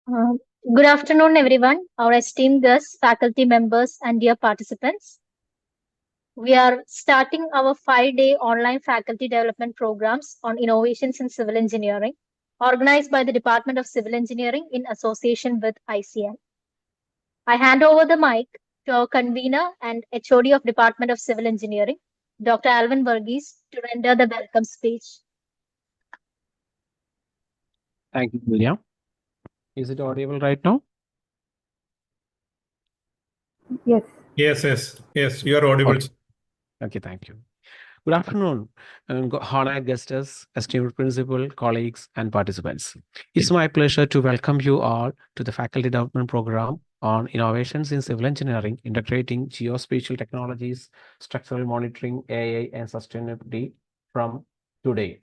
Uh, Good afternoon, everyone, our esteemed guests, faculty members, and dear participants. We are starting our 5-day online faculty development programs on innovations in civil engineering, organized by the Department of Civil Engineering in association with ICM. I hand over the mic to our convener and HOD of Department of Civil Engineering, Dr. Alvin Verghese, to render the welcome speech. Thank you, Julia. Is it audible right now? Yes. Yes, you are audible. Okay, thank you. Good afternoon, honored guests, esteemed principal, colleagues, and participants. It's my pleasure to welcome you all to the Faculty Development Program on Innovations in Civil Engineering, Integrating Geospatial Technologies, Structural Monitoring, AI, and Sustainability from today.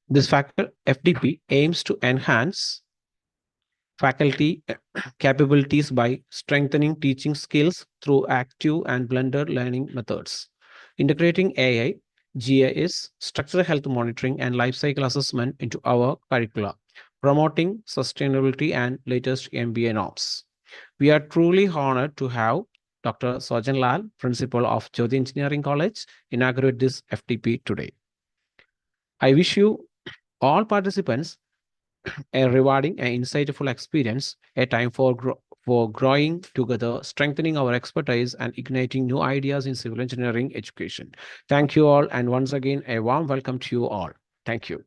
This FDP aims to enhance faculty capabilities by strengthening teaching skills through active and blended learning methods, integrating AI, GIS, structural health monitoring, and life cycle assessment into our curricula, promoting sustainability and latest MBA norms. We are truly honored to have Dr. Sojan Lal, Principal of Jyothi Engineering College, inaugurate this FDP today. I wish you all participants a rewarding and insightful experience, a time for growing together, strengthening our expertise, and igniting new ideas in civil engineering education. Thank you all, and once again, a warm welcome to you all. Thank you.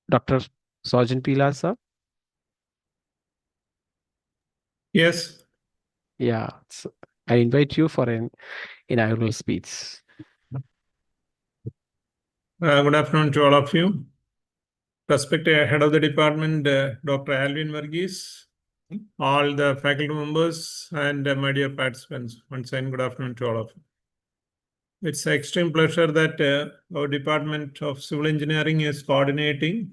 Dr. Sojan Pila, sir? Yes. Yeah, so I invite you for an inaugural speech. Good afternoon to all of you. Respected Head of the Department, Dr. Alvin Verghese, all the faculty members, and my dear participants. Once again, good afternoon to all of you. It's an extreme pleasure that our Department of Civil Engineering is coordinating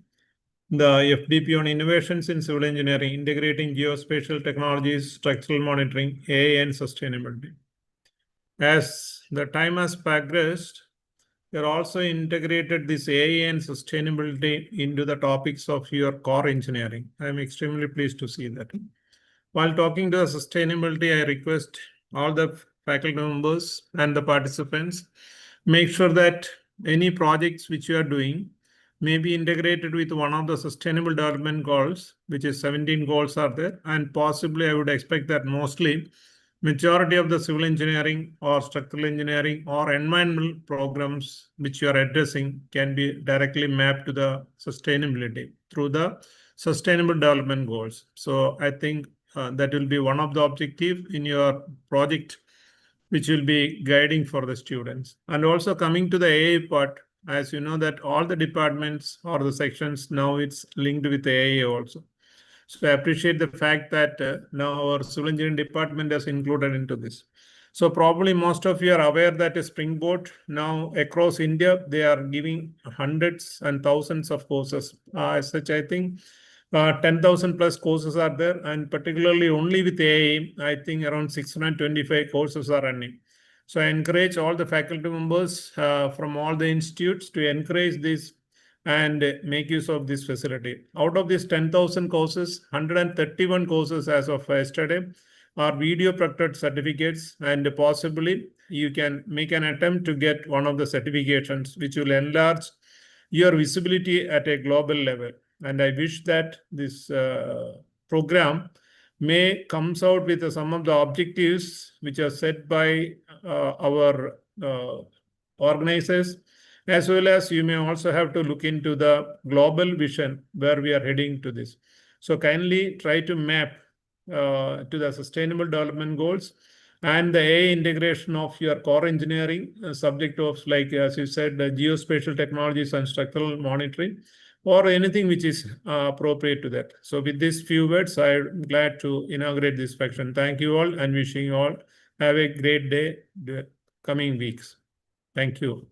the FDP on Innovations in Civil Engineering, Integrating Geospatial Technologies, Structural Monitoring, AI, and Sustainability. As the time has progressed, we are also integrated this AI and sustainability into the topics of your core engineering. I am extremely pleased to see that. While talking to the sustainability, I request all the faculty members and the participants, make sure that any projects which you are doing may be integrated with one of the sustainable development goals, which is 17 goals are there. And possibly I would expect that mostly majority of the civil engineering or structural engineering or environmental programs which you are addressing can be directly mapped to the sustainability through the sustainable development goals. So I think that will be one of the objectives in your project, which will be guiding for the students. And also coming to the AI part, as you know that all the departments or the sections now it's linked with AI also. So I appreciate the fact that now our civil engineering department has included into this. So probably most of you are aware that a Springboard now across India, they are giving hundreds and thousands of courses. As such, I think 10,000 plus courses are there, and particularly only with AI, I think around 625 courses are running. So I encourage all the faculty members from all the institutes to encourage this and make use of this facility. Out of these 10,000 courses, 131 courses as of yesterday are video protected certificates, and possibly you can make an attempt to get one of the certifications which will enlarge your visibility at a global level. And I wish that this program may comes out with some of the objectives which are set by our organizers, as well as you may also have to look into the global vision where we are heading to this. So kindly try to map to the sustainable development goals and the AI integration of your core engineering subject of, like as you said, the geospatial technologies and structural monitoring, or anything which is appropriate to that. So with these few words, I'm glad to inaugurate this section. Thank you all and wishing you all have a great day the coming weeks. Thank you.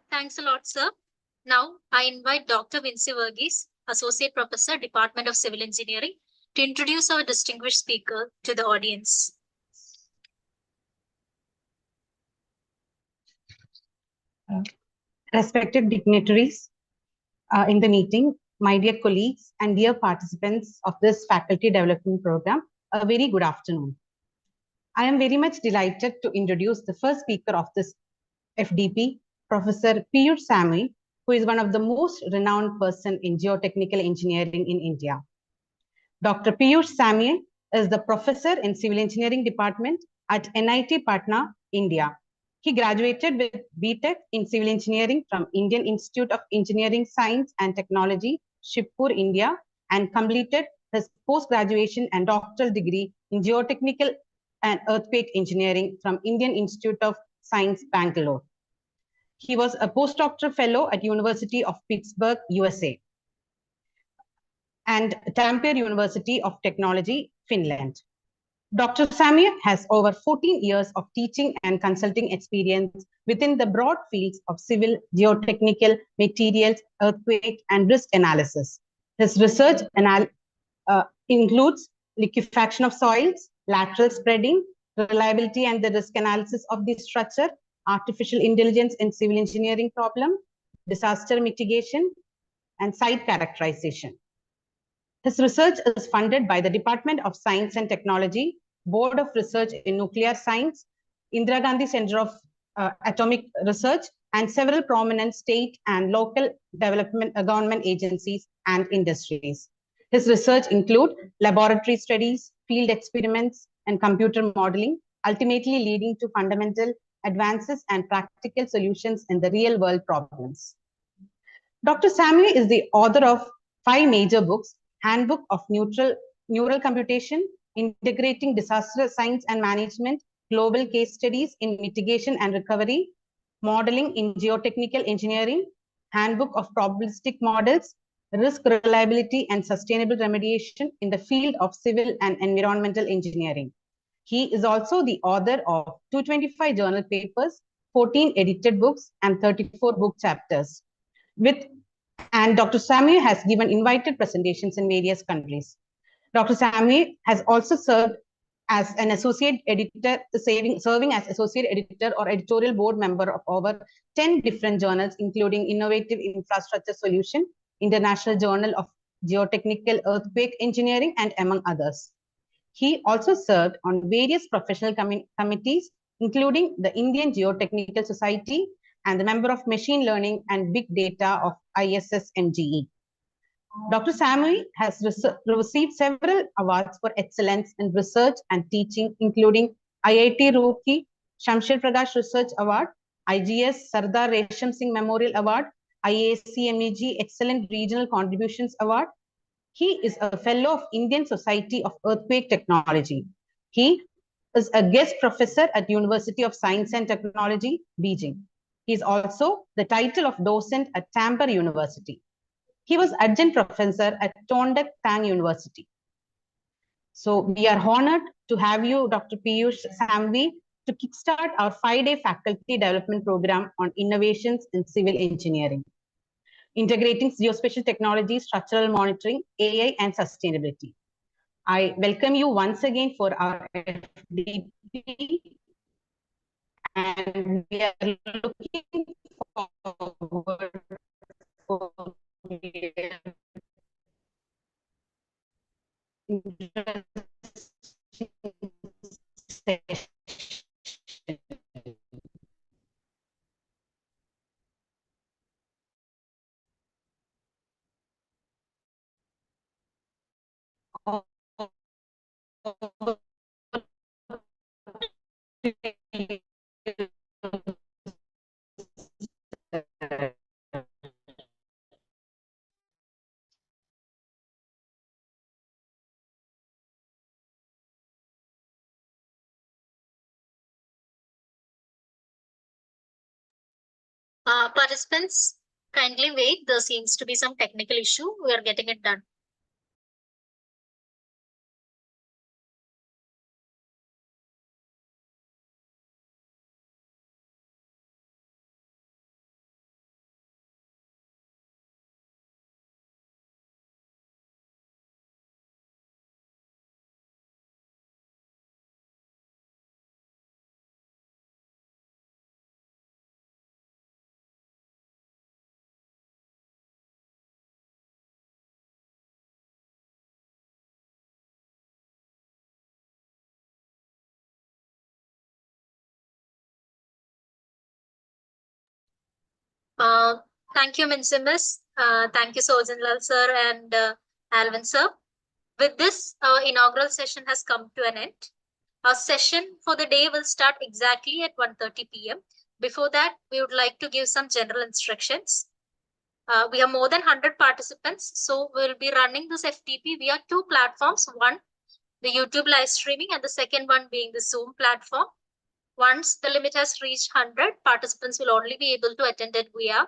Thanks a lot, sir. Now, I invite Dr. Vinci Verghese, Associate Professor, Department of Civil Engineering, to introduce our distinguished speaker to the audience. Respected dignitaries in the meeting, my dear colleagues and dear participants of this faculty development program, a very good afternoon. I am very much delighted to introduce the first speaker of this FDP, Professor Piyush Samy, who is one of the most renowned person in geotechnical engineering in India. Dr. Piyush Samy is the professor in Civil Engineering Department at NIT Patna, India. He graduated with BTech in Civil Engineering from Indian Institute of Engineering, Science and Technology, Shibpur, India, and completed his post-graduation and doctoral degree in Geotechnical and Earthquake Engineering from Indian Institute of Science, Bangalore. He was a postdoctoral fellow at University of Pittsburgh, USA, and Tampere University of Technology, Finland. Dr. Samy has over 14 years of teaching and consulting experience within the broad fields of civil, geotechnical, materials, earthquake, and risk analysis. His research includes liquefaction of soils, lateral spreading, reliability and the risk analysis of the structure, artificial intelligence in civil engineering problem, disaster mitigation, and site characterization. His research is funded by the Department of Science and Technology, Board of Research in Nuclear Science, Indira Gandhi Center of Atomic Research, and several prominent state and local development government agencies and industries. His research includes laboratory studies, field experiments, and computer modeling, ultimately leading to fundamental advances and practical solutions in the real-world problems. Dr. Samy is the author of 5 major books: Handbook of Neural Computation, Integrating Disaster Science and Management, Global Case Studies in Mitigation and Recovery, Modeling in Geotechnical Engineering, Handbook of Probabilistic Models, Risk Reliability and Sustainable Remediation in the Field of Civil and Environmental Engineering. He is also the author of 225 journal papers, 14 edited books, and 34 book chapters. And Dr. Samy has given invited presentations in various countries. Dr. Samy has also served as an associate editor, serving as associate editor or editorial board member of over 10 different journals, including Innovative Infrastructure Solution, International Journal of Geotechnical Earthquake Engineering, and among others. He also served on various professional committees, including the Indian Geotechnical Society and the member of Machine Learning and Big Data of ISSMGE. Dr. Samy has received several awards for excellence in research and teaching, including IIT Roorkee Shamsher Prakash Research Award, IGS Sardar Resham Singh Memorial Award, IACMEG Excellent Regional Contributions Award. He is a fellow of Indian Society of Earthquake Technology. He is a guest professor at University of Science and Technology, Beijing. He is also the title of docent at Tampere University. He was adjunct professor at Tondak Tang University. So we are honored to have you, Dr. Piyush Samy, to kickstart our 5-day faculty development program on innovations in civil engineering, integrating geospatial technology, structural monitoring, AI, and sustainability. I welcome you once again for our FDP, and we are looking forward for Participants, kindly wait. There seems to be some technical issue. We are getting it done. Thank you, Minsimus. Thank you, Sojanlal sir and Alvin sir. With this, our inaugural session has come to an end. Our session for the day will start exactly at 1:30 p.m. Before that, we would like to give some general instructions. We have more than 100 participants, so we'll be running this FTP via two platforms. One, the YouTube live streaming, and the second one being the Zoom platform. Once the limit has reached 100, participants will only be able to attend it via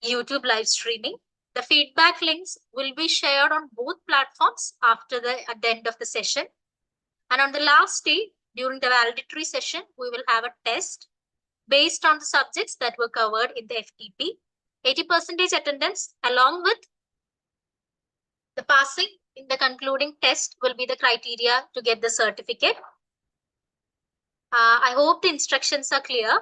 YouTube live streaming. The feedback links will be shared on both platforms at the end of the session. And on the last day, during the valedictory session, we will have a test based on the subjects that were covered in the FTP. 80% attendance along with the passing in the concluding test will be the criteria to get the certificate. I hope the instructions are clear.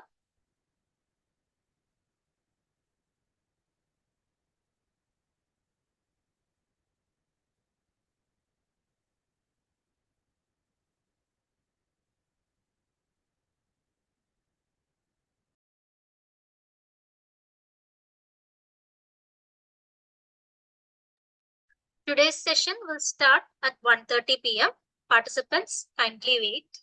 Today's session will start at 1:30 p.m. Participants, kindly wait.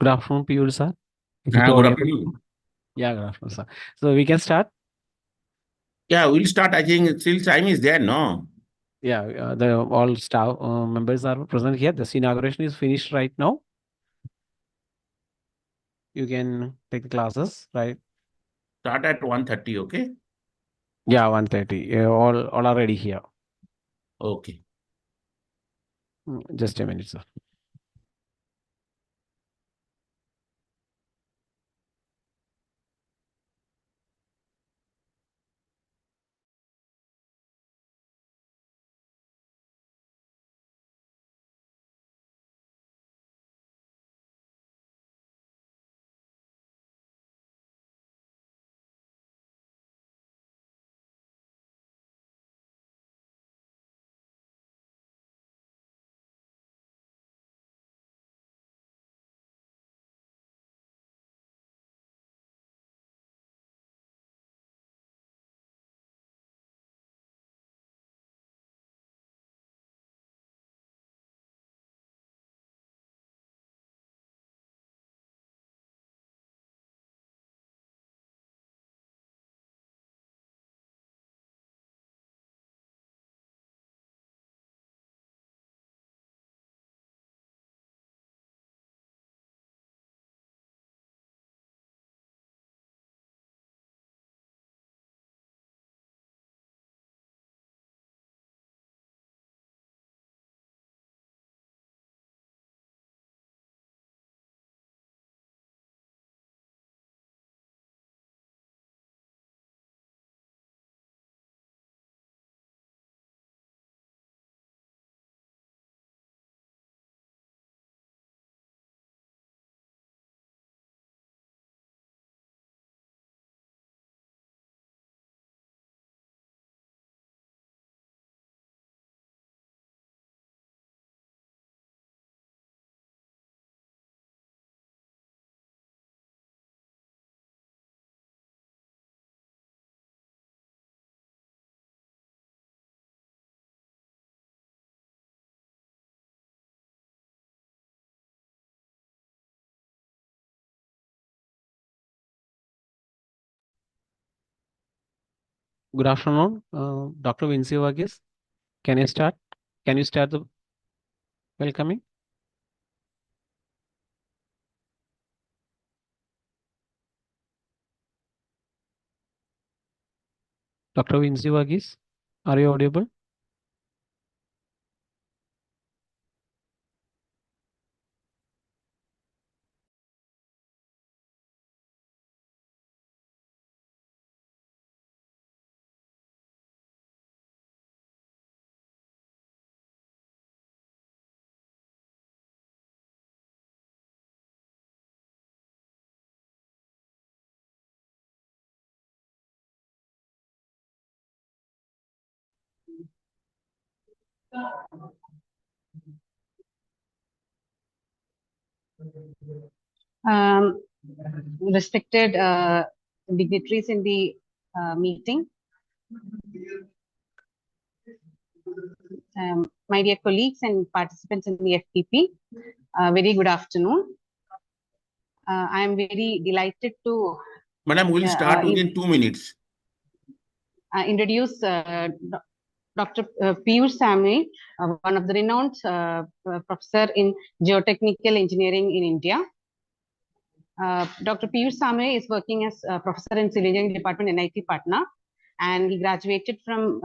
Good afternoon, Piyul sir. Is it Good audible? afternoon. Yeah, good afternoon, sir. So we can start. Yeah, we'll start. I think still time is there, no? Yeah, the all staff members are present here. This inauguration is finished right now. You can take the classes, right? Start at 1:30, okay? Yeah, 1:30. All are ready here. Okay. Just a minute, sir. Good afternoon, Dr. Vinci Varghese. Can you start? Can you start the welcoming? Dr. Vinci Varghese, are you audible? Respected dignitaries in the meeting, my dear colleagues and participants in the FDP, very good afternoon. I am very delighted to Madam, we'll start within 2 minutes. introduce Dr. Piyush Same, one of the renowned professor in geotechnical engineering in India. Dr. Piyush Same is working as a professor in civil engineering department in NIT Patna, and he graduated from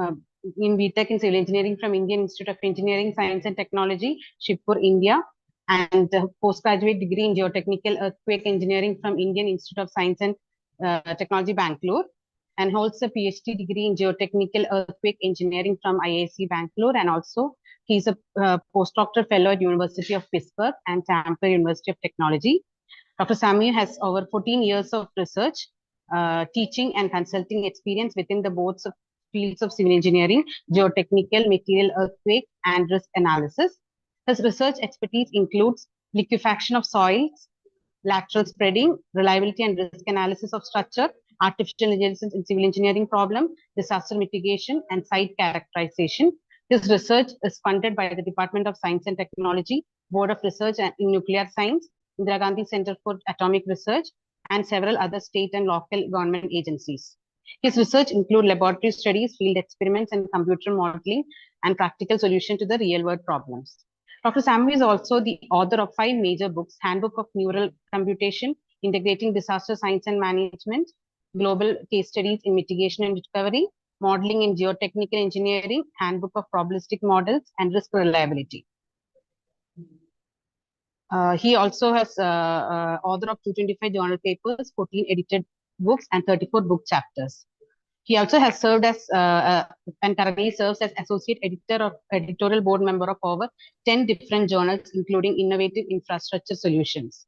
in BTech in civil engineering from Indian Institute of Engineering, Science and Technology, Shibpur, India, and postgraduate degree in geotechnical earthquake engineering from Indian Institute of Science and Technology, Bangalore, and holds a PhD degree in geotechnical earthquake engineering from IISc Bangalore, and also he's a postdoctoral fellow at University of Pittsburgh and Tampa University of Technology. Dr. Same has over 14 years of research, teaching and consulting experience within the boards of fields of civil engineering, geotechnical, material earthquake, and risk analysis. His research expertise includes liquefaction of soils, lateral spreading, reliability and risk analysis of structure, artificial intelligence in civil engineering problem, disaster mitigation, and site characterization. His research is funded by the Department of Science and Technology, Board of Research in Nuclear Science, Indira Gandhi Center for Atomic Research, and several other state and local government agencies. His research includes laboratory studies, field experiments, and computer modeling, and practical solution to the real-world problems. Dr. Same is also the author of 5 major books: Handbook of Neural Computation, Integrating Disaster Science and Management, Global Case Studies in Mitigation and Recovery, Modeling in Geotechnical Engineering, Handbook of Probabilistic Models, and Risk Reliability. He also has author of 225 journal papers, 14 edited books, and 34 book chapters. He also has served as and currently serves as associate editor of editorial board member of over 10 different journals, including Innovative Infrastructure Solutions.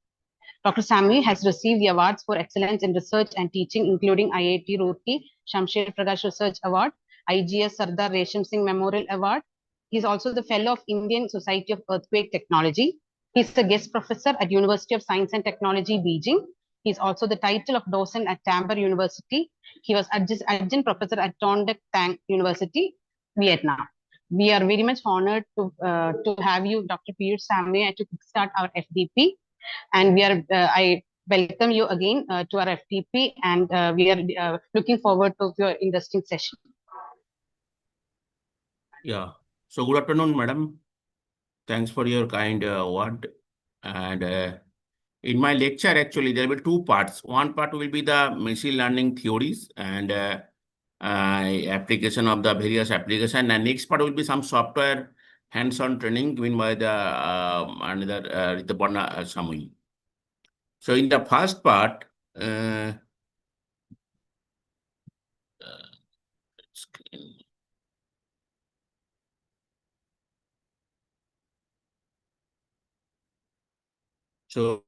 Dr. Same has received the awards for excellence in research and teaching, including IIT Roorkee Shamsher Prakash Research Award, IGS Sardar Resham Singh Memorial Award. He is also the fellow of Indian Society of Earthquake Technology. He is a guest professor at University of Science and Technology, Beijing. He is also the title of docent at Tampere University. He was adjunct professor at Ton Duc Tang University, Vietnam. We are very much honored to have you, Dr. Piyush Same, to kickstart our FDP. And we are, I welcome you again to our FDP, and we are looking forward to your interesting session. Yeah. So good afternoon, madam. Thanks for your kind word. And in my lecture, actually, there will be 2 parts. One part will be the machine learning theories and application of the various application. And next part will be some software hands-on training given by the another Ritaparna Samui. So in the first part, screen. So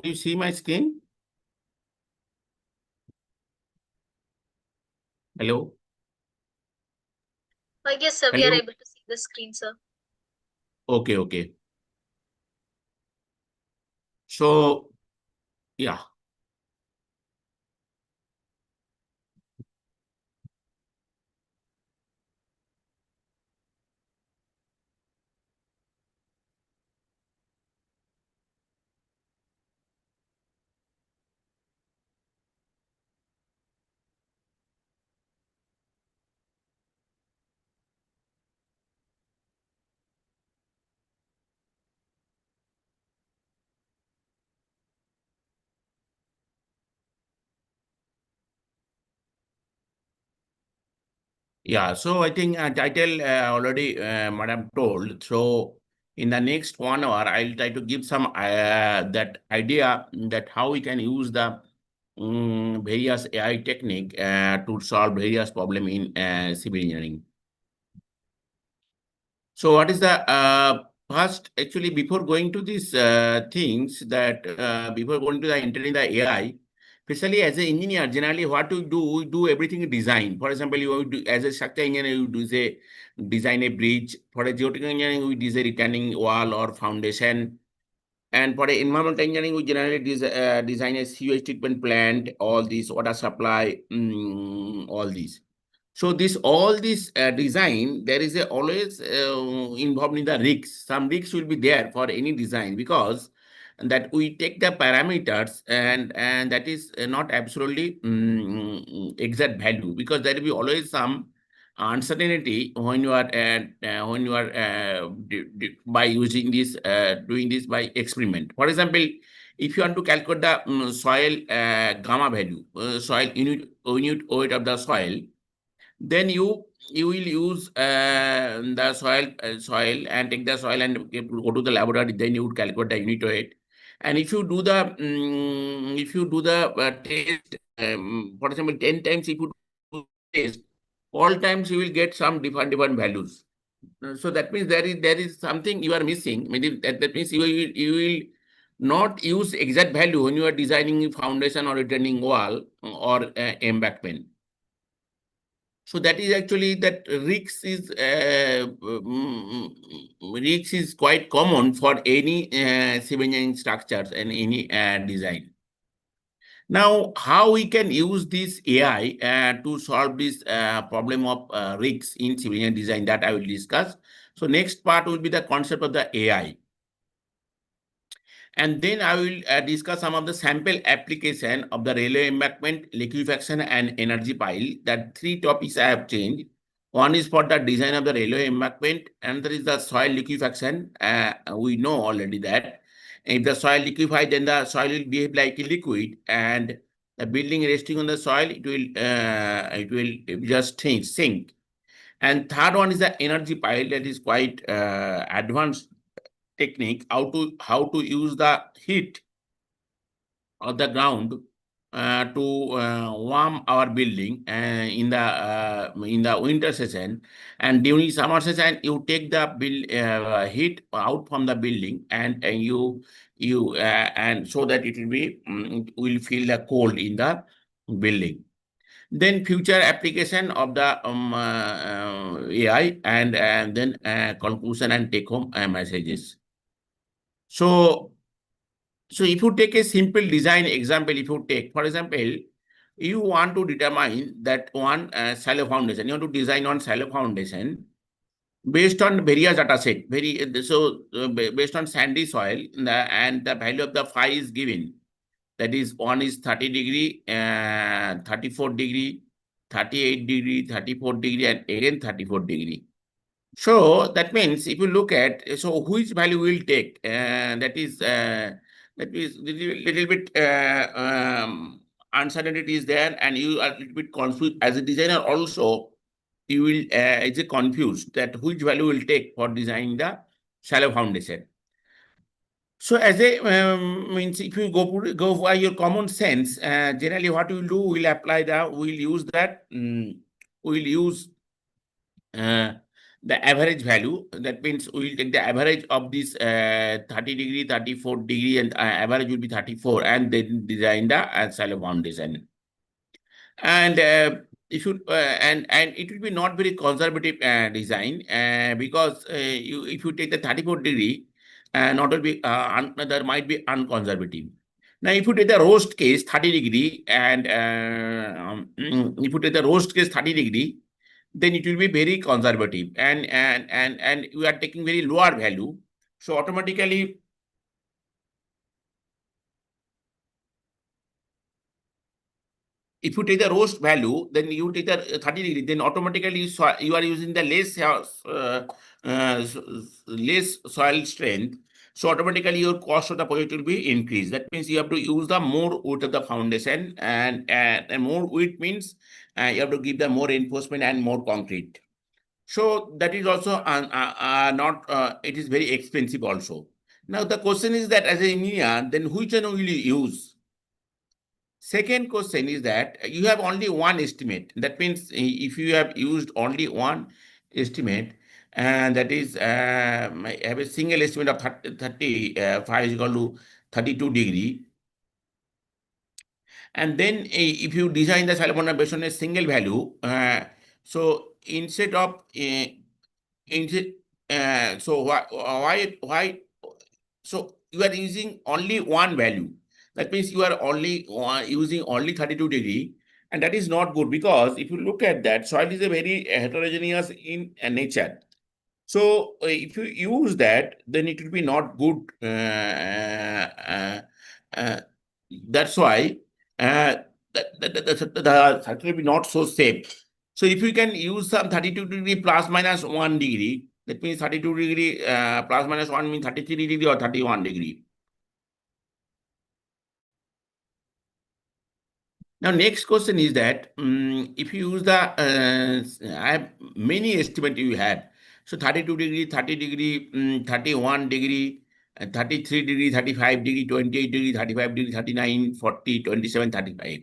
you see my screen? Hello? Yes, sir, we are able to see the screen, sir. Okay, okay. So, yeah. Yeah, so I think title already Madam told. So in the next 1 hour, I'll try to give some that idea that how we can use the various AI technique to solve various problem in civil engineering. So what is the first, actually, before going to these things that before going to the entering the AI, especially as an engineer, generally what we do everything in design. For example, you do, as a structure engineer, you do say design a bridge. For a geotechnical engineering, we design a retaining wall or foundation. And for the environmental engineering, we generally design a sewage treatment plant, all these water supply, all these. So all this design, there is always involved in the risks. Some risks will be there for any design because that we take the parameters and that is not absolutely exact value, because there will be always some uncertainty when you are by using this doing this by experiment. For example, if you want to calculate the soil gamma value, soil unit weight of the soil, then you will use the soil and take the soil and go to the laboratory. Then you would calculate the unit weight. And if you do the test, for example, 10 times, if you do test, all times you will get some different values. So that means there is something you are missing. Maybe that means you will not use exact value when you are designing a foundation or retaining wall or embankment. So that is actually that risk is quite common for any civil engineering structures and any design. Now, how we can use this AI to solve this problem of risks in civil engineering design, that I will discuss. So next part will be the concept of the AI. And then I will discuss some of the sample application of the railway embankment, liquefaction, and energy pile. That 3 topics I have changed. One is for the design of the railway embankment, another is the soil liquefaction. We know already that if the soil liquefies, then the soil will behave like a liquid, and the building resting on the soil, it will just sink. And third one is the energy pile, that is quite advanced technique, how to use the heat of the ground to warm our building in the winter season, and during summer season you take the heat out from the building, and and so that it will feel the cold in the building. Then future application of the AI, and then conclusion and take home messages. So if you take a simple design example, if you take, for example, you want to determine that one shallow foundation, you want to design one shallow foundation based on various data set, based on sandy soil, and the value of the phi is given. That is, one is 30 degree, 34 degree, 38 degree, 34 degree, and again 34 degree. So that means if you look at, so which value will take, that is little bit uncertainty is there, and you are a little bit confused as a designer also. You will is confused that which value will take for designing the shallow foundation. So as a means, if you go by your common sense, generally what we will do, we'll use the average value. That means we will take the average of this 30 degree, 34 degree, and average will be 34, and then design the shallow foundation. And if you and it will be not very conservative design, because if you take the 34 degree, not will be there might be unconservative. Now, if you take the roast case 30 degree, and if you take the roast case 30 degree, then it will be very conservative, and we are taking very lower value. So automatically, if you take the roast value, then you take the 30 degree, then automatically you are using the less soil strength. So automatically your cost of the project will be increased. That means you have to use the more width of the foundation, and more width means you have to give the more reinforcement and more concrete. So that is also not, it is very expensive also. Now the question is that as an engineer, then which one will you use? Second question is that you have only one estimate. That means if you have used only one estimate, and that is have a single estimate of 35 is equal to 32 degree. And then if you design the Salomon based on a single value, so instead of so why so you are using only one value. That means you are only using only 32 degree, and that is not good, because if you look at that, soil is a very heterogeneous in nature. So if you use that, then it will be not good. That's why the circle will be not so safe. So if you can use some 32 degree plus minus 1 degree, that means 32 degree plus minus 1 means 33 degree or 31 degree. Now, next question is that if you use the, I have many estimate you had. So 32 degree, 30 degree, 31 degree, 33 degree, 35 degree, 28 degree, 35 degree, 39, 40, 27, 35.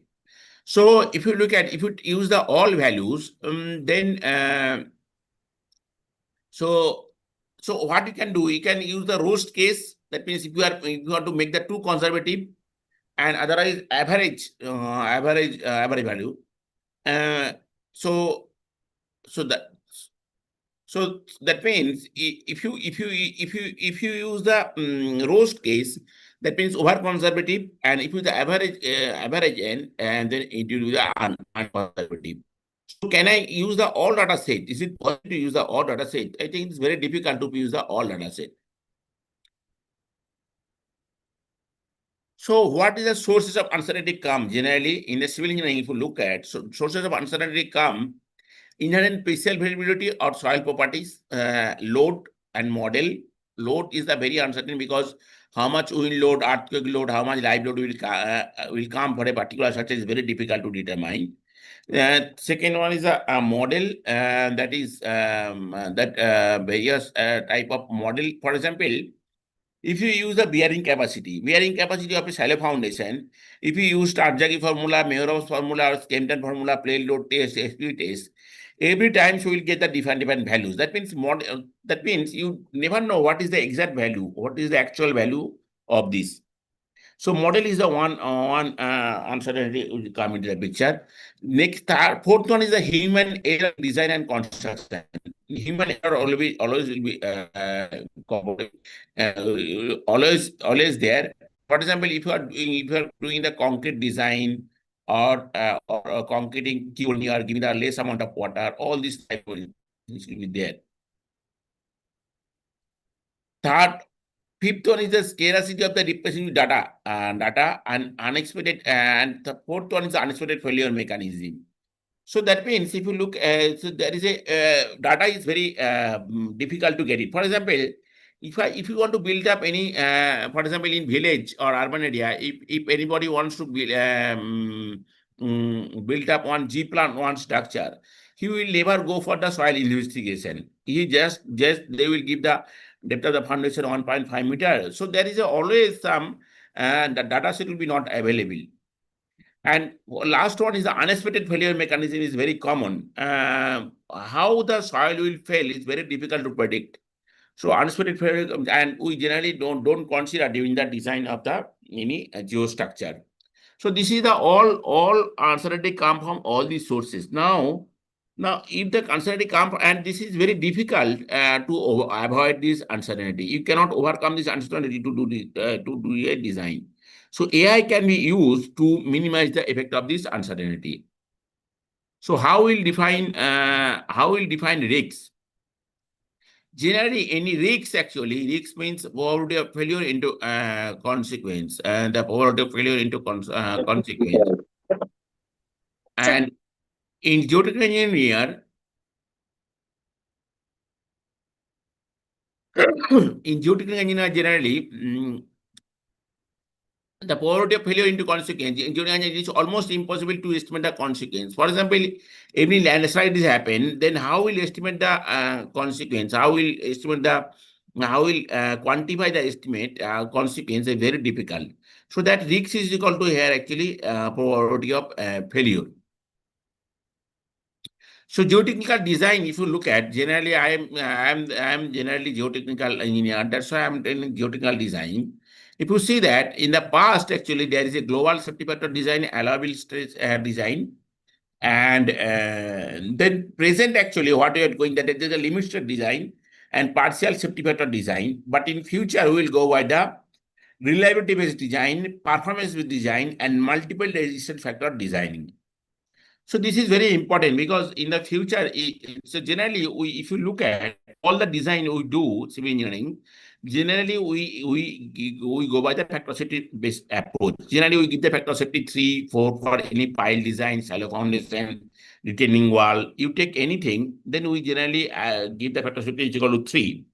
So if you look at, if you use the all values, then so what you can do, you can use the roast case. That means if you want to make the too conservative, and otherwise average value. So that means if you use the roast case, that means over conservative, and if you use the average end, and then it will be the unconservative. So can I use the all data set? Is it possible to use the all data set? I think it's very difficult to use the all data set. So what is the sources of uncertainty come? Generally, in the civil engineering, if you look at, so sources of uncertainty come inherent spatial variability or soil properties, load and model. Load is the very uncertain, because how much wind load, earthquake load, how much live load will come for a particular structure is very difficult to determine. Second one is a model, that is various type of model. For example, if you use the bearing capacity of a shallow foundation, if you use Tarjagi formula, Mayorov's formula, or Skempton formula, plane load test, SP test, every time you will get the different values. That means you never know what is the exact value, what is the actual value of this. So model is the one uncertainty will come into the picture. Next, fourth one is the human error design and construction. Human error always will be always there. For example, if you are doing the concrete design, or concreting only, or giving the less amount of water, all these type of things will be there. Fifth one is the scarcity of the representative data and unexpected, and the fourth one is the unexpected failure mechanism. So that means if you look, so there is a data is very difficult to get it. For example, if you want to build up any, for example, in village or urban area, if anybody wants to build up one G plan, one structure, he will never go for the soil investigation. He just they will give the depth of the foundation 1.5 meters. So there is always some, and the data set will be not available. And last one is the unexpected failure mechanism is very common. How the soil will fail is very difficult to predict. So unexpected failure, and we generally don't consider during the design of the any geostructure. So this is the all uncertainty come from all these sources. Now if the uncertainty come, and this is very difficult to avoid this uncertainty. You cannot overcome this uncertainty to do a design. So AI can be used to minimize the effect of this uncertainty. So how will define risks? Generally, any risks, actually, risks means probability of failure into consequence, and the probability of failure into consequence. And in geotechnical engineer, in geotechnical engineering generally, the probability of failure into consequence in geotechnical engineering is almost impossible to estimate the consequence. For example, if any landslide is happen, then how will estimate the consequence? How will estimate the quantify the estimate consequence is very difficult. So that risk is equal to here actually probability of failure. So geotechnical design, if you look at, generally I am generally geotechnical engineer. That's why I'm doing geotechnical design. If you see that in the past, actually there is a global safety factor design, allowable stress design, and then present actually what we are going that there is a limit state design and partial safety factor design. But in future we will go by the reliability based design, performance based design, and multiple resistance factor designing. So this is very important because in the future, so generally, if you look at all the design we do civil engineering, generally we go by the factor safety based approach. Generally, we give the factor safety 3, 4 for any pile design, shallow foundation, retaining wall. You take anything, then we generally give the factor safety is equal to 3.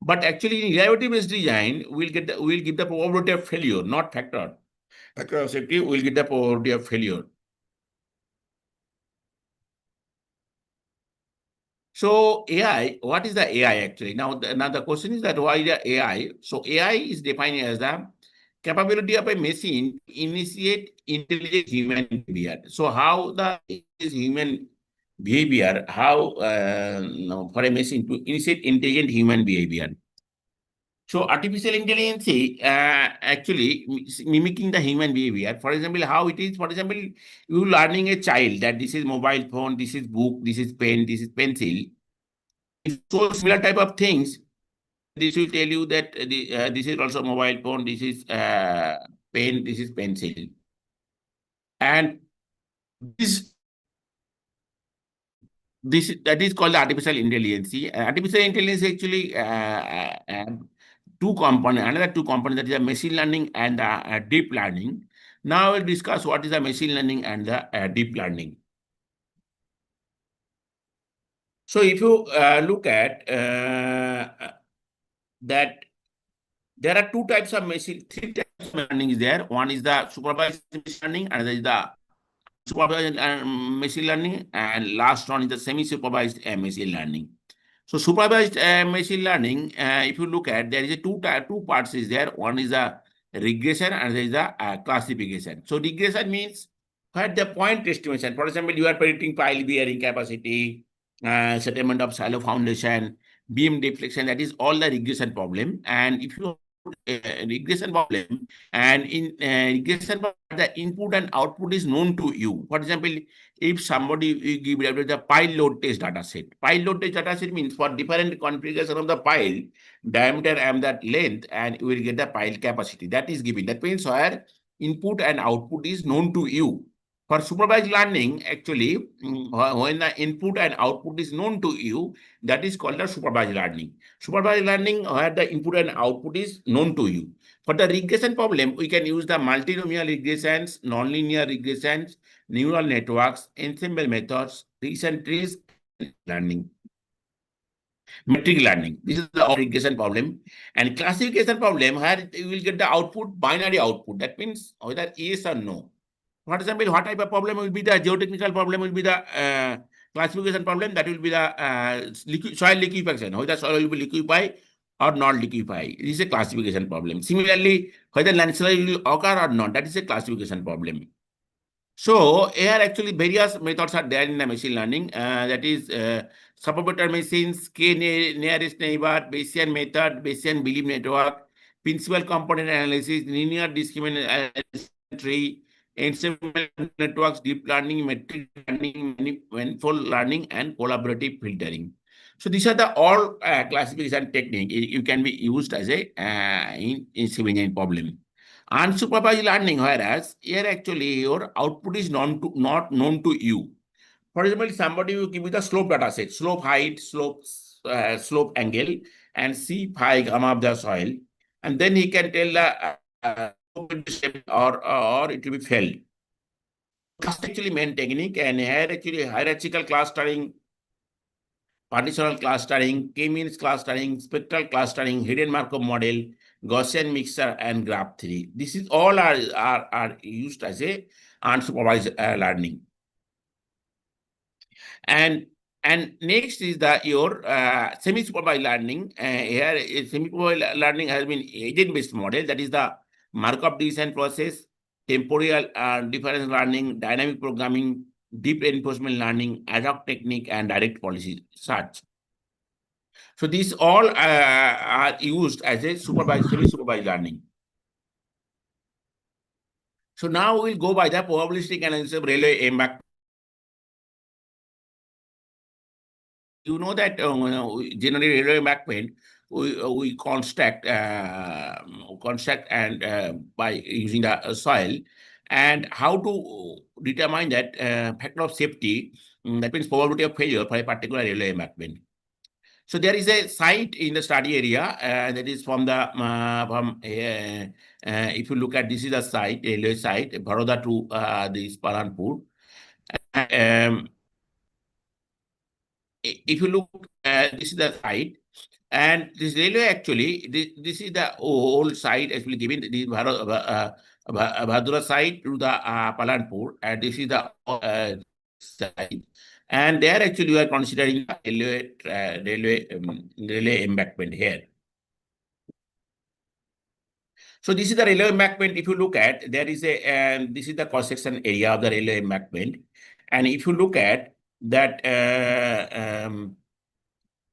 But actually, in reliability based design, we'll give the probability of failure, not factor. Factor of safety will get the probability of failure. So AI, what is the AI actually? Now the question is that why the AI? So AI is defined as the capability of a machine to initiate intelligent human behavior. So how is human behavior, how for a machine to initiate intelligent human behavior. So artificial intelligence actually mimicking the human behavior. For example, how it is, for example, you learning a child that this is mobile phone, this is book, this is pen, this is pencil. So similar type of things. This will tell you that this is also mobile phone, this is pen, this is pencil. And that is called artificial intelligence. Artificial intelligence actually two components, another two components, that is a machine learning and deep learning. Now we'll discuss what is the machine learning and the deep learning. So if you look at that, there are three types of machine learning is there. One is the supervised machine learning, another is the supervised machine learning, and last one is the semi-supervised machine learning. So supervised machine learning, if you look at, there is a two parts is there. One is the regression and there is the classification. So regression means what the point estimation. For example, you are predicting pile bearing capacity, settlement of shallow foundation, beam deflection. That is all the regression problem. And if you regression problem, and in regression the input and output is known to you. For example, if somebody give the pile load test data set. Pile load test data set means for different configuration of the pile, diameter and that length, and you will get the pile capacity. That is given. That means where input and output is known to you. For supervised learning, actually, when the input and output is known to you, that is called the supervised learning. Supervised learning where the input and output is known to you. For the regression problem, we can use the multinomial regressions, nonlinear regressions, neural networks, ensemble methods, recent trees, learning. Metric learning. This is the regression problem. And classification problem, where you will get the output, binary output. That means whether yes or no. For example, what type of problem will be the geotechnical problem will be the classification problem, that will be the soil liquefaction, whether soil will be liquefied or not liquefied. This is a classification problem. Similarly, whether landslide will occur or not, that is a classification problem. So here actually various methods are there in the machine learning. That is suborbital machines, K nearest neighbor, Bayesian method, Bayesian belief network, principal component analysis, linear discriminant tree, ensemble networks, deep learning, metric learning, manifold learning, and collaborative filtering. So these are the all classification technique. You can be used as a in civil engineering problem. Unsupervised learning, whereas here actually your output is not known to you. For example, somebody will give you the slope data set, slope height, slope angle, and see pi gamma of the soil, and then he can tell the or it will be failed. That's actually main technique, and here actually hierarchical clustering partitional clustering, k-means clustering, spectral clustering, hidden Markov model, Gaussian mixer, and graph theory. This is all are used as a unsupervised learning. And next is your semi-supervised learning. Here, semi-supervised learning has been agent-based model. That is the Markov decision process, temporal difference learning, dynamic programming, deep reinforcement learning, ad hoc technique, and direct policy search. So these all are used as a supervised, semi-supervised learning. So now we'll go by the probabilistic analysis of railway impact. You know that generally railway embankment we construct and by using the soil, and how to determine that factor of safety, that means probability of failure for a particular railway embankment. So there is a site in the study area that is from the if you look at, this is a site, railway site, Baroda to this Palanpur. If you look, this is the site, and this railway actually, this is the whole site actually given, this Bhadura site to the Palanpur, and this is the site. And there actually we are considering railway embankment here. So this is the railway embankment. If you look at, there is a, this is the cross-section area of the railway embankment. And if you look at that,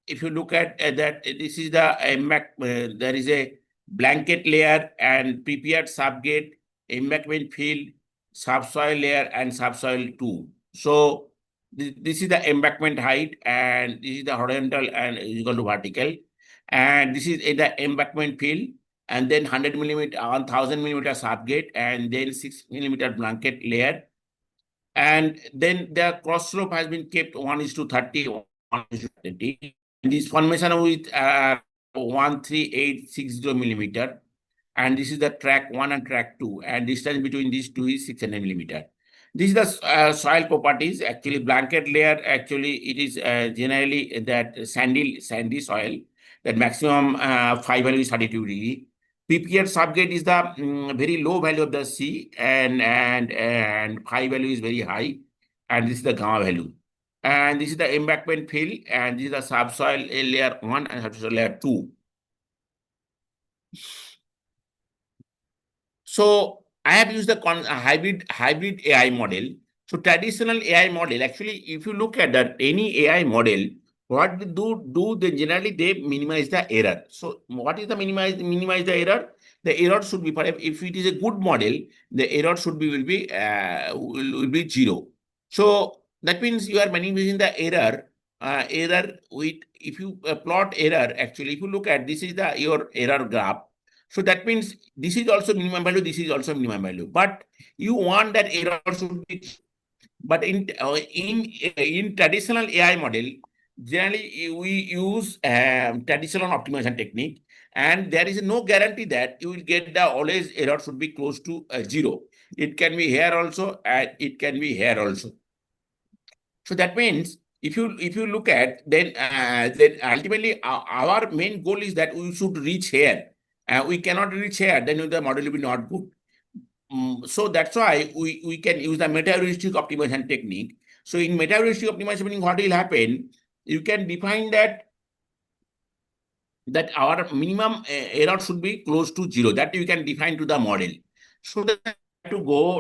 if you look at that, this is the embankment, there is a blanket layer and prepared subgate, embankment field, subsoil layer, and subsoil 2. So this is the embankment height, and this is the horizontal and is equal to vertical. And this is the embankment field, and then 100 millimeter, 1000 millimeter subgate, and then 6 millimeter blanket layer. And then the cross slope has been kept 1:30, 1:30. This formation with 13860 millimeter. And this is the track 1 and track 2. And distance between these two is 600 millimeter. This is the soil properties. Actually, blanket layer, actually, it is generally that sandy soil. That maximum phi value is 32 degree. Prepared subgate is the very low value of the C, and phi value is very high, and this is the gamma value. And this is the embankment field, and this is the subsoil layer 1 and subsoil layer 2. So I have used the hybrid AI model. So traditional AI model, actually, if you look at that, any AI model, what they do they generally they minimize the error. So what is the minimize the error? The error should be, if it is a good model, the error should be will be 0. So that means you are minimizing the error with, if you plot error, actually, if you look at, this is your error graph. So that means this is also minimum value, this is also minimum value. But you want that error should be. But in traditional AI model, generally we use traditional optimization technique, and there is no guarantee that you will get the always error should be close to 0. It can be here also, and it can be here also. So that means if you look at, then ultimately our main goal is that we should reach here. We cannot reach here, then the model will be not good. So that's why we can use the meta-heuristic optimization technique. So in meta-heuristic optimization, what will happen? You can define that our minimum error should be close to 0. That you can define to the model. So that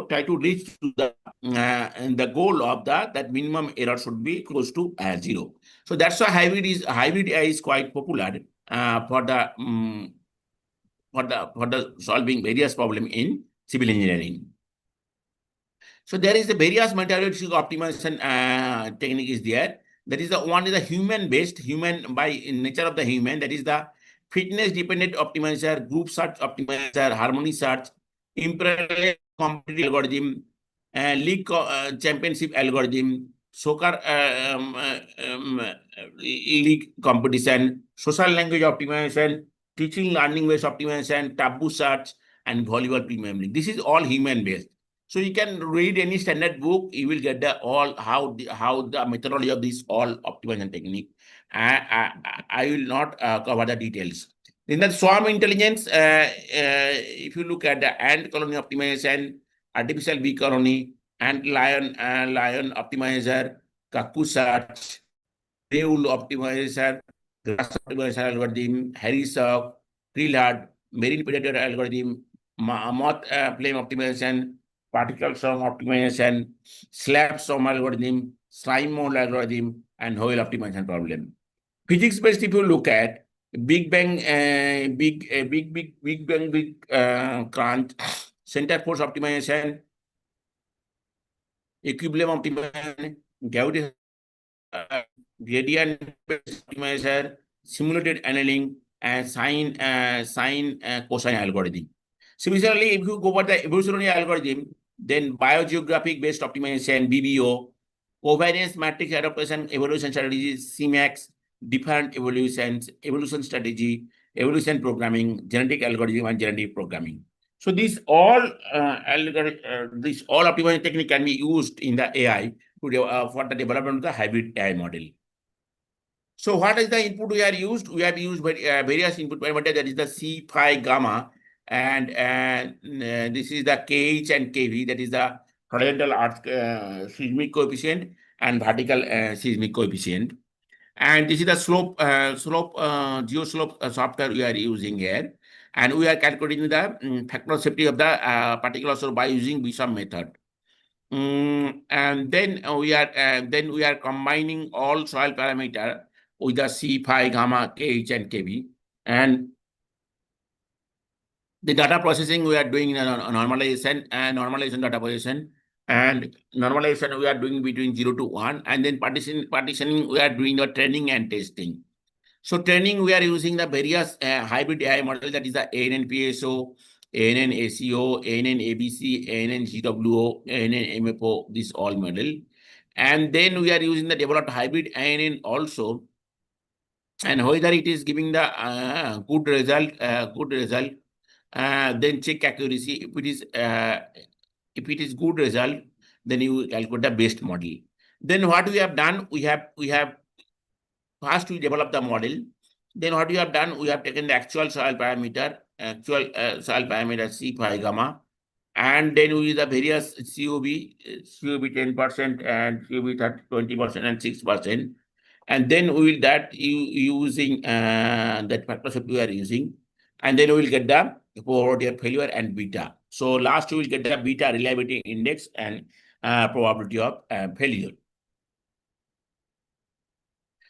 try to reach to the goal of that minimum error should be close to 0. So that's why hybrid AI is quite popular for the solving various problem in civil engineering. So there is the various meta-heuristic optimization technique is there. That is the one is the human-based, human by nature of the human. That is the fitness-dependent optimizer, group search optimizer, harmony search, imperial competitive algorithm, league championship algorithm, soccer league competition, social language optimization, teaching learning based optimization, taboo search, and volleyball premium league. This is all human based. So you can read any standard book, you will get the all how the methodology of this all optimization technique. I will not cover the details. In the swarm intelligence, if you look at the ant colony optimization, artificial bee colony, ant lion optimizer, cuckoo search, Reul optimizer, grass optimizer algorithm, Harris-Sock, Prelude, marine predator algorithm, moth flame optimization, particle swarm optimization, slab swarm algorithm, slime mold algorithm, and whole optimization problem. Physics-based, if you look at Big Bang, crunch, center force optimization, equilibrium optimization, gravity gradient optimizer, simulated annealing, and sine cosine algorithm. Similarly, if you go for the evolutionary algorithm, then biogeographic based optimization, BBO, covariance matrix adaptation, evolution strategies, CMAX, different evolution strategy, evolution programming, genetic algorithm, and genetic programming. So these all optimization technique can be used in the AI for the development of the hybrid AI model. So what is the input we are used? We have used various input parameters, that is the C, phi, gamma, and this is the KH and KV, that is the horizontal seismic coefficient and vertical seismic coefficient. And this is the slope, geoslope software we are using here. And we are calculating the factor safety of the particular source by using BSOM method. And then we are combining all soil parameter with the C, phi, gamma, KH, and KV. And the data processing we are doing in a normalization data processing, and normalization we are doing between 0 to 1, and then partitioning we are doing the training and testing. So training we are using the various hybrid AI model, that is the ANN PSO, ANN ACO, ANN ABC, ANN GWO, ANN MFO, this all model. And then we are using the developed hybrid ANN also. And whether it is giving the good result, then check accuracy. If it is good result, then you calculate the best model. Then what we have done, we have first we develop the model. Then what we have done, we have taken the actual soil parameter, C, phi, gamma, and then we use the various COB 10% and COB 20% and 6%. And then we will that using that factor set we are using, and then we will get the probability of failure and beta. So last we will get the beta reliability index and probability of failure.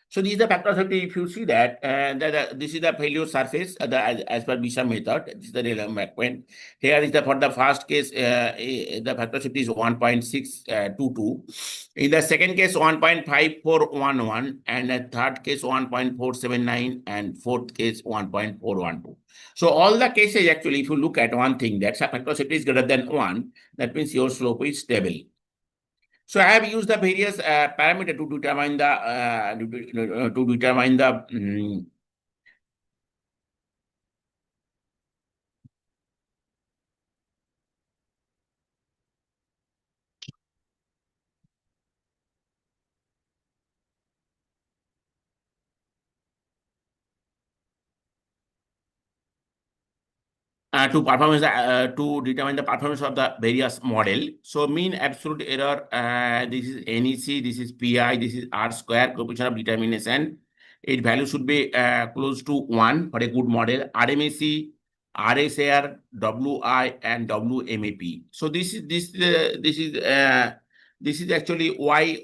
So this is the factor safety. If you see that, this is the failure surface as per BSOM method. This is the relevant point. Here is for the first case, the factor safety is 1.622. In the second case, 1.5411, and the third case 1.479, and fourth case 1.412. So all the cases actually, if you look at one thing, that's a factor safety is greater than 1. That means your slope is stable. So I have used the various parameter to determine the to determine the performance of the various model. So mean absolute error, this is NEC, this is PI, this is R square, coefficient of determination. Its value should be close to 1 for a good model. RMAC, RSAR, WI, and WMAP. So this is actually why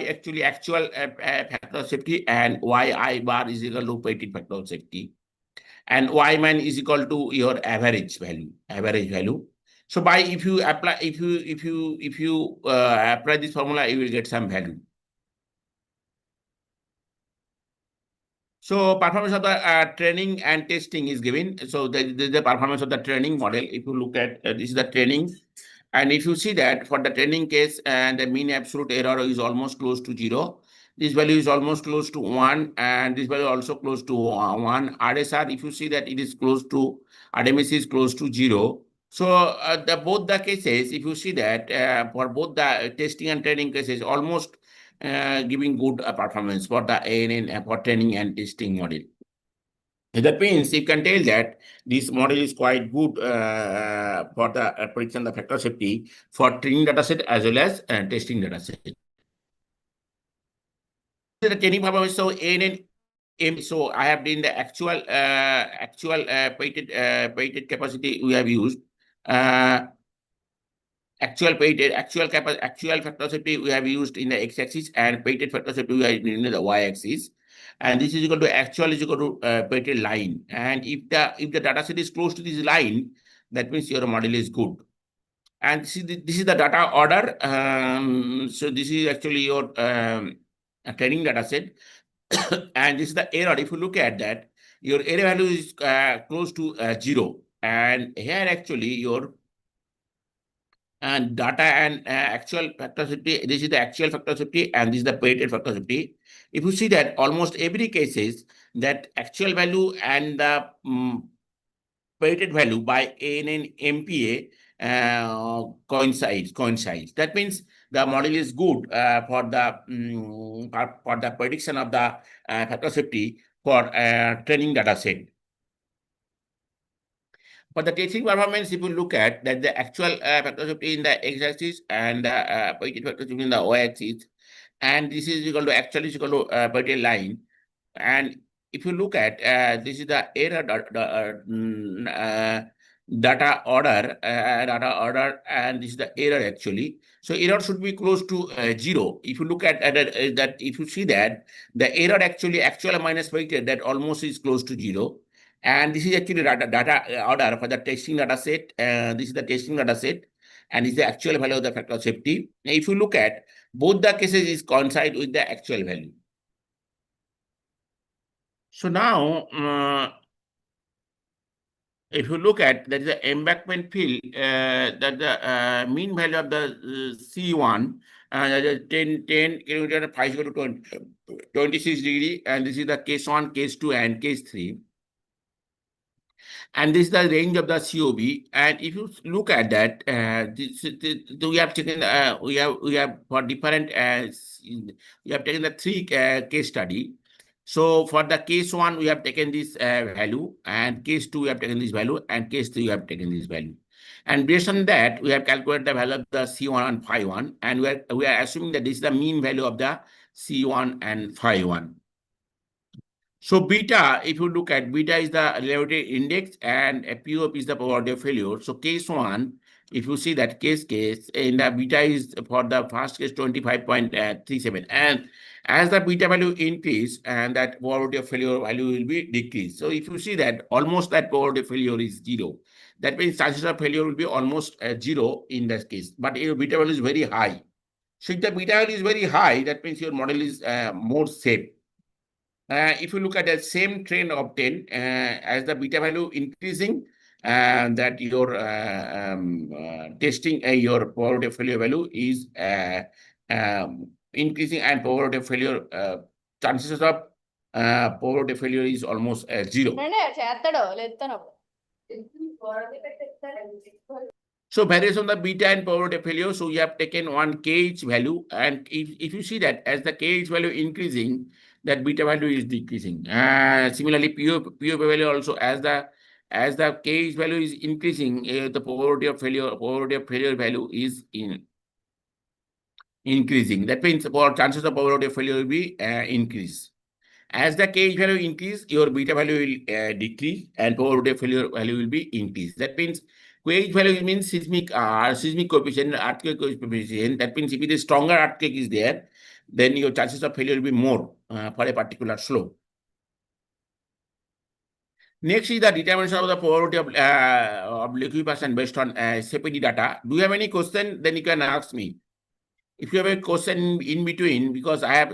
actually actual factor of safety, and why I bar is equal to weighted factor of safety. And y man is equal to your average value. So if you apply this formula, you will get some value. So performance of the training and testing is given. So the performance of the training model. If you look at this is the training, and if you see that for the training case, the mean absolute error is almost close to 0. This value is almost close to 1, and this value also close to 1. RSR, if you see that it is close to, RMS is close to 0. So both the cases, if you see that for both the testing and training cases, almost giving good performance for the ANN for training and testing model. That means you can tell that this model is quite good for the prediction of the factor safety for training dataset as well as testing dataset. The training performance, so ANN. So I have been the actual weighted capacity we have used. Actual factor safety we have used in the x-axis and weighted factor safety we have in the y-axis, and this is equal to actual is equal to weighted line. And if the data set is close to this line, that means your model is good. And this is the data order. So this is actually your training data set. And this is the error. If you look at that, your error value is close to 0. And here actually your data and actual factor safety, this is the actual factor safety and this is the weighted factor safety. If you see that almost every cases that actual value and the weighted value by ANN MPA coincides. That means the model is good for the prediction of the factor safety for training data set. For the testing performance, if you look at that, the actual factor safety in the x-axis and weighted factor safety in the y-axis, and this is equal to actually is equal to weighted line. And if you look at this is the error data order, and this is the error actually. So error should be close to 0. If you look at that, if you see that the error actually actual minus weighted, that almost is close to 0. And this is actually data order for the testing data set. This is the testing data set, and this is the actual value of the factor safety. Now, if you look at both the cases is coincide with the actual value. So now, if you look at that is the embankment field, that the mean value of the C1, 10 kilometer 5 to 26 degree, and this is the case 1, case 2, and case 3. And this is the range of the COB. And if you look at that, we have taken we have for different we have taken the 3 case study. So for the case 1, we have taken this value, and case 2 we have taken this value, and case 3 we have taken this value. And based on that, we have calculated the value of the C1 and phi1, and we are assuming that this is the mean value of the C1 and phi1. So beta, if you look at beta is the relativity index and POP is the probability of failure. So case 1, if you see that case, and the beta is for the first case 25.37. And as the beta value increase, and that probability of failure value will be decreased. So if you see that almost that probability of failure is 0. That means chances of failure will be almost 0 in this case. But your beta value is very high. So if the beta value is very high, that means your model is more safe. If you look at the same trend obtained as the beta value increasing, that your testing your probability of failure value is increasing, and probability of failure chances of probability of failure is almost 0. So variation of the beta and probability of failure. So you have taken one KH value, and if you see that as the KH value increasing, that beta value is decreasing. Similarly, POP value also, as the KH value is increasing, the probability of failure value is increasing. That means for chances of probability of failure will be increase. As the KH value increase, your beta value will decrease, and probability of failure value will be increased. That means KH value means seismic coefficient, earthquake coefficient. That means if it is stronger earthquake is there, then your chances of failure will be more for a particular slope. Next is the determination of the probability of liquefaction based on CPD data. Do you have any question? Then you can ask me. If you have a question in between, because I have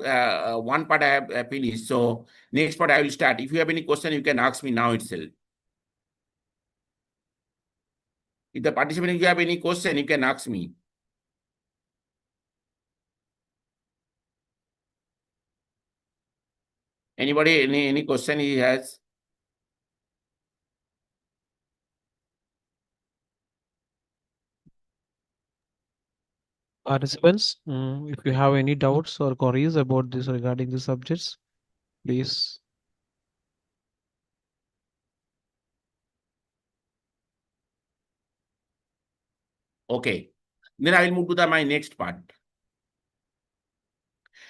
one part I have finished, so next part I will start. If you have any question, you can ask me now itself. If the participant, if you have any question, you can ask me. Anybody, any question he has? Participants, if you have any doubts or queries about this regarding the subjects, please. Okay. Then I will move to my next part.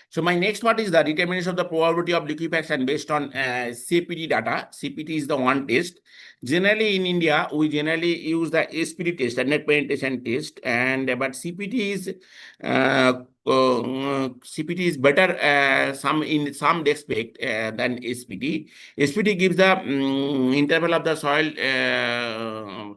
So my next part is the determination of the probability of liquefaction based on CPT data. CPT is the one test. Generally in India, we generally use the SPT test, the net penetration test, and but CPT is better in some respect than SPT. SPT gives the interval of the soil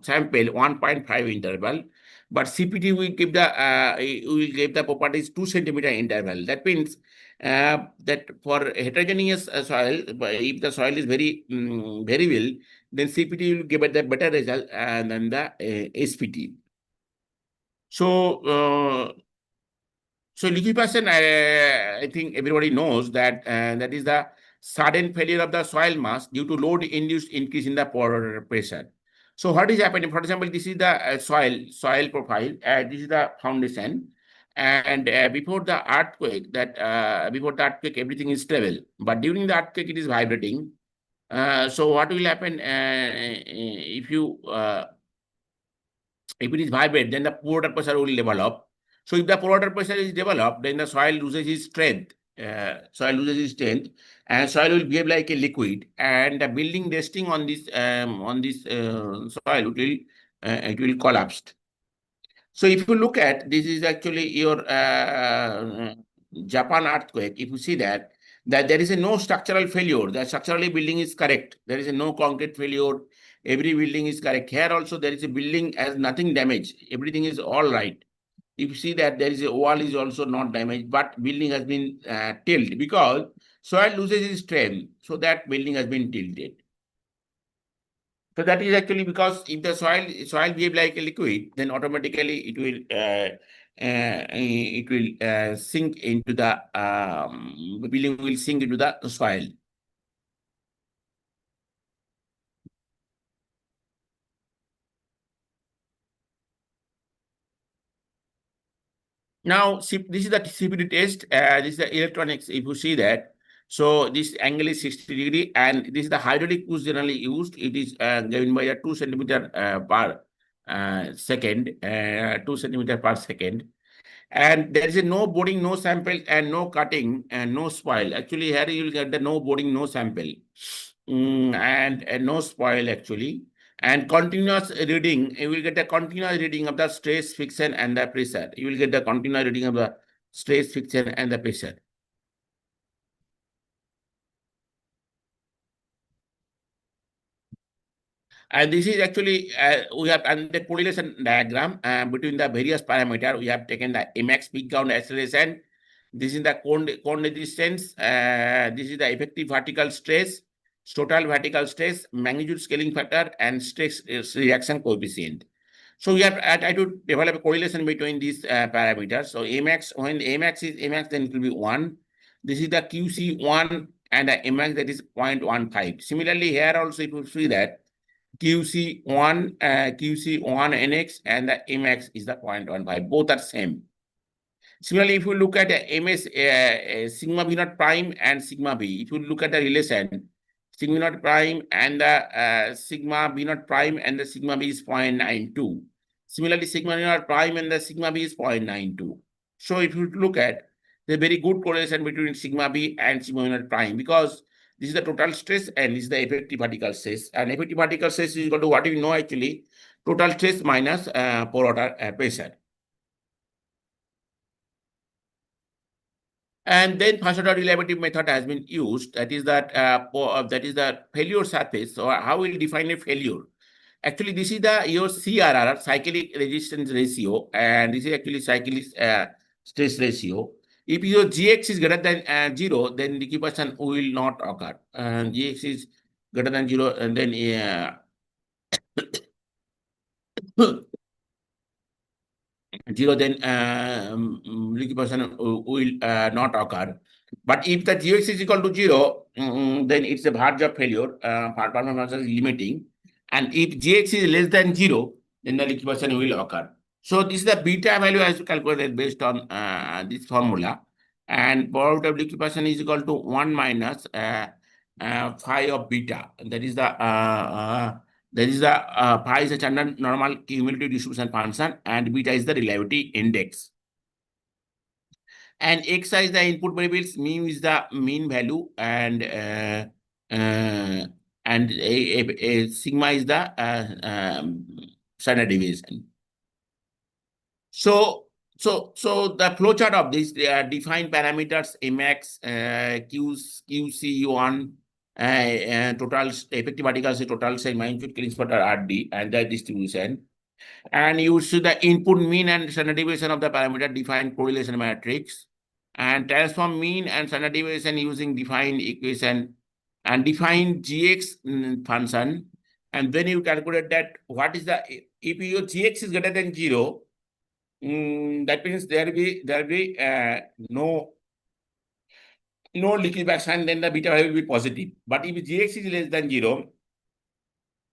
sample 1.5 interval. But CPT will give the properties 2 centimeter interval. That means that for heterogeneous soil, if the soil is very well, then CPT will give it the better result than the SPT. So liquefaction, I think everybody knows that that is the sudden failure of the soil mass due to load-induced increase in the pore pressure. So what is happening? For example, this is the soil profile. This is the foundation, and before the earthquake, everything is stable. But during the earthquake, it is vibrating. So what will happen if it is vibrate? Then the pore water pressure will develop. So if the pore water pressure is developed, then the soil loses its strength. And soil will behave like a liquid. And the building resting on this soil, it will collapse. So if you look at, this is actually your Japan earthquake. If you see that there is no structural failure. The structurally building is correct. There is no concrete failure. Every building is correct. Here also there is a building has nothing damaged. Everything is all right. If you see that there is a wall is also not damaged, but building has been tilted because soil loses its strength. So that building has been tilted. So that is actually because if the soil behave like a liquid, then automatically it will sink into the building will sink into the soil. Now, this is the CPT test. This is the electronics. If you see that, so this angle is 60 degree, and this is the hydraulic push generally used. It is given by a 2 centimeter per second, 2 centimeter per second. And there is a no boarding, no sample, and no cutting, and no spoil. Actually, here you will get the no boarding, no sample, and no spoil actually. And continuous reading, you will get a continuous reading of the stress, friction, and the pressure. You will get the continuous reading of the stress, friction, and the pressure. And this is actually, we have done the correlation diagram between the various parameters. We have taken the Max peak count acceleration. This is the cone resistance. This is the effective vertical stress, total vertical stress, magnitude scaling factor, and stress reaction coefficient. So we have tried to develop a correlation between these parameters. So Amax, when Amax is Amax, then it will be 1. This is the QC1 and the Amax, that is 0.15. Similarly, here also if you see that QC1 NX and the Amax is the 0.15. Both are same. Similarly, if you look at the MS sigma V naught prime and sigma B, if you look at the relation, sigma naught prime and the sigma B naught prime and the sigma B is 0.92. Similarly, sigma naught prime and the sigma B is 0.92. So if you look at the very good correlation between sigma B and sigma naught prime, because this is the total stress and this is the effective vertical stress. And effective vertical stress is equal to what we know actually, total stress minus pore water pressure. And then first order relative method has been used. That is the failure surface. So how will define a failure? Actually, this is your CRR, cyclic resistance ratio, and this is actually cyclic stress ratio. If your Gx is greater than 0, then liquefaction will not occur. And Gx is greater than 0, and then 0, then liquefaction will not occur. But if the Gx is equal to 0, then it's a verge of failure. Performance is limiting. And if Gx is less than 0, then the liquefaction will occur. So this is the beta value as calculated based on this formula, and probability of liquefaction is equal to 1 minus phi of beta. That is the phi is a standard normal cumulative distribution function, and beta is the reliability index. And xi is the input variables, mu is the mean value, and a sigma is the standard deviation. So the flowchart of this, they are defined parameters Mx, QC1, total effective particles, total size, magnitude, Kelvin per RD, and the distribution. And you see the input mean and standard deviation of the parameter defined correlation matrix, and transform mean and standard deviation using defined equation and define Gx function. And then you calculate that what is the, if your Gx is greater than 0, that means there will be no liquefaction, then the beta value will be positive. But if Gx is less than 0,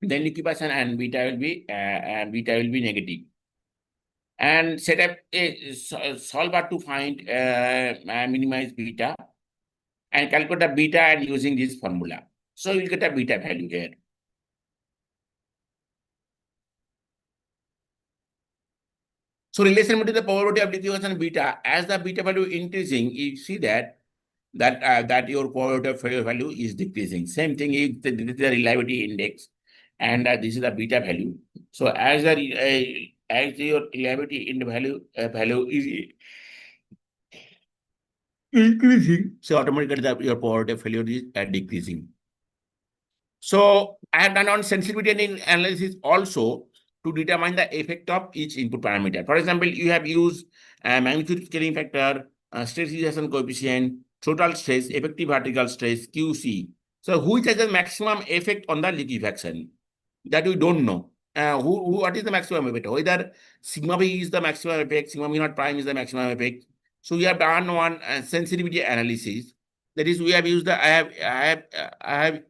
then liquefaction and beta will be negative. And set up a solver to find minimize beta and calculate the beta and using this formula. So you'll get a beta value here. So relation between the probability of liquefaction beta, as the beta value increasing, you see that your probability of failure value is decreasing. Same thing is the reliability index, and this is the beta value. So as your reliability index value is increasing, so automatically your probability of failure is decreasing. So I have done on sensitivity analysis also to determine the effect of each input parameter. For example, you have used magnitude scaling factor, stress reduction coefficient, total stress, effective vertical stress, QC. So which has the maximum effect on the liquefaction? That we don't know. What is the maximum effect? Whether sigma b is the maximum effect, sigma b naught prime is the maximum effect. So we have done one sensitivity analysis. That is, we have used the I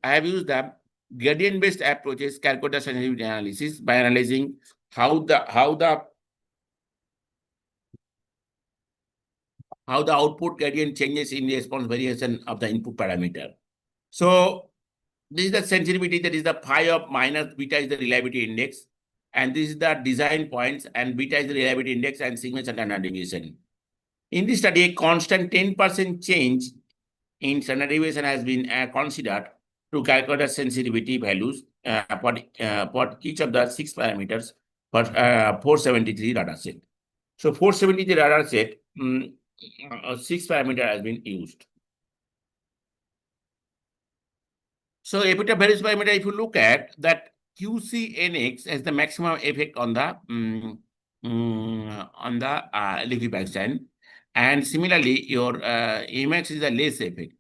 have used the gradient-based approaches, calculate the sensitivity analysis by analyzing how the output gradient changes in the response variation of the input parameter. So this is the sensitivity, that is the phi of minus beta is the reliability index, and this is the design points, and beta is the reliability index, and sigma is the standard deviation. In this study, a constant 10% change in standard deviation has been considered to calculate the sensitivity values for each of the 6 parameters for 473 data set. So 473 data set, 6 parameter has been used. So effective variance parameter, if you look at that, QCNX has the maximum effect on the liquefaction, and similarly your Mx is the less effect.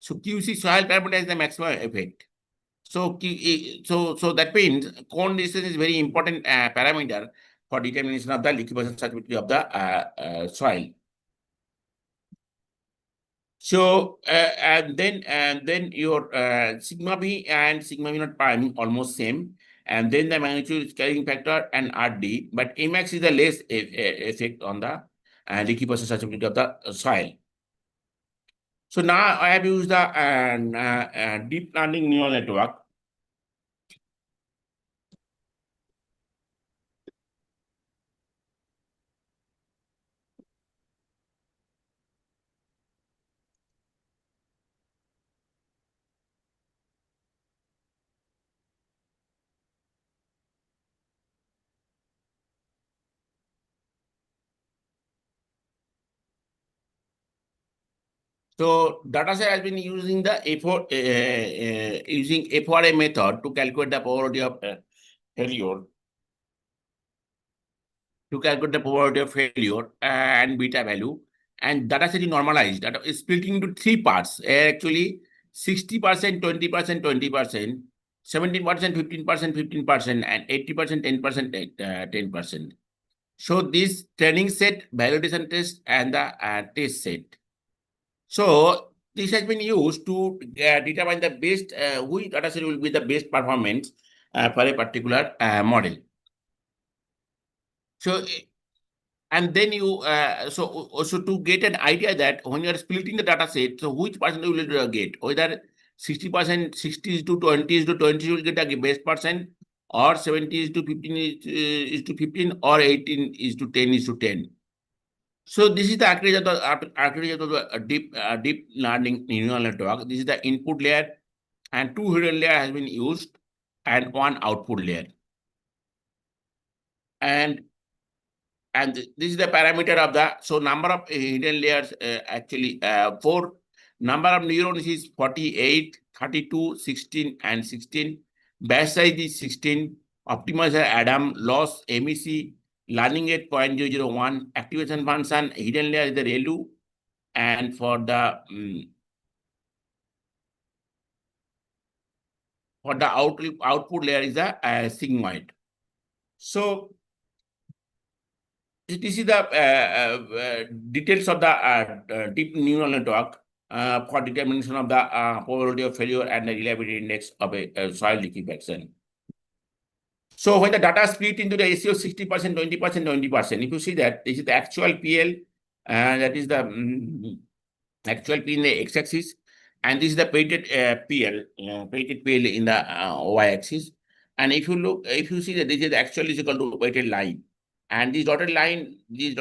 So QC soil parameter has the maximum effect. So that means cone distance is very important parameter for determination of the liquefaction susceptibility of the soil. So and then your sigma b and sigma b naught prime almost same, and then the magnitude scaling factor and RD, but Mx is the less effect on the liquefaction susceptibility of the soil. So now I have used the deep learning neural network. So dataset has been using the using FRA method to calculate the probability of failure. To calculate the probability of failure and beta value, and dataset is normalized. That is split into 3 parts. Actually, 60%, 20%, 20%, 17%, 15%, 15%, and 80%, 10%, 10%. So this training set, validation test, and the test set. So this has been used to determine the best, which dataset will be the best performance for a particular model. So And then you, so to get an idea that when you are splitting the data set, so which percent you will get? Whether 60%, 60 is to 20 is to 20, you will get a best percent, or 70 is to 15 is to 15, or 18 is to 10 is to 10. So this is the architecture of the deep learning neural network. This is the input layer, and two hidden layer has been used, and one output layer. And this is the parameter of the, so number of hidden layers, actually 4. Number of neurons is 48, 32, 16, and 16. Batch size is 16. Optimizer Adam, loss, MEC, learning rate 0.001, activation function, hidden layer is the ReLU, and for the output layer is the sigmoid. So this is the details of the deep neural network for determination of the probability of failure and the reliability index of a soil liquefaction. So when the data split into the ratio 60%, 20%, 20%, if you see that this is the actual PL, that is the actual P in the x-axis, and this is the weighted PL, weighted PL in the y-axis. And if you look, if you see that this is actually equal to weighted line, and this dotted line, if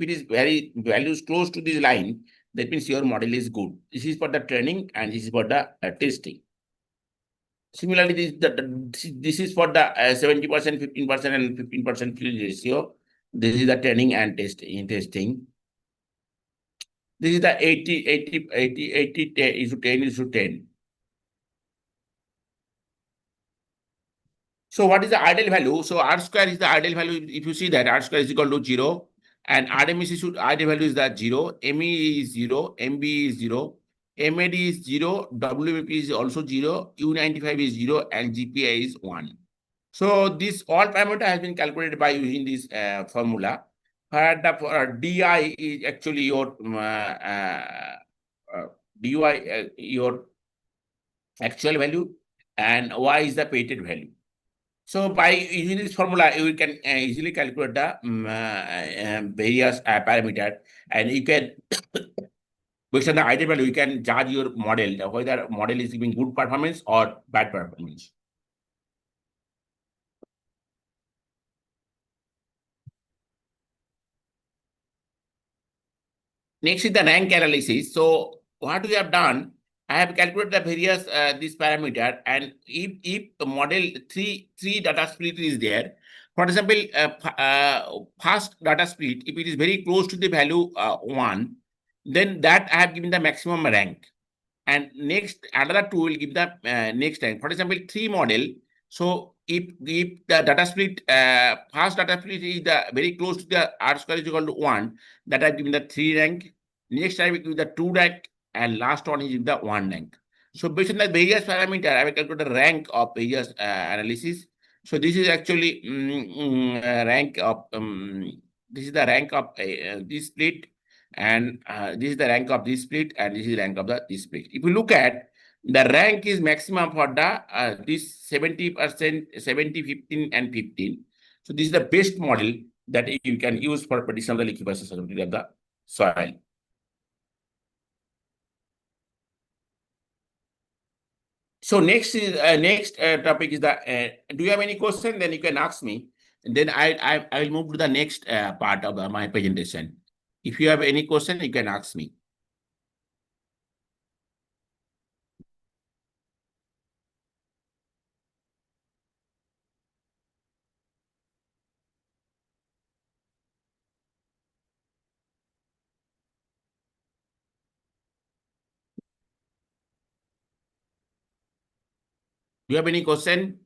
it is very values close to this line, that means your model is good. This is for the training, and this is for the testing. Similarly, this is for the 70%, 15%, and 15% field ratio. This is the training and testing. This is the 80 is to 10 is to 10. So what is the ideal value? So R square is the ideal value. If you see that R square is equal to 0, and RMS ideal value is that 0, ME is 0, MB is 0, MAD is 0, WP is also 0, U95 is 0, and GPI is 1. So this all parameter has been calculated by using this formula. The DI is actually your DY, your actual value, and Y is the weighted value. So by using this formula, you can easily calculate the various parameters, and you can, based on the ideal value, you can judge your model, whether model is giving good performance or bad performance. Next is the rank analysis. So what we have done, I have calculated the various this parameter, and if the model three data split is there, for example, first data split, if it is very close to the value 1, then that I have given the maximum rank, and next another 2 will give the next rank. For example, 3 model. So if the data split, first data split is the very close to the R square is equal to 1, that I've given the 3 rank. Next I will give the 2 rank, and last one is the 1 rank. So based on the various parameter, I will calculate the rank of various analysis. So this is actually rank of this is the rank of this split, and this is the rank of this split, and this is the rank of this split. If you look at the rank is maximum for the this 70%, 70, 15, and 15. So this is the best model that you can use for prediction of the liquefaction susceptibility of the soil. So next is topic is the do you have any question? Then you can ask me, and then I will move to the next part of my presentation. If you have any question, you can ask me. Do you have any question?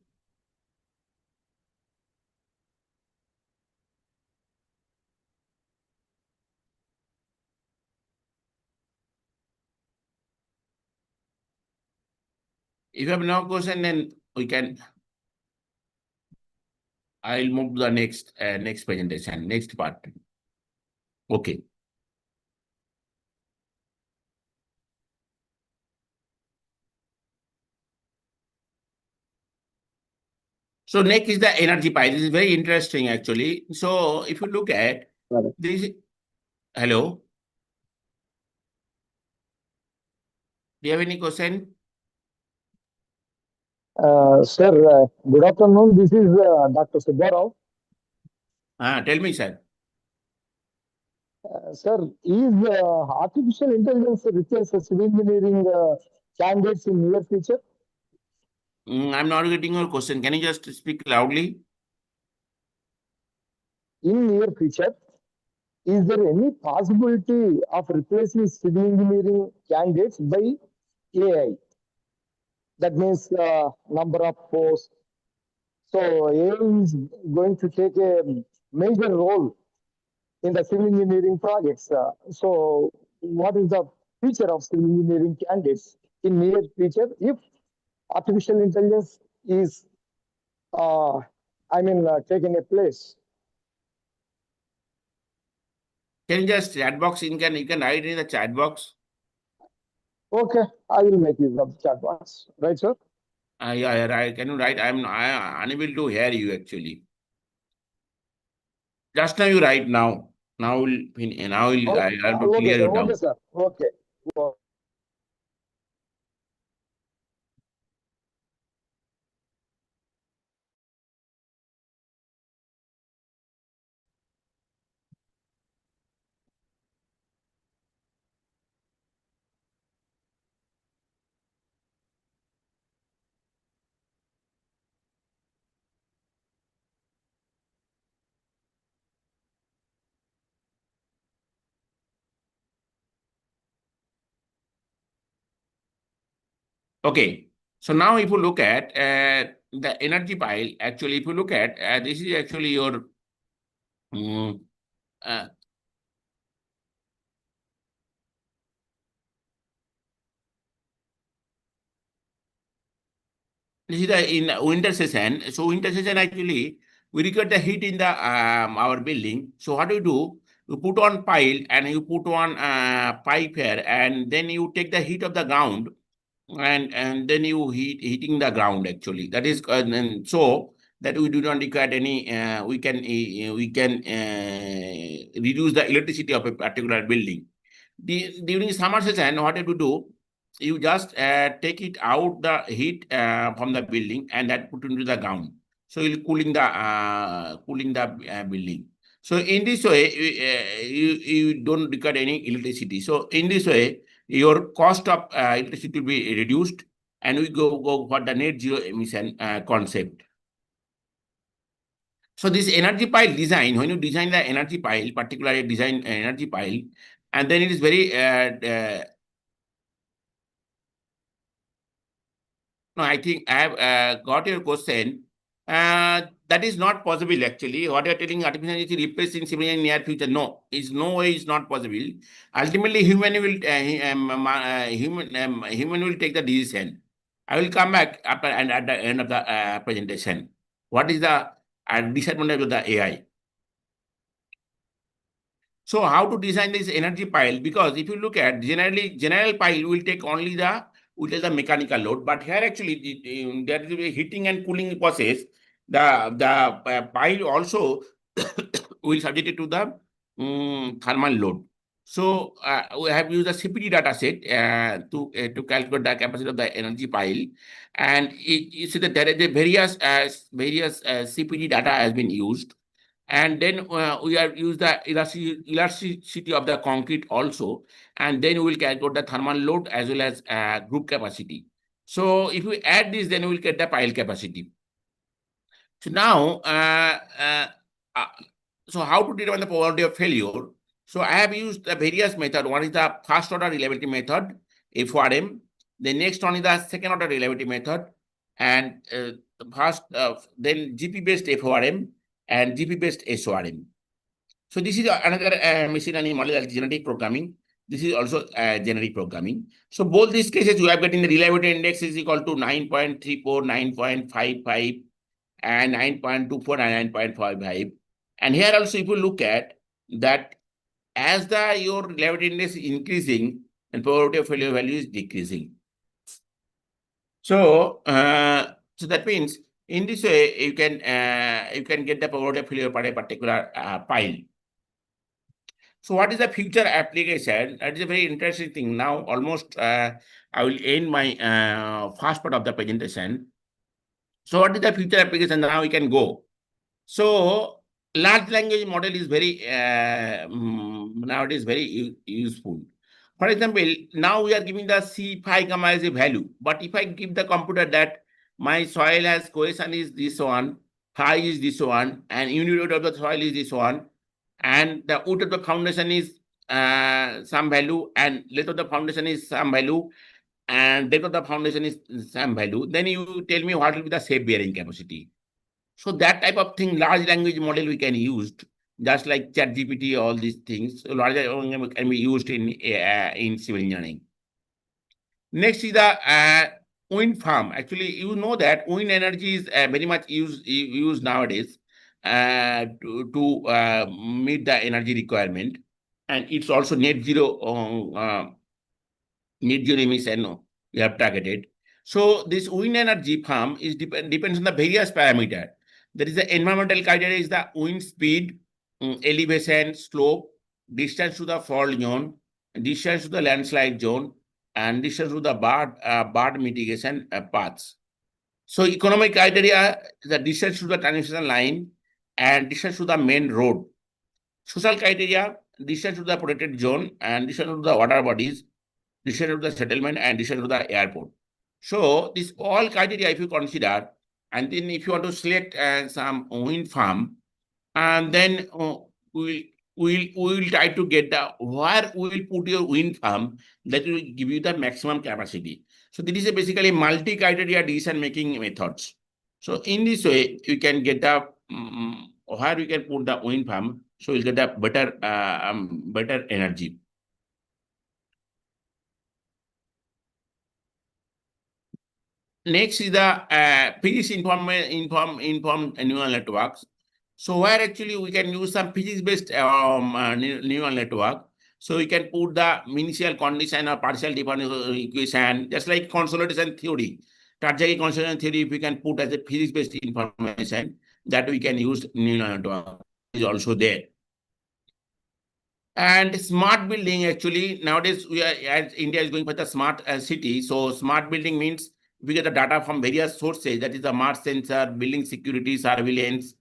If you have no question, then we can. I'll move to the next presentation, next part. Okay. So next is the energy pile. This is very interesting actually. So if you look at this, hello, do you have any question? Sir, good afternoon. This is Dr. Subbarao. Tell me, sir. Sir, is artificial intelligence replaces civil engineering candidates in near future? I'm not getting your question. Can you just speak loudly? In near future, is there any possibility of replacing civil engineering candidates by AI? That means number of posts. So AI is going to take a major role in the civil engineering projects. So what is the future of civil engineering candidates in near future if artificial intelligence is, taking a place? Can you just chat box? You can write in the chat box. Okay, I will make use of the chat box. Right, sir? Yeah, right. Can you write? I'm unable to hear you actually. Just now you write now. Now I have to Okay, clear sir. you down. Okay, sir. Okay. Okay. So now if you look at the energy pile, actually, if you look at this is actually your this is the in winter session. So winter session actually we record the heat in the our building. So what do you do? You put on pile and you put on pipe here, and then you take the heat of the ground, and then you heating the ground actually. That is and so that we do not require any. We can reduce the electricity of a particular building. During summer session, what you do? You just take it out the heat from the building and that put into the ground. So you'll cooling the building. So in this way, you don't require any electricity. So in this way, your cost of electricity will be reduced, and we go for the net zero emission concept. So this energy pile design, when you design the energy pile, particularly design energy pile, and then it is very no, I think I have got your question. That is not possible actually. What you're telling artificial intelligence replacing civil in near future? No, is no way is not possible. Ultimately, human will take the decision. I will come back after and at the end of the presentation. What is the disadvantage of the AI? So how to design this energy pile? Because if you look at general pile will take only the mechanical load, but here actually there is a heating and cooling process. The pile also will subject it to the thermal load. So we have used the CPD data set to calculate the capacity of the energy pile, and you see that there is a various CPD data has been used. And then we have used the elasticity of the concrete also, and then we will calculate the thermal load as well as group capacity. So if we add this, then we will get the pile capacity. So now, so how to determine the probability of failure? So I have used the various method. One is the first order reliability method, FRM. The next one is the second order reliability method, and then GP based FRM and GP based SORM. So this is another machine learning model as genetic programming. This is also generic programming. So both these cases you have getting the reliability index is equal to 9.34, 9.55, and 9.24 and 9.55. And here also, if you look at that, as your reliability index is increasing, and probability of failure value is decreasing. So, so that means In this way, you can get the probability of failure for a particular pile. So what is the future application? That is a very interesting thing. Now, almost I will end my first part of the presentation. So what is the future application? Now we can go. So large language model is very nowadays very useful. For example, now we are giving the C5 comma as a value. But if I give the computer that my soil has cohesion is this one, phi is this one, and unit of the soil is this one, and the root of the foundation is some value, and length of the foundation is some value, and depth of the foundation is some value, then you tell me what will be the shape bearing capacity. So that type of thing, large language model we can use, just like ChatGPT, all these things. So large language model can be used in civil engineering. Next is the wind farm. Actually, you know that wind energy is very much used nowadays to meet the energy requirement, and it's also net zero emission we have targeted. So this wind energy farm is depends on the various parameter. There is the environmental criteria is the wind speed, elevation, slope, distance to the fault zone, distance to the landslide zone, and distance to the bird mitigation paths. So economic criteria is the distance to the transmission line and distance to the main road. Social criteria, distance to the protected zone and distance to the water bodies, distance to the settlement, and distance to the airport. So this all criteria if you consider, and then if you want to select some wind farm, and then we'll try to get the where we will put your wind farm that will give you the maximum capacity. So this is basically multi-criteria decision-making methods. So in this way, you can get the where you can put the wind farm, so you'll get a better energy. Next is the physics-informed neural networks. So where actually we can use some physics-based neural network. So we can put the initial condition or partial differential equation, just like consolidation theory. Target consolidation theory, if we can put as a physics-based information, that we can use neural network is also there. And smart building, actually, nowadays we are, as India is going for the smart city. So smart building means we get the data from various sources, that is the Mars sensor, building security, surveillance,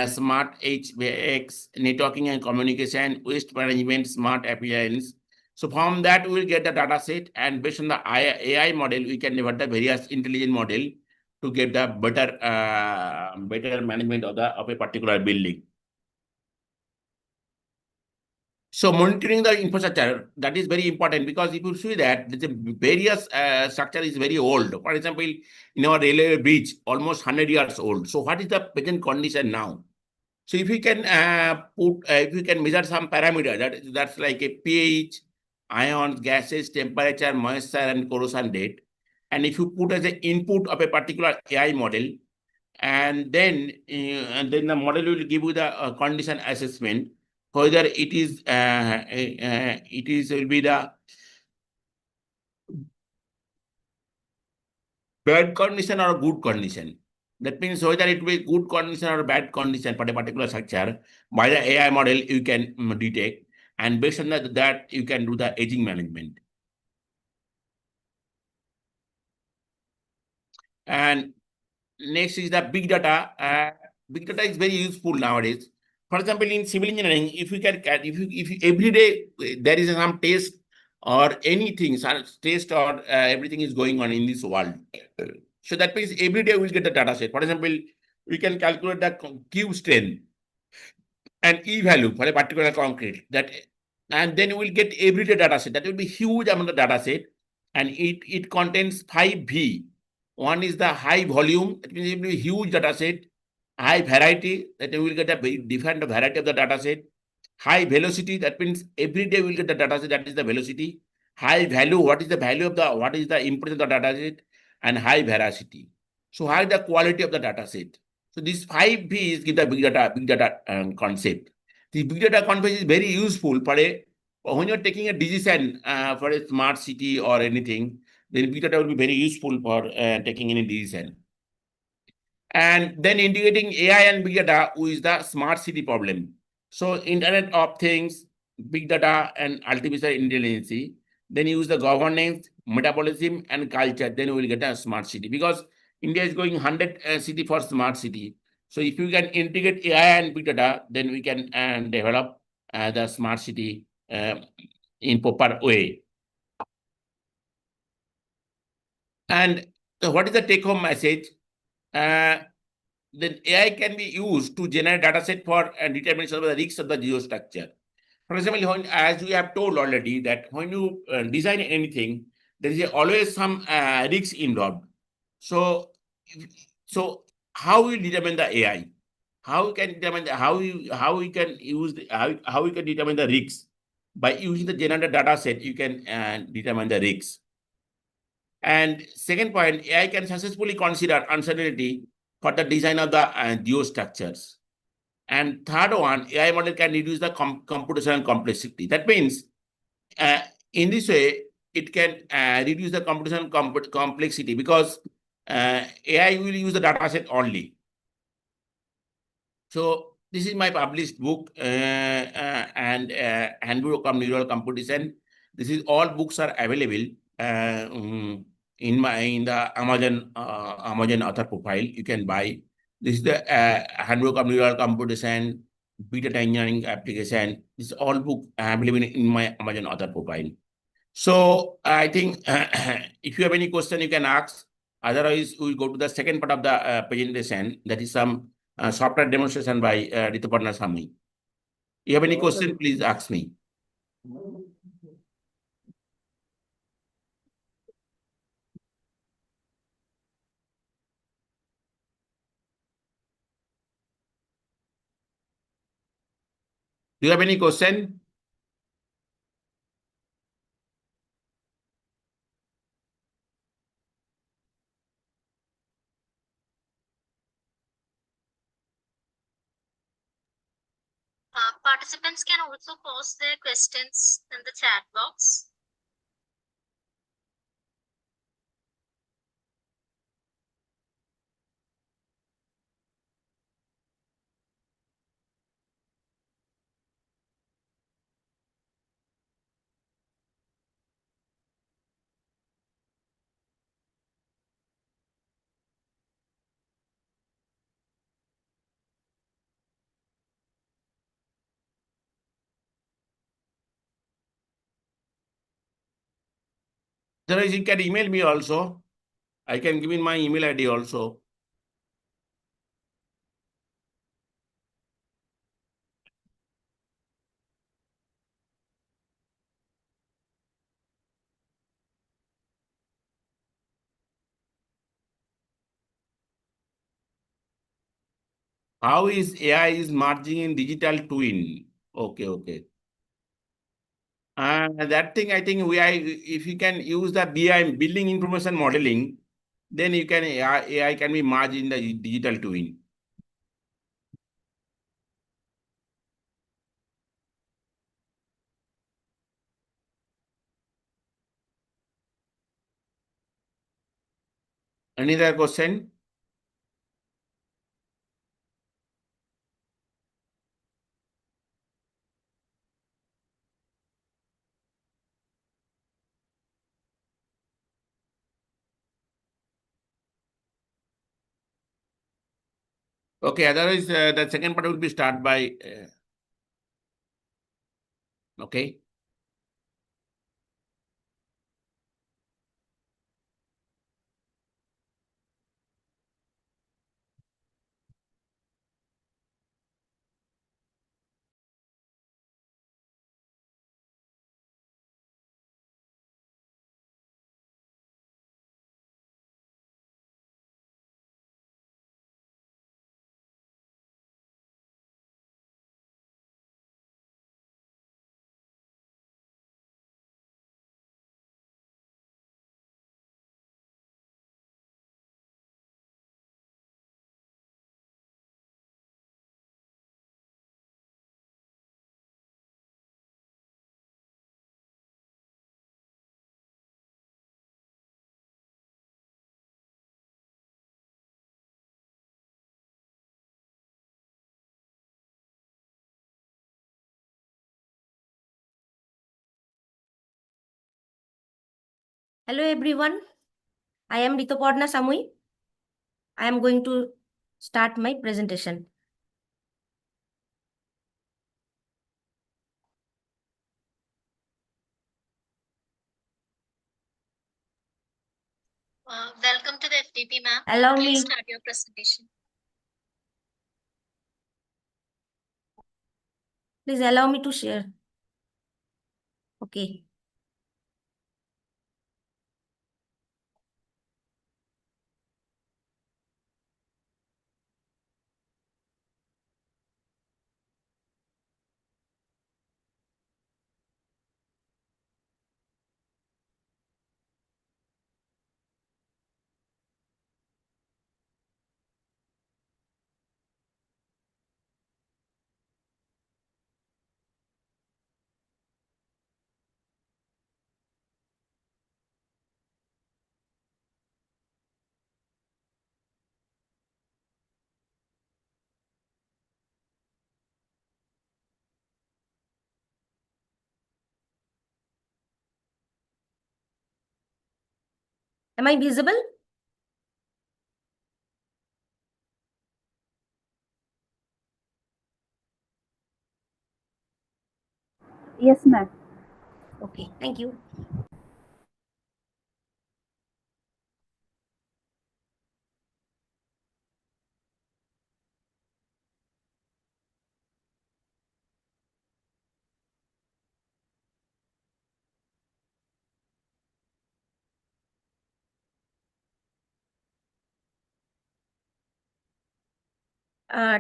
smart HVAC, networking and communication, waste management, smart appliance. So from that, we will get the data set, and based on the AI model, we can develop the various intelligent model to get the better management of a particular building. So monitoring the infrastructure, that is very important, because if you see that the various structure is very old. For example, in our railway bridge, almost 100 years old. So what is the present condition now? So if we can if we can measure some parameter, that's like a pH, ions, gases, temperature, moisture, and corrosion date. And if you put as an input of a particular AI model, and then the model will give you the condition assessment, whether it will be the bad condition or good condition. That means whether it will be good condition or bad condition for a particular structure, by the AI model you can detect, and based on that you can do the aging management. And next is the big data. Big data is very useful nowadays. For example, in civil engineering, if you can, if you, every day there is some test or anything, test or everything is going on in this world. So that means every day we'll get the data set. For example, we can calculate the Q strength and E value for a particular concrete. And then we'll get everyday data set. That will be huge amount of data set, and it contains 5V. One is the high volume, that means it will be huge data set. High variety, that we will get a different variety of the data set. High velocity, that means every day we'll get the data set, that is the velocity. High value, what is the value of what is the importance of the data set, and high veracity. So high the quality of the data set. So these 5 P's give the big data concept. The big data concept is very useful for when you're taking a decision for a smart city or anything, then big data will be very useful for taking any decision. And then integrating AI and big data with the smart city problem. So Internet of Things, big data, and artificial intelligence. Then use the governance, metabolism, and culture. Then we will get a smart city, because India is going 100 city for smart city. So if you can integrate AI and big data, then we can develop the smart city in proper way. And what is the take-home message? Then AI can be used to generate data set for determination of the risks of the geostructure. For example, when, as we have told already, that when you design anything, there is always some risks involved. So, how we determine the AI? How we can determine how we can use how we can determine the risks? By using the generated data set, you can determine the risks. And second point, AI can successfully consider uncertainty for the design of the geostructures. And third one, AI model can reduce the computational complexity. That means in this way, it can reduce the computational complexity, because AI will use the data set only. So this is my published book and Handbook of Neural Computation. This is all books are available in the Amazon author profile. You can buy. This is the Handbook of Neural Computation, Big Data Engineering Application. This is all book available in my Amazon author profile. So I think if you have any question, you can ask. Otherwise, we'll go to the second part of the presentation. That is some software demonstration by Rituparna Sami. You have any question, please ask me. Do you have any question? Participants can also post their questions in the chat box. Otherwise, you can email me also. I can give in my email ID also. How is AI is merging in digital twin? Okay. That thing, I think if you can use the BI, building information modeling, then you can AI can be merged in the digital twin. Any other question? Okay, otherwise the second part will be start by okay. Hello everyone, I am Ritoparna Samui. I am going to start my presentation. Welcome to the FDP, ma'am. Allow Please me. start your presentation. Please allow me to share. Okay. Am I visible? Yes, ma'am. Okay, thank you.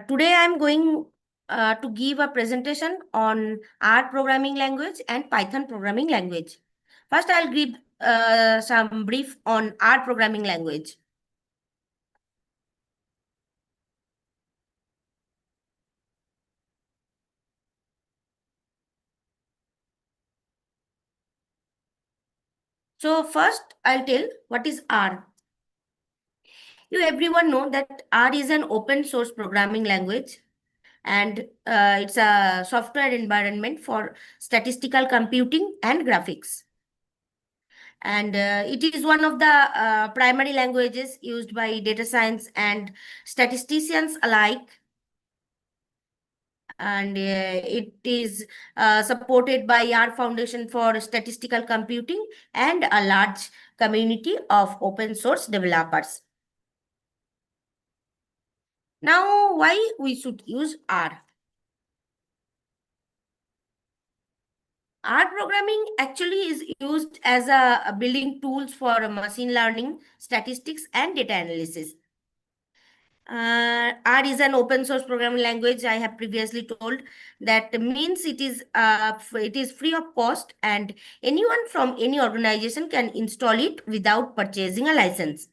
Today I am going to give a presentation on R programming language and Python programming language. First, I'll give some brief on R programming language. So first, I'll tell what is R. You everyone know that R is an open source programming language, and it's a software environment for statistical computing and graphics. And it is one of the primary languages used by data science and statisticians alike. And it is supported by R Foundation for Statistical Computing and a large community of open source developers. Now, why we should use R? R programming actually is used as a building tools for machine learning, statistics, and data analysis. R is an open source programming language. I have previously told that means it is free of cost, and anyone from any organization can install it without purchasing a license.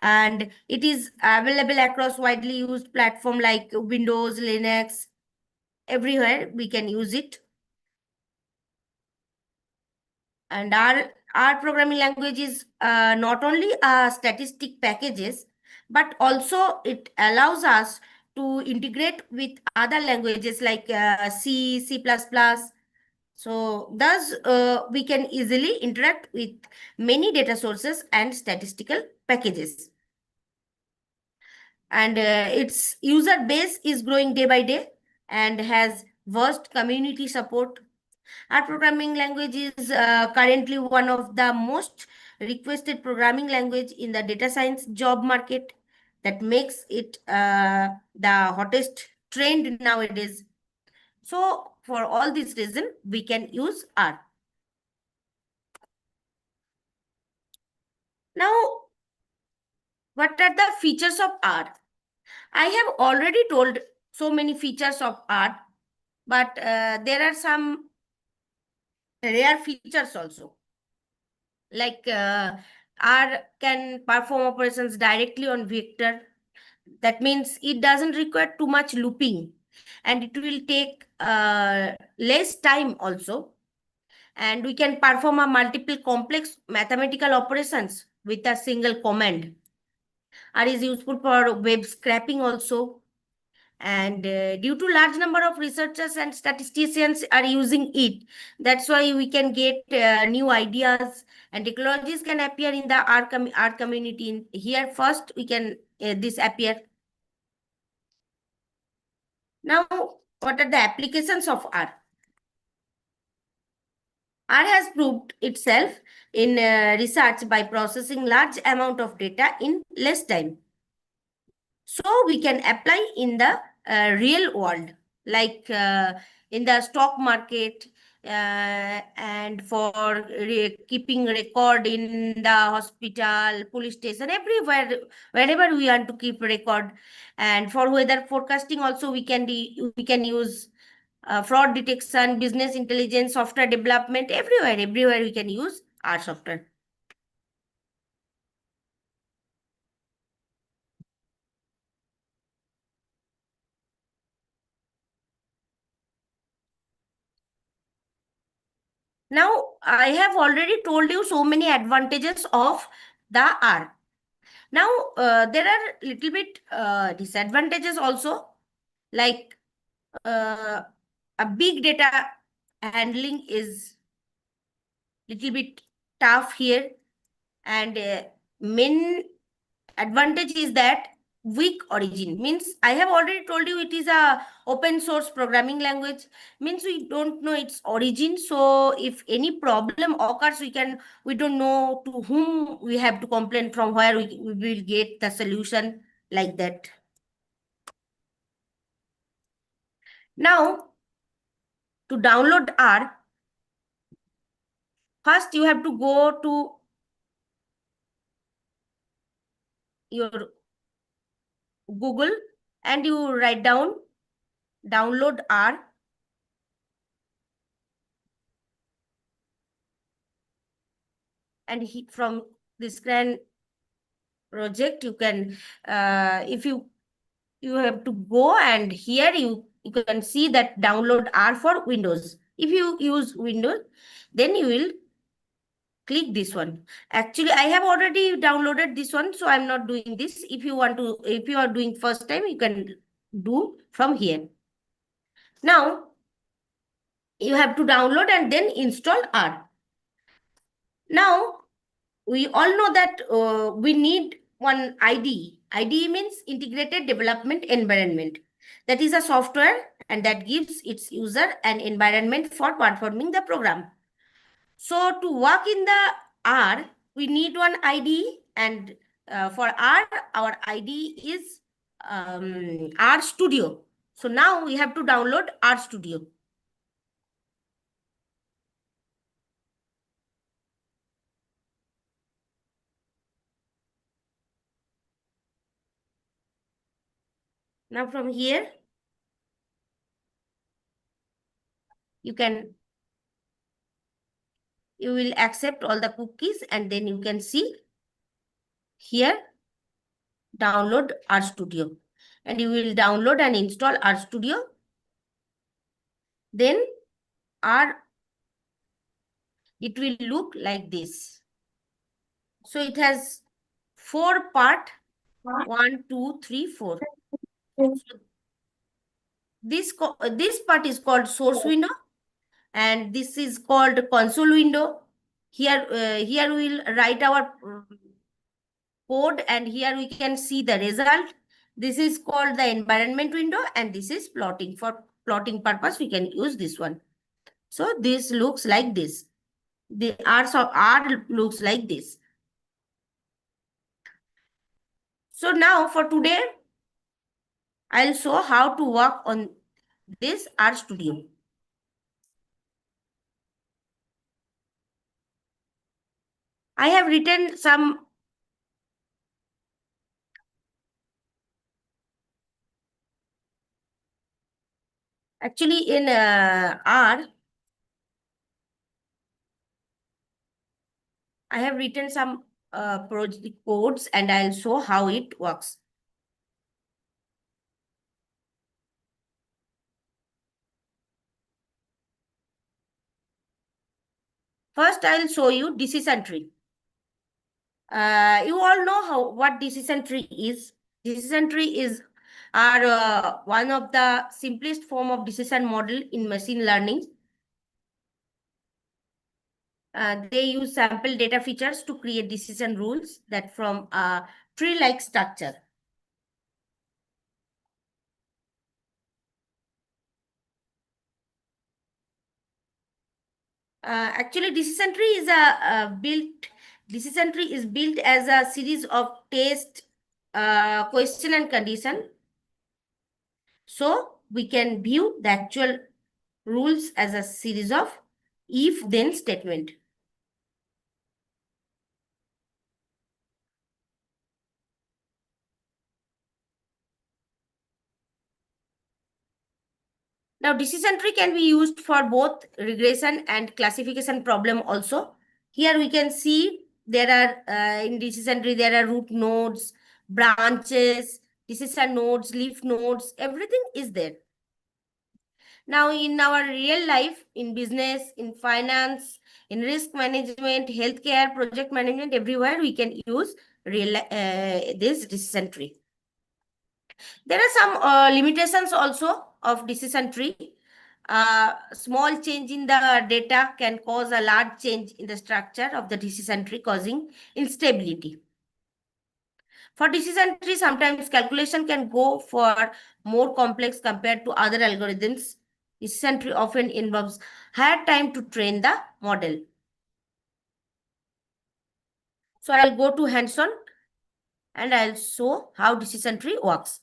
And it is available across widely used platform like Windows, Linux, everywhere we can use it. And our programming language is not only statistic packages, but also it allows us to integrate with other languages like C, C++. So thus we can easily interact with many data sources and statistical packages. And its user base is growing day by day and has vast community support. Our programming language is currently one of the most requested programming language in the data science job market. That makes it the hottest trend nowadays. So for all this reason, we can use R. Now, what are the features of R? I have already told so many features of R, but there are some rare features also. Like R can perform operations directly on vector. That means it doesn't require too much looping, and it will take less time also. And we can perform a multiple complex mathematical operations with a single command. R is useful for web scraping also. And due to large number of researchers and statisticians are using it, that's why we can get new ideas and technologies can appear in the R community. Here first we can this appear. Now, what are the applications of R? R has proved itself in research by processing large amount of data in less time. So we can apply in the real world, like in the stock market, and for keeping record in the hospital, police station, everywhere, wherever we want to keep record. And for weather forecasting also we can use fraud detection, business intelligence, software development, everywhere we can use our software. Now, I have already told you so many advantages of the R. Now, there are little bit disadvantages also, like a big data handling is little bit tough here, and main advantage is that weak origin. Means I have already told you it is a open source programming language, means we don't know its origin. So if any problem occurs, we don't know to whom we have to complain, from where we will get the solution, like that. Now, to download R, first you have to go to your Google and you write down download R. And from this grand project, you can, if you have to go, and here you can see that download R for Windows. If you use Windows, then you will click this one. Actually, I have already downloaded this one, so I'm not doing this. If you are doing first time, you can do from here. Now, you have to download and then install R. Now, we all know that we need one IDE. IDE means Integrated Development Environment. That is a software and that gives its user an environment for performing the program. So to work in the R, we need one IDE, and for R, our IDE is R Studio. So now we have to download R Studio. Now from here, you will accept all the cookies, and then you can see here, download R Studio. And you will download and install R Studio. Then it will look like this. So it has 4 parts. 1, 2, 3, 4. So this part is called source window, and this is called console window. Here we will write our code, and here we can see the result. This is called the environment window, and this is plotting. For plotting purpose, we can use this one. So this looks like this. The R looks like this. So now for today, I'll show how to work on this R Studio. I have written some actually in R. I have written some project codes, and I'll show how it works. First, I'll show you decision tree. You all know what decision tree is. Decision tree is are one of the simplest form of decision model in machine learning. They use sample data features to create decision rules that from a tree-like structure. Actually, decision tree is built as a series of test, question and condition. So we can view the actual rules as a series of if-then statement. Now, decision tree can be used for both regression and classification problem also. Here we can see there are, in decision tree, there are root nodes, branches, decision nodes, leaf nodes, everything is there. Now, in our real life, in business, in finance, in risk management, healthcare, project management, everywhere we can use this decision tree. There are some limitations also of decision tree. Small change in the data can cause a large change in the structure of the decision tree, causing instability. For decision tree, sometimes calculation can go for more complex compared to other algorithms. Decision tree often involves higher time to train the model. So I'll go to hands-on and I'll show how decision tree works.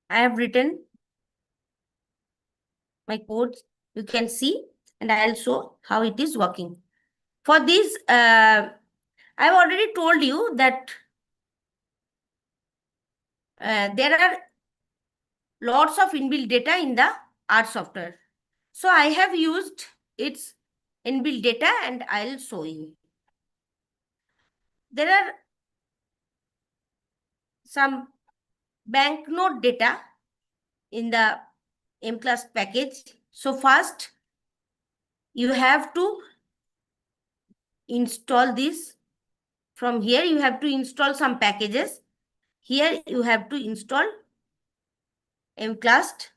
I have written my codes, you can see, and I'll show how it is working. For this, I've already told you that there are lots of inbuilt data in the R software. So I have used its inbuilt data and I'll show you. There are some banknote data in the M-class package. So first, you have to install this. From here, you have to install some packages. Here, you have to install M-class.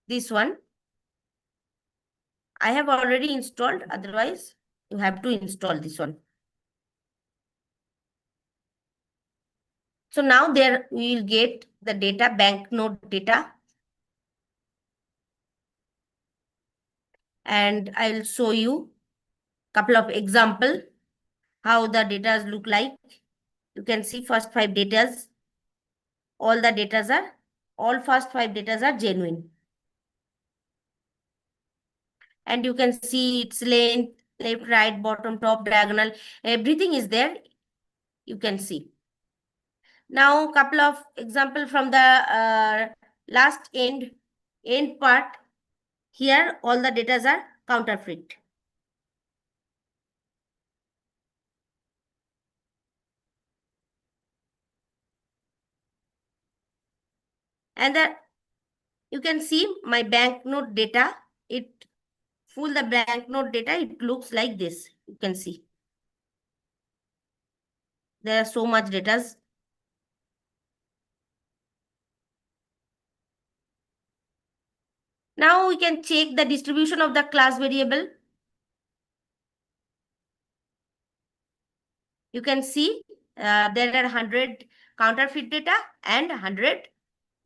This one. I have already installed, otherwise, you have to install this one. So now there we will get the data, banknote data. And I will show you a couple of examples how the data look like. You can see first 5 datas. All first 5 datas are genuine. And you can see its length, left, right, bottom, top, diagonal, everything is there. You can see. Now, couple of examples from the last end part. Here, all the data are counterfeit. And you can see my banknote data. It full the banknote data. It looks like this. You can see. There are so much data. Now we can check the distribution of the class variable. You can see there are 100 counterfeit data and 100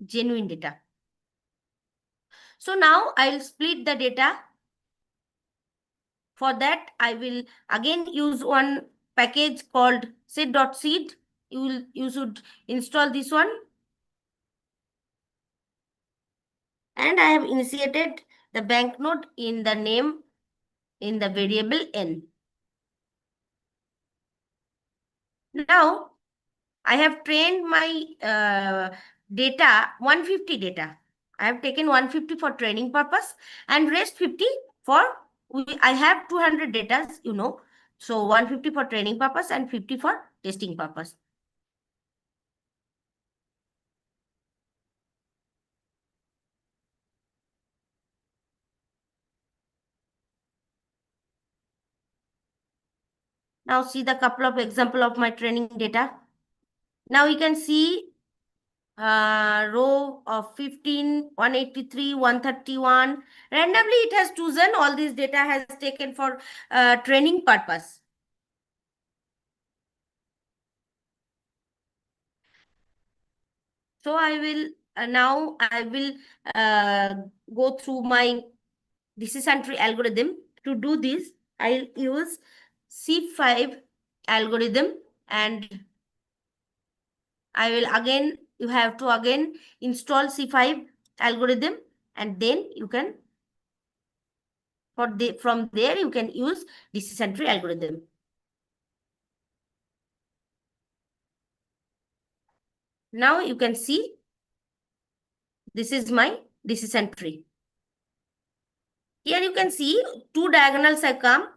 genuine data. So now I'll split the data. For that, I will again use one package called set.seed. You should install this one. And I have initiated the banknote in the name in the variable n. Now, I have trained my data, 150 data. I have taken 150 for training purpose and rest 50 for, I have 200 data, you know. So 150 for training purpose and 50 for testing purpose. Now see the couple of example of my training data. Now you can see row of 15, 183, 131. Randomly it has chosen all this data has taken for training purpose. So I will now I will go through my decision tree algorithm. To do this, I'll use C5 algorithm, and I will again, you have to again install C5 algorithm, and then you can, from there you can use decision tree algorithm. Now you can see this is my decision tree. Here you can see two diagonals have come.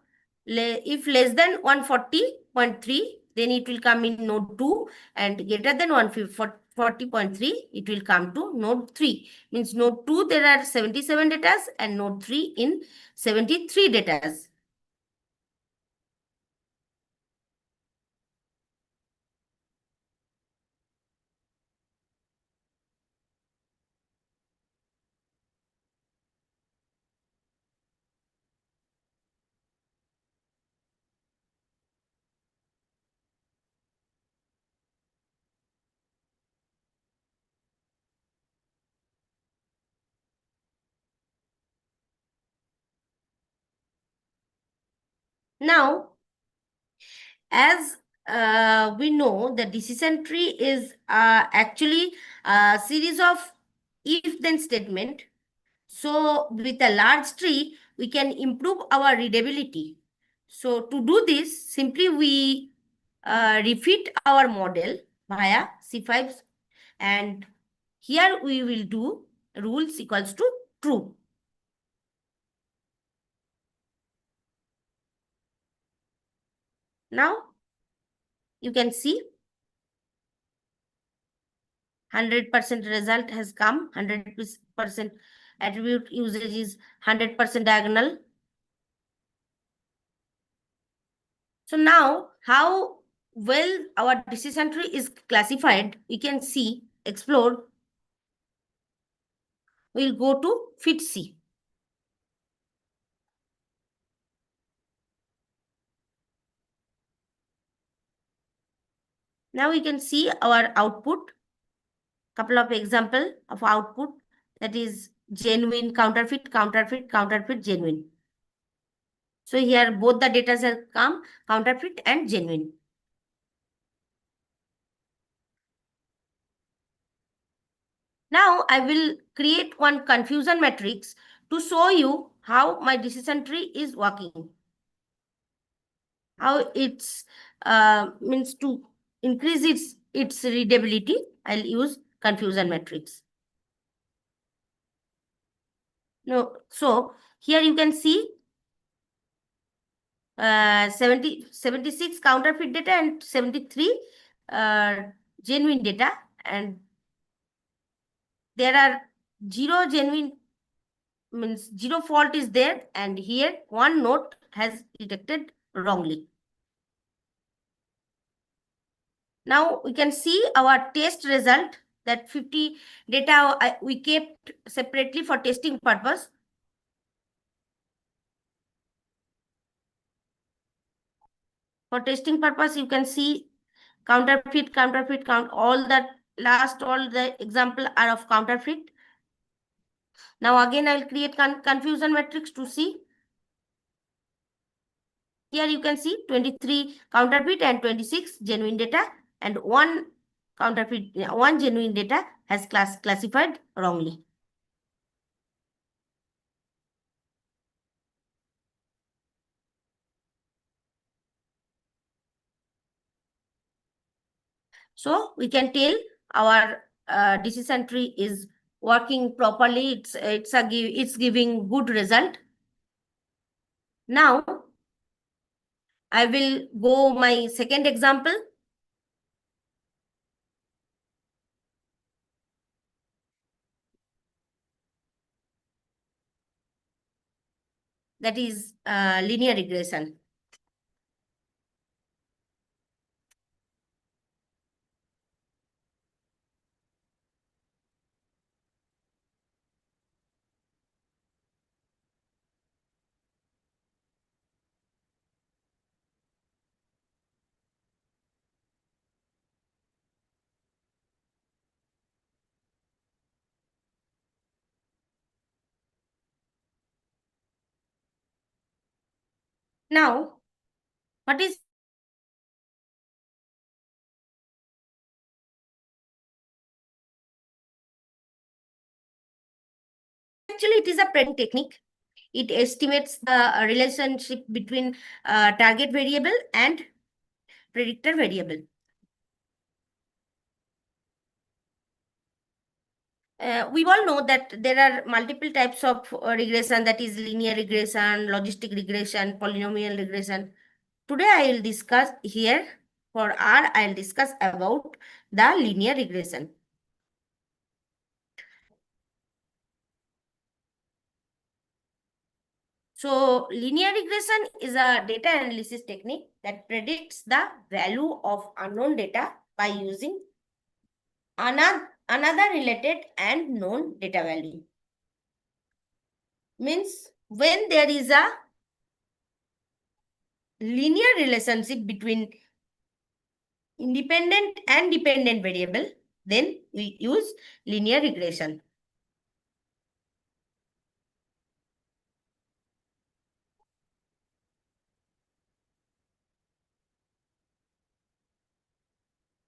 If less than 140.3, then it will come in node 2, and greater than 140.3, it will come to node 3. Means node 2 there are 77 data and node 3 in 73 data. Now, as we know, the decision tree is actually a series of if-then statement. So with a large tree, we can improve our readability. So to do this, simply we refit our model via C5, and here we will do rules equals to true. Now you can see 100% result has come, 100% attribute usage is 100% diagonal. So now how well our decision tree is classified, we can see, explore. We'll go to fit C. Now we can see our output, couple of example of output, that is genuine, counterfeit, counterfeit, counterfeit, genuine. So here both the data have come, counterfeit and genuine. Now I will create one confusion matrix to show you how my decision tree is working. How it's means to increase its readability, I'll use confusion matrix. No, so here you can see 76 counterfeit data and 73 genuine data, and there are 0 genuine, means 0 fault is there, and here one node has detected wrongly. Now we can see our test result, that 50 data we kept separately for testing purpose. For testing purpose, you can see counterfeit, counterfeit, all the example are of counterfeit. Now again, I will create confusion matrix to see. Here you can see 23 counterfeit and 26 genuine data, and one genuine data has classified wrongly. So we can tell our decision tree is working properly. It's giving good result. Now I will go my second example. That is linear regression. Now, what is actually it is a predicting technique. It estimates the relationship between target variable and predictor variable. We all know that there are multiple types of regression, that is linear regression, logistic regression, polynomial regression. Today I will discuss here for R, I will discuss about the linear regression. So linear regression is a data analysis technique that predicts the value of unknown data by using another related and known data value. Means when there is a linear relationship between independent and dependent variable, then we use linear regression.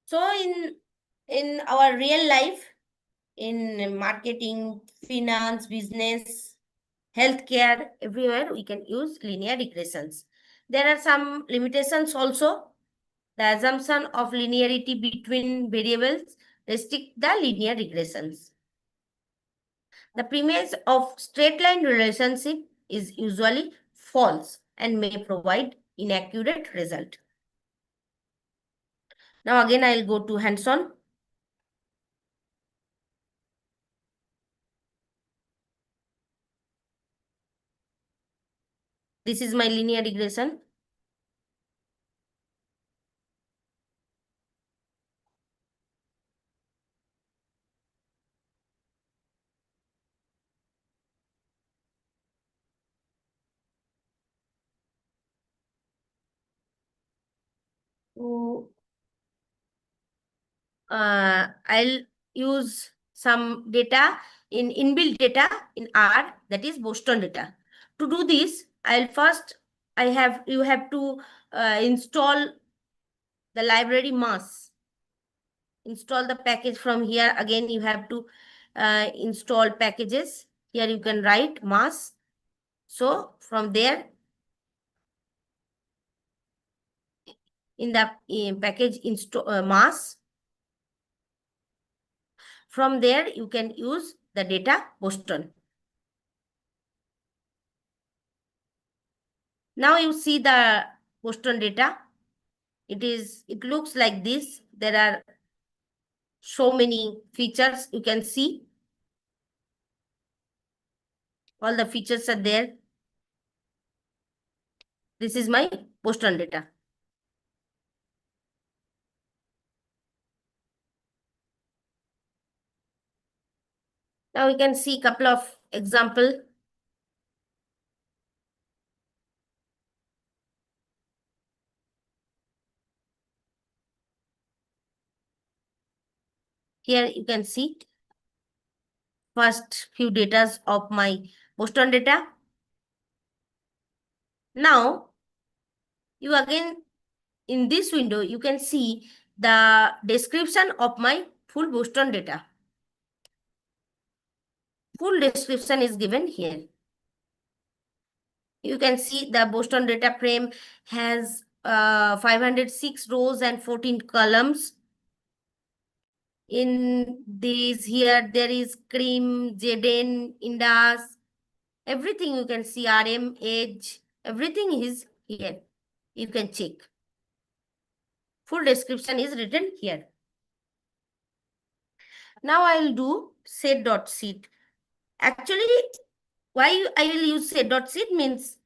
So in our real life, in marketing, finance, business, healthcare, everywhere we can use linear regressions. There are some limitations also. The assumption of linearity between variables restrict the linear regressions. The premise of straight line relationship is usually false and may provide inaccurate result. Now again I will go to hands-on. This is my linear regression. So, I'll use some data in inbuilt data in R, that is Boston data. To do this, you have to install the library mass. Install the package from here. Again, you have to install packages. Here you can write mass. So from there, in the package install mass, from there you can use the data Boston. Now you see the Boston data. It looks like this. There are so many features you can see. All the features are there. This is my Boston data. Now we can see a couple of examples. Here you can see first few data of my Boston data. Now, you again, in this window, you can see the description of my full Boston data. Full description is given here. You can see the Boston data frame has 506 rows and 14 columns. In these here, there is cream, Jaden, Indus, everything you can see, RM, age, everything is here. You can check. Full description is written here. Now I will do set.set. Actually, why I will use set.set means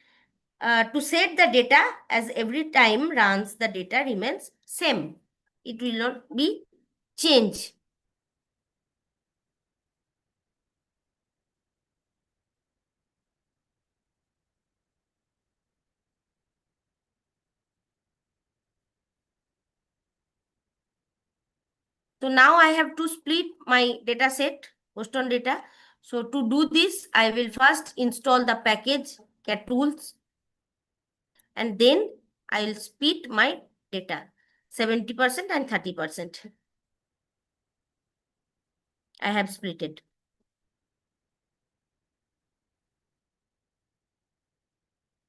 to set the data as every time runs, the data remains same. It will not be changed. So now I have to split my data set, Boston data. So to do this, I will first install the package cat tools. and then I'll split my data 70% and 30%. I have split it.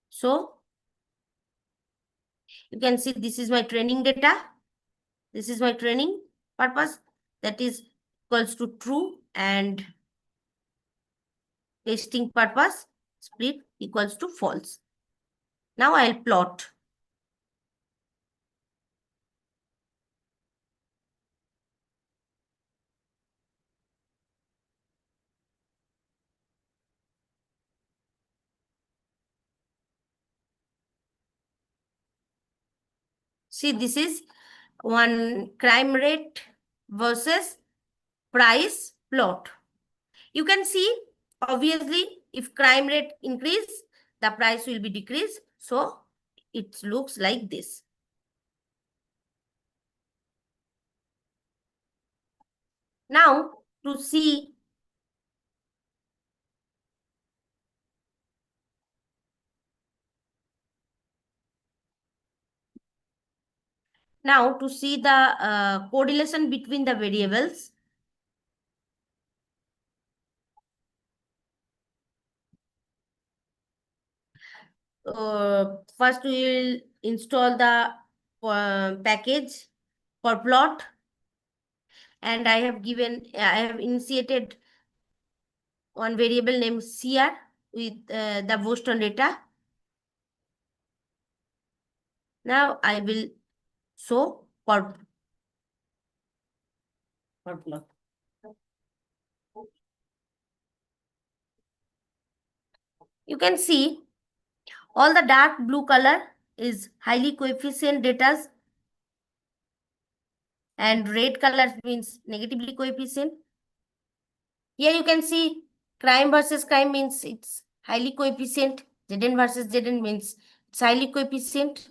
So you can see this is my training data. This is my training purpose, that is equals to true, and testing purpose split equals to false. Now I'll plot. See, this is one crime rate versus price plot. You can see, obviously, if crime rate increase, the price will be decreased. So it looks like this. Now to see the correlation between the variables, first we will install the package for plot, and I have initiated one variable named CR with the Boston data. Now I will show for plot. You can see all the dark blue color is highly coefficient data, and red color means negatively coefficient. Here you can see crime versus crime means it's highly coefficient. ZN versus ZN means it's highly coefficient.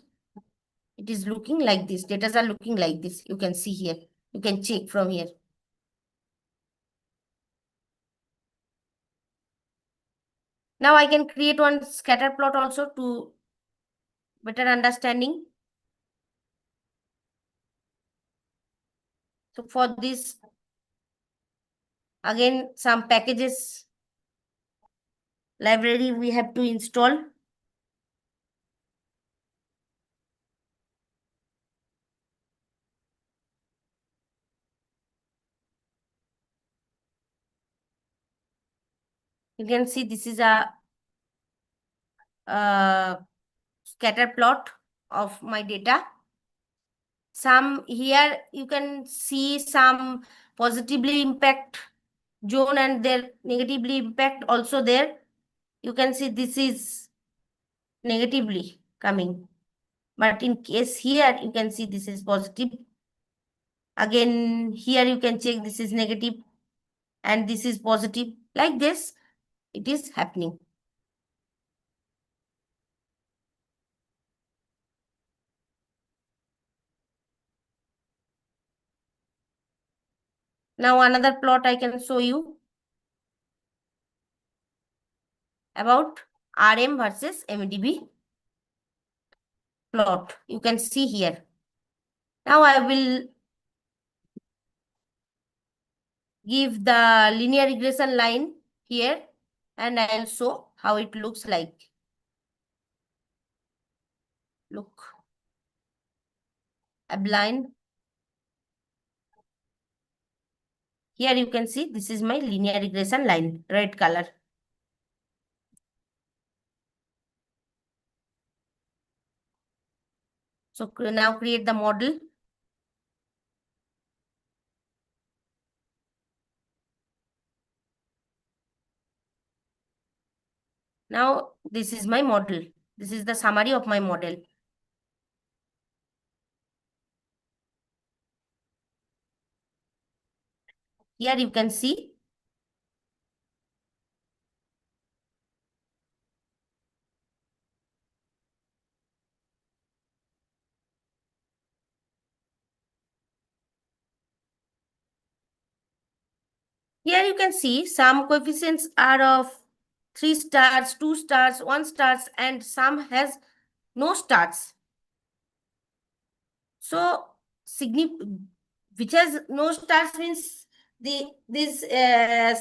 It is looking like this. Data are looking like this. You can see here. You can check from here. Now I can create one scatter plot also to better understanding. So for this, again, some packages library we have to install. You can see this is a scatter plot of my data. Some here you can see some positively impact zone and their negatively impact also there. You can see this is negatively coming, but in case here you can see this is positive. Again here you can check this is negative and this is positive. Like this it is happening. Now another plot I can show you about RM versus MDB plot. You can see here. Now I will give the linear regression line here and I'll show how it looks like. Look, a blind. Here you can see this is my linear regression line, red color. So now create the model. Now this is my model. This is the summary of my model. Here you can see some coefficients are of 3 stars, 2 stars, 1 stars, and some has no stars. So which has no stars means this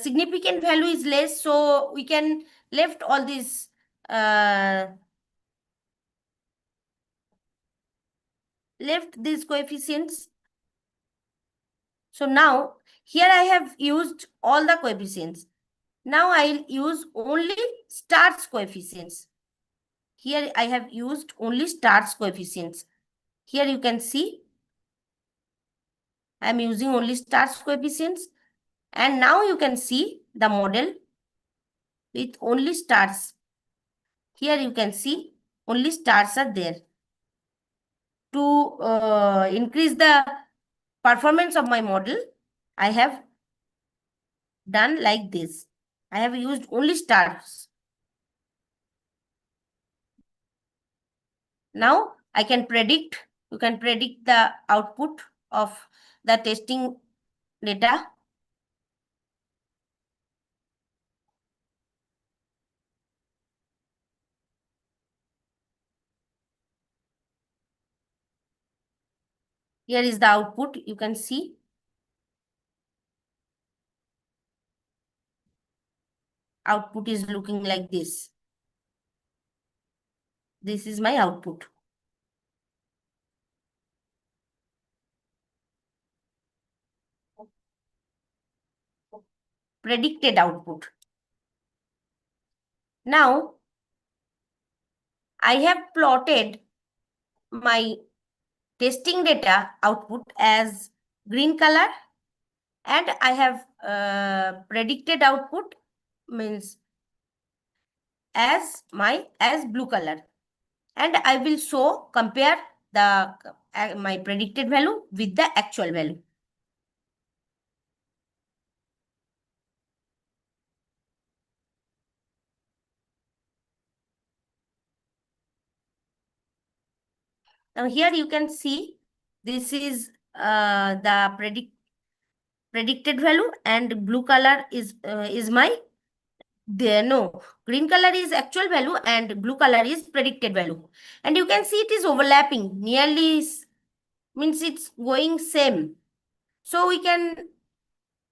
significant value is less, so we can left all these coefficients. So now here I have used all the coefficients. Now I'll use only stars coefficients. Here I have used only stars coefficients. Here you can see I'm using only stars coefficients. And now you can see the model with only stars. Here you can see only stars are there. To increase the performance of my model, I have done like this. I have used only stars. Now I can predict, you can predict the output of the testing data. Here is the output, you can see. Output is looking like this. This is my output. Predicted output. Now, I have plotted my testing data output as green color, and I have predicted output means as blue color, and I will show compare the my predicted value with the actual value. Now here you can see this is the predicted value, and blue color is my green color is actual value and blue color is predicted value. And you can see it is overlapping, nearly means it's going same. So we can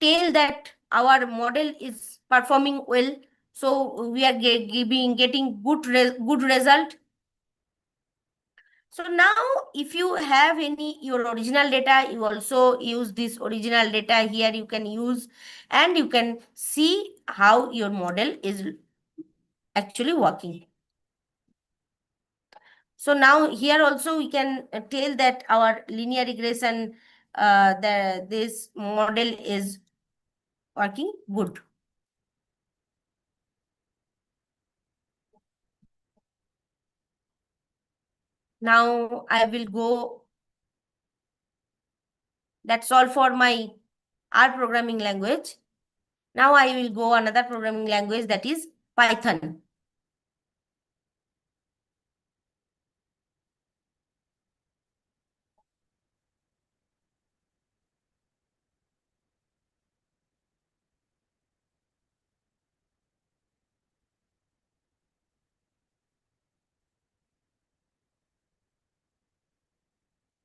tell that our model is performing well. So we are getting good result. So now if you have your original data, you also use this original data here you can use, and you can see how your model is actually working. So now here also we can tell that our linear regression, this model is working good. Now I will go. That's all for my R programming language. Now I will go another programming language, that is Python.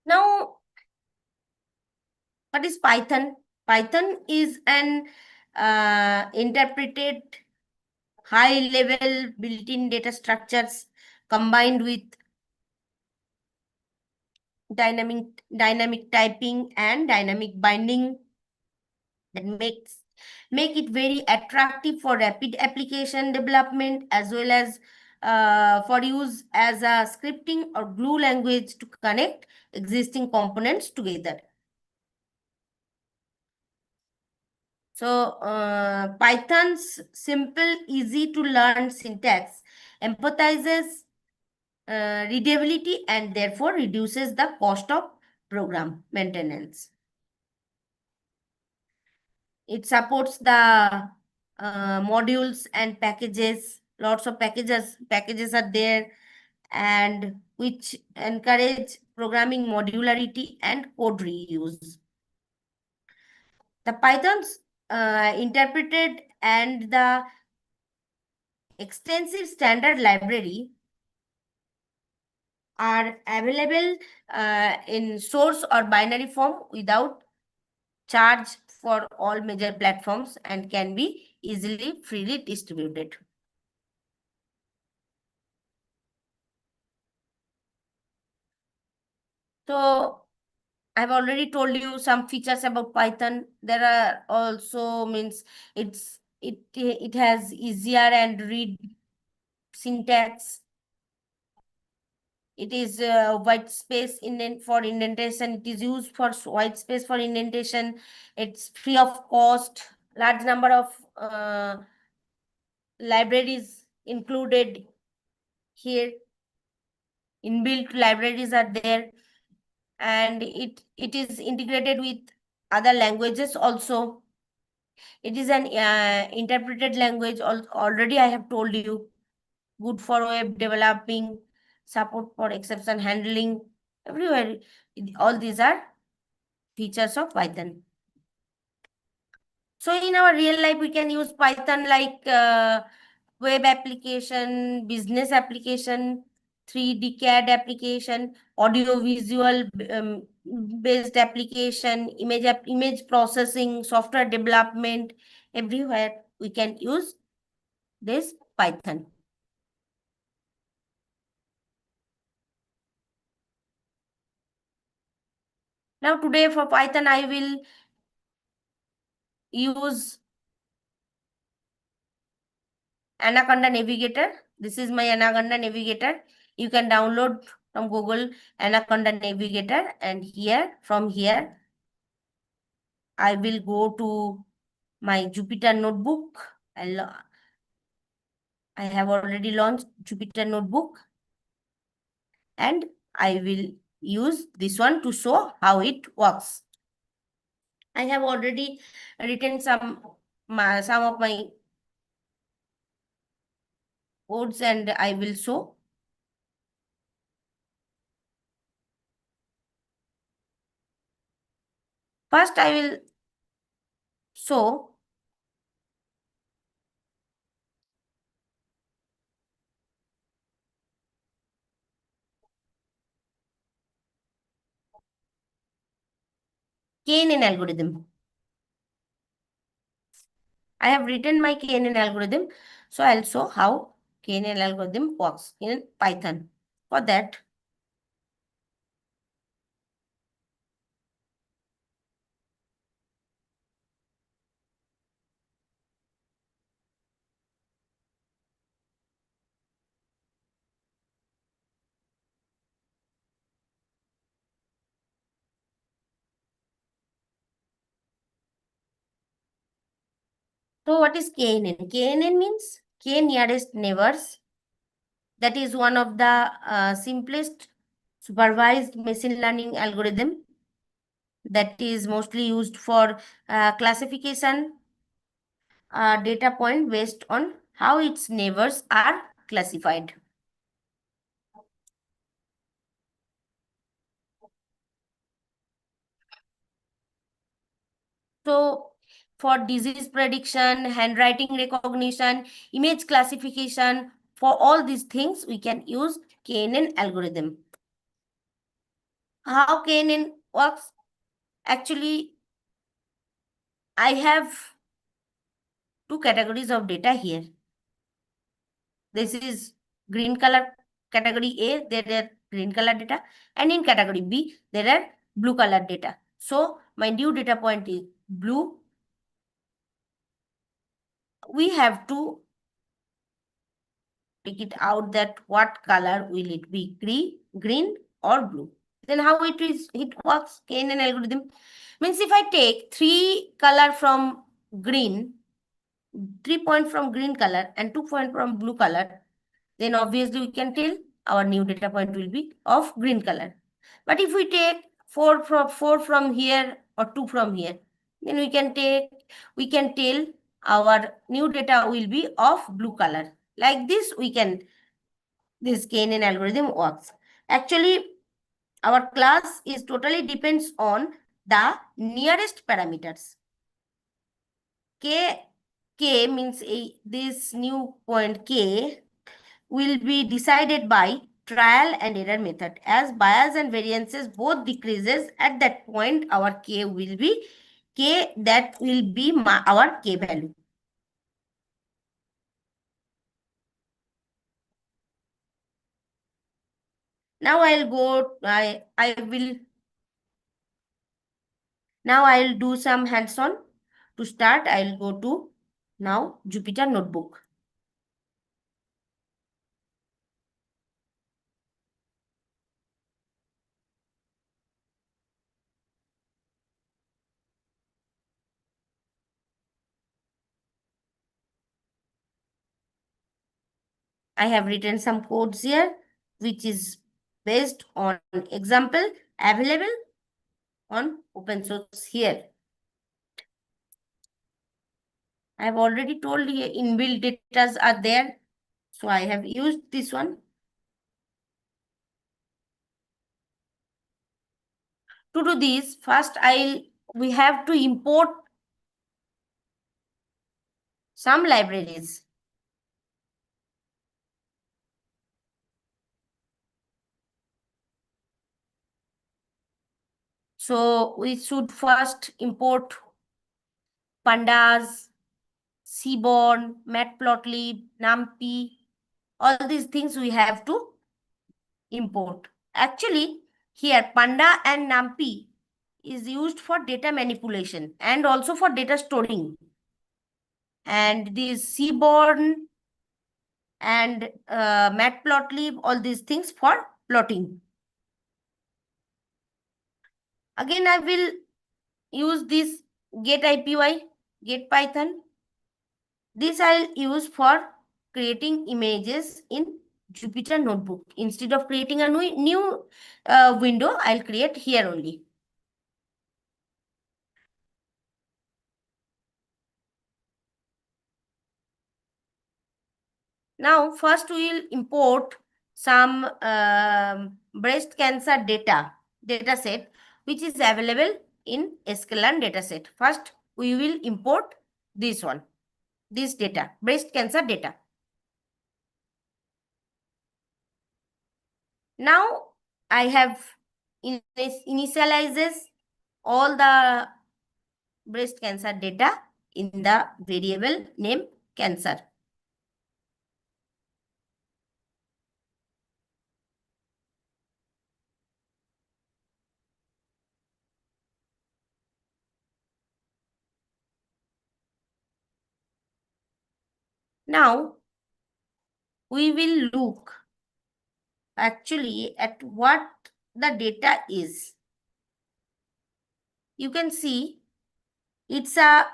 Now, what is Python? Python is an interpreted high-level built-in data structures combined with dynamic typing and dynamic binding that make it very attractive for rapid application development, as well as for use as a scripting or glue language to connect existing components together. So Python's simple, easy to learn syntax empathizes readability and therefore reduces the cost of program maintenance. It supports the modules and packages. Lots of packages are there, and which encourage programming modularity and code reuse. The Python's interpreted and the extensive standard library are available in source or binary form without charge for all major platforms and can be easily freely distributed. So I've already told you some features about Python. There are also it has easier and read syntax. It is white space for indentation. It is used for white space for indentation. It's free of cost. Large number of libraries included here. Inbuilt libraries are there, and it is integrated with other languages also. It is an interpreted language. Already I have told you, good for web developing, support for exception handling, everywhere. All these are features of Python. So in our real life, we can use Python like web application, business application, 3D CAD application, audio visual based application, image processing, software development. Everywhere we can use this Python. Now today for Python, I will use Anaconda Navigator. This is my Anaconda Navigator. You can download from Google Anaconda Navigator, and from here, I will go to my Jupyter Notebook. I have already launched Jupyter Notebook, and I will use this one to show how it works. I have already written some of my codes, and I will show. First, I will show KNN algorithm. I have written my KNN algorithm, so I'll show how KNN algorithm works in Python. For that, so what is KNN? KNN means K nearest neighbors. That is one of the simplest supervised machine learning algorithm that is mostly used for classification data point based on how its neighbors are classified. So for disease prediction, handwriting recognition, image classification, for all these things, we can use KNN algorithm. How KNN works? Actually, I have two categories of data here. This is green color category A, there are green color data, and in category B, there are blue color data. So my new data point is blue. We have to take it out that what color will it be, green or blue. Then how it works, KNN algorithm means if I take 3 color from green, 3 point from green color and 2 point from blue color, then obviously we can tell our new data point will be of green color. But if we take 4 from here or 2 from here, then we can tell our new data will be of blue color. Like this, this KNN algorithm works. Actually, our class is totally depends on the nearest parameters. K means this new point K will be decided by trial and error method. As bias and variances both decreases, at that point our K will be our K value. Now I'll do some hands-on. To start, I'll go to now Jupyter Notebook. I have written some codes here, which is based on example available on open source here. I have already told you inbuilt data are there. So I have used this one. To do this, first we have to import some libraries. So we should first import pandas, seaborn, matplotlib, numpy. All these things we have to import. Actually, here panda and numpy is used for data manipulation and also for data storing. And these seaborn and matplotlib, all these things for plotting. Again, I will use this getIPy, getPython. This I'll use for creating images in Jupyter Notebook. Instead of creating a new window, I'll create here only. Now, first we will import some breast cancer data set, which is available in sklearn dataset. First, we will import this one, this data, breast cancer data. Now, I have initializes all the breast cancer data in the variable name cancer. Now, we will look actually at what the data is. You can see it's a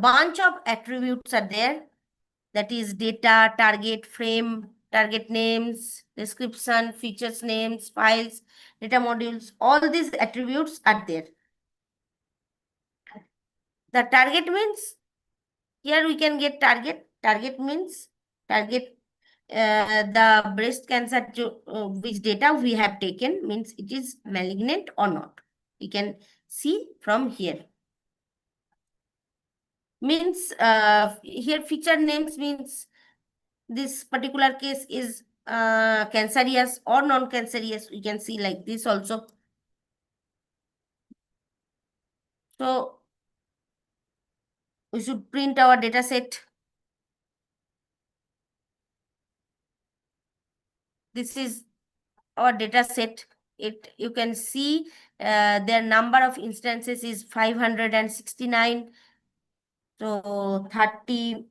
bunch of attributes are there. That is data, target, frame, target names, description, features names, files, data modules. All these attributes are there. The target means here we can get target. Target means target the breast cancer which data we have taken means it is malignant or not. We can see from here. Means here feature names means this particular case is cancerous or non-cancerous. We can see like this also. So we should print our data set. This is our data set. You can see their number of instances is 569. So 30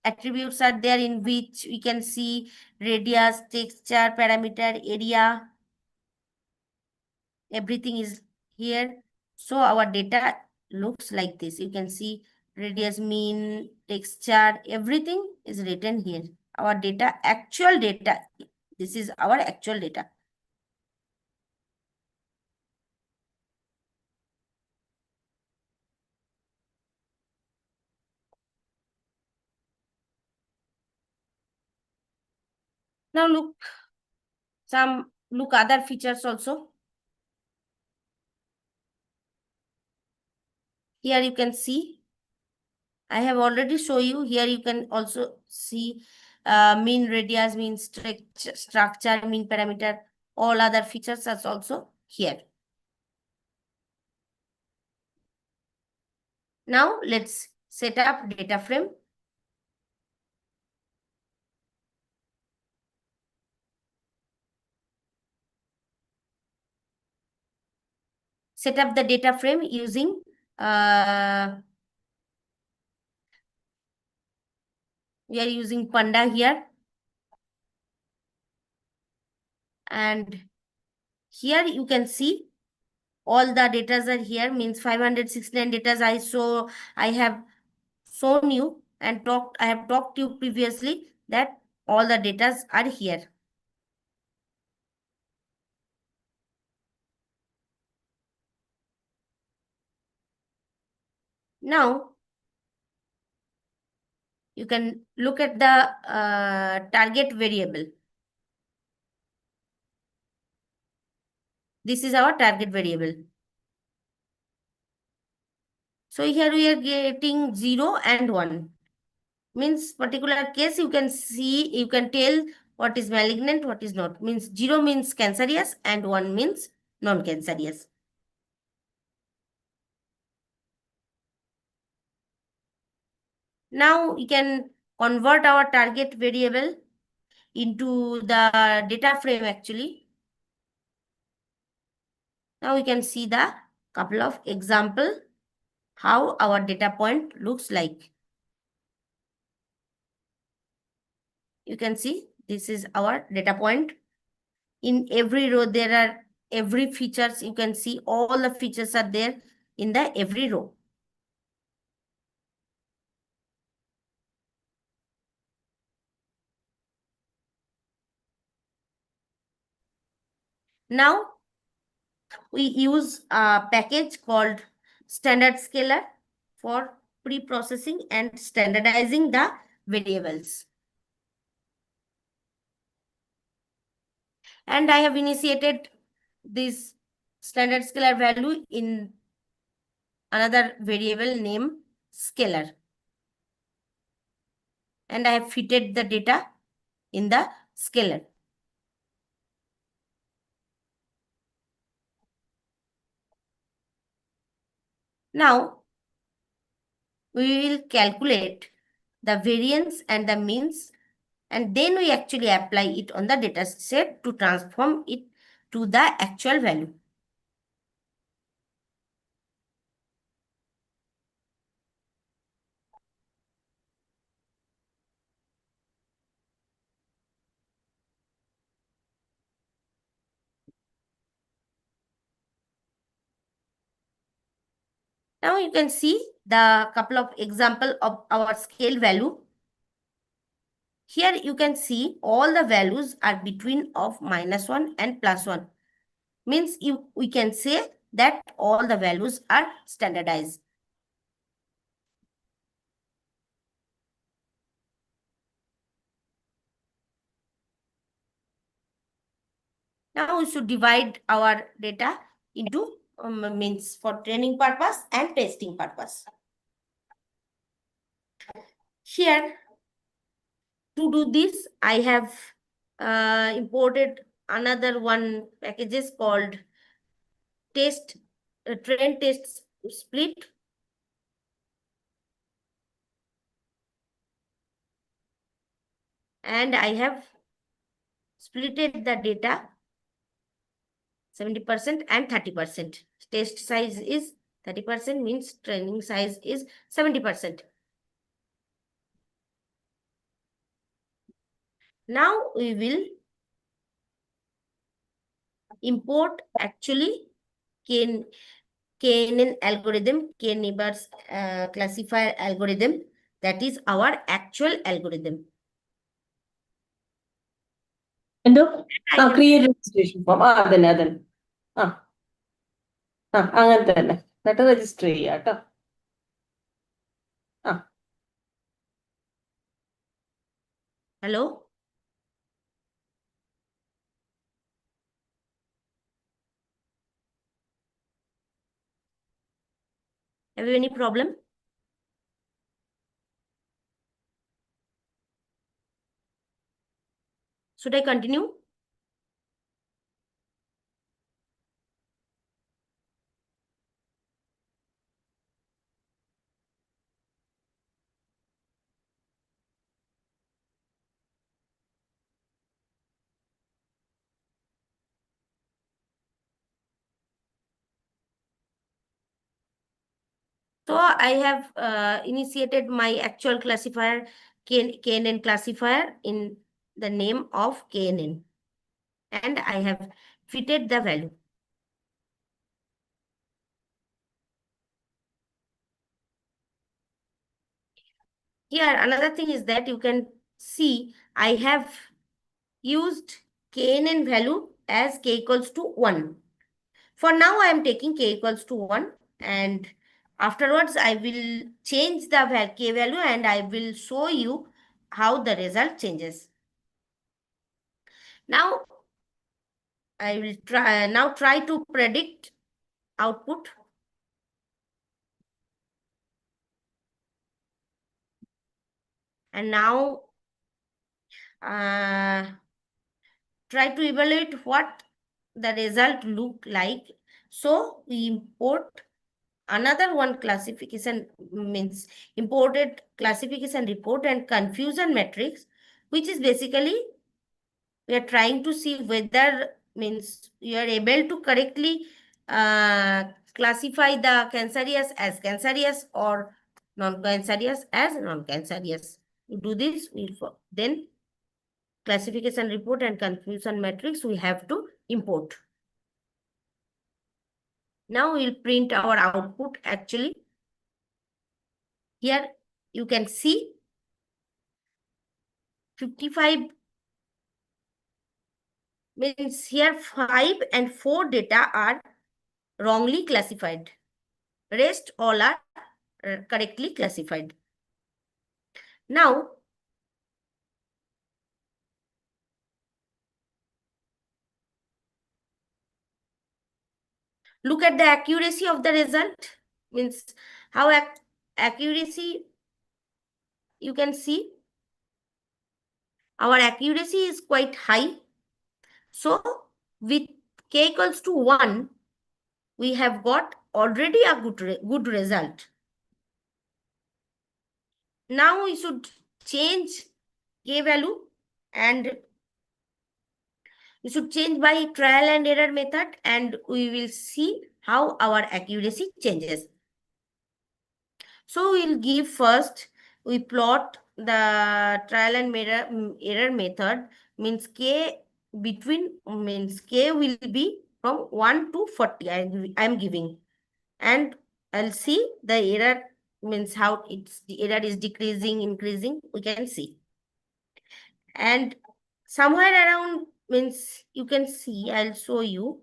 attributes are there in which we can see radius, texture, parameter, area. Everything is here. So our data looks like this. You can see radius, mean, texture, everything is written here. Our data, actual data. This is our actual data. Now look other features also. Here you can see, I have already shown you. Here you can also see mean radius, mean structure, mean parameter, all other features are also here. Now let's set up data frame. Set up the data frame using we are using Panda here. And here you can see all the data are here, means 569 data I have shown you and I have talked to you previously that all the data are here. Now you can look at the target variable. This is our target variable. So here we are getting 0 and 1. Means particular case you can see, you can tell what is malignant, what is not. Means 0 means cancerous and 1 means non-cancerous. Now we can convert our target variable into the data frame actually. Now we can see the couple of example how our data point looks like. You can see this is our data point. In every row there are every features, you can see all the features are there in the every row. Now we use a package called standard scaler for pre-processing and standardizing the variables. And I have initiated this standard scalar value in another variable name scalar. And I have fitted the data in the scalar. Now we will calculate the variance and the means, and then we actually apply it on the data set to transform it to the actual value. Now you can see the couple of example of our scale value. Here you can see all the values are between of -1 and +1. Means we can say that all the values are standardized. Now we should divide our data into means for training purpose and testing purpose. Here to do this, I have imported another one packages called train test split. And I have splitted the data 70% and 30%. Test size is 30%, means training size is 70%. Now we will import actually KNN algorithm, K-neighbors classifier algorithm. That is our actual algorithm. Create registration form. Then. അങ്ങനെ തന്നെ എന്നിട്ട് register ചെയ്യാം കേട്ടോ. Hello? Have you any problem? Should I continue? So I have initiated my actual classifier, KNN classifier, in the name of KNN. And I have fitted the value. Here, another thing is that you can see I have used KNN value as k equals to 1. For now, I am taking k equals to 1, and afterwards I will change the k value and I will show you how the result changes. Now, I will try to predict output. And now try to evaluate what the result look like. So we import another one classification, means imported classification report and confusion matrix, which is basically we are trying to see whether, means you are able to correctly classify the cancerous as cancerous or non-cancerous as non-cancerous. To do this, then classification report and confusion matrix we have to import. Now we'll print our output actually. Here you can see 55 means here 5 and 4 data are wrongly classified. Rest all are correctly classified. Now, look at the accuracy of the result, means how accuracy you can see. Our accuracy is quite high. So with k equals to 1, we have got already a good result. Now we should change k value and we should change by trial and error method, and we will see how our accuracy changes. So we'll give first, we plot the trial and error method, means k between, means k will be from 1 to 40 I'm giving, and I'll see the error, means how the error is decreasing, increasing, we can see. And somewhere around, means you can see, I'll show you.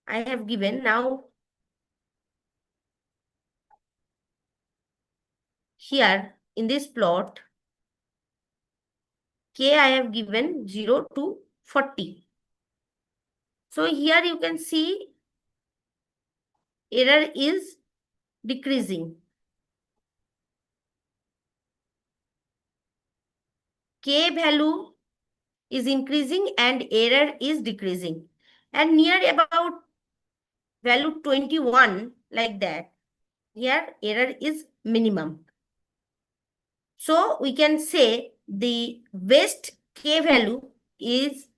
I have given now here in this plot, k I have given 0 to 40. So here you can see error is decreasing. K value is increasing and error is decreasing. And near about value 21, like that, here error is minimum. So we can say the best k value is,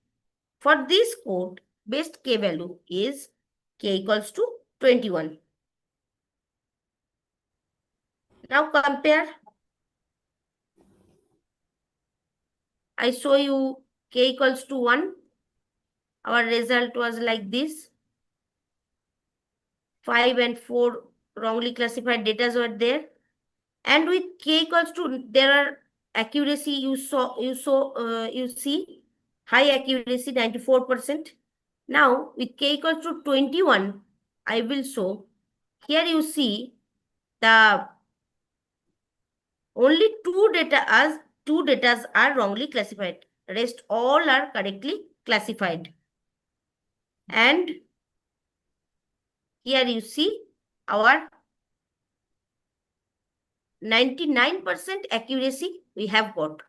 for this code, best k value is k equals to 21. Now compare. I show you k equals to 1. Our result was like this. 5 and 4 wrongly classified data were there. And with k equals to, there are accuracy, you see high accuracy, 94%. Now with k equals to 21, I will show. Here you see the only two data are wrongly classified. Rest all are correctly classified. And here you see our 99% accuracy we have got.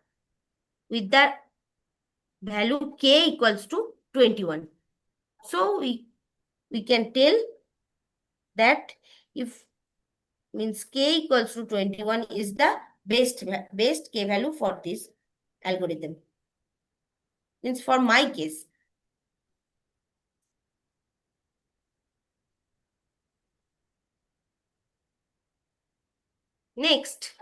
with the value k equals to 21. So we can tell that if means k equals to 21 is the best k value for this algorithm. Means for my case. Next.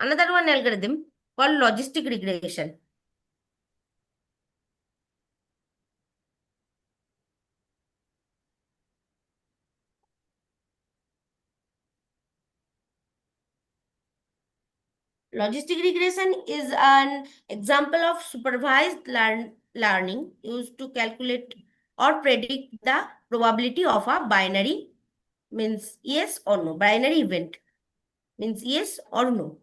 Another one algorithm called logistic regression. Logistic regression is an example of supervised learning used to calculate or predict the probability of a binary, means yes or no, binary event, means yes or no.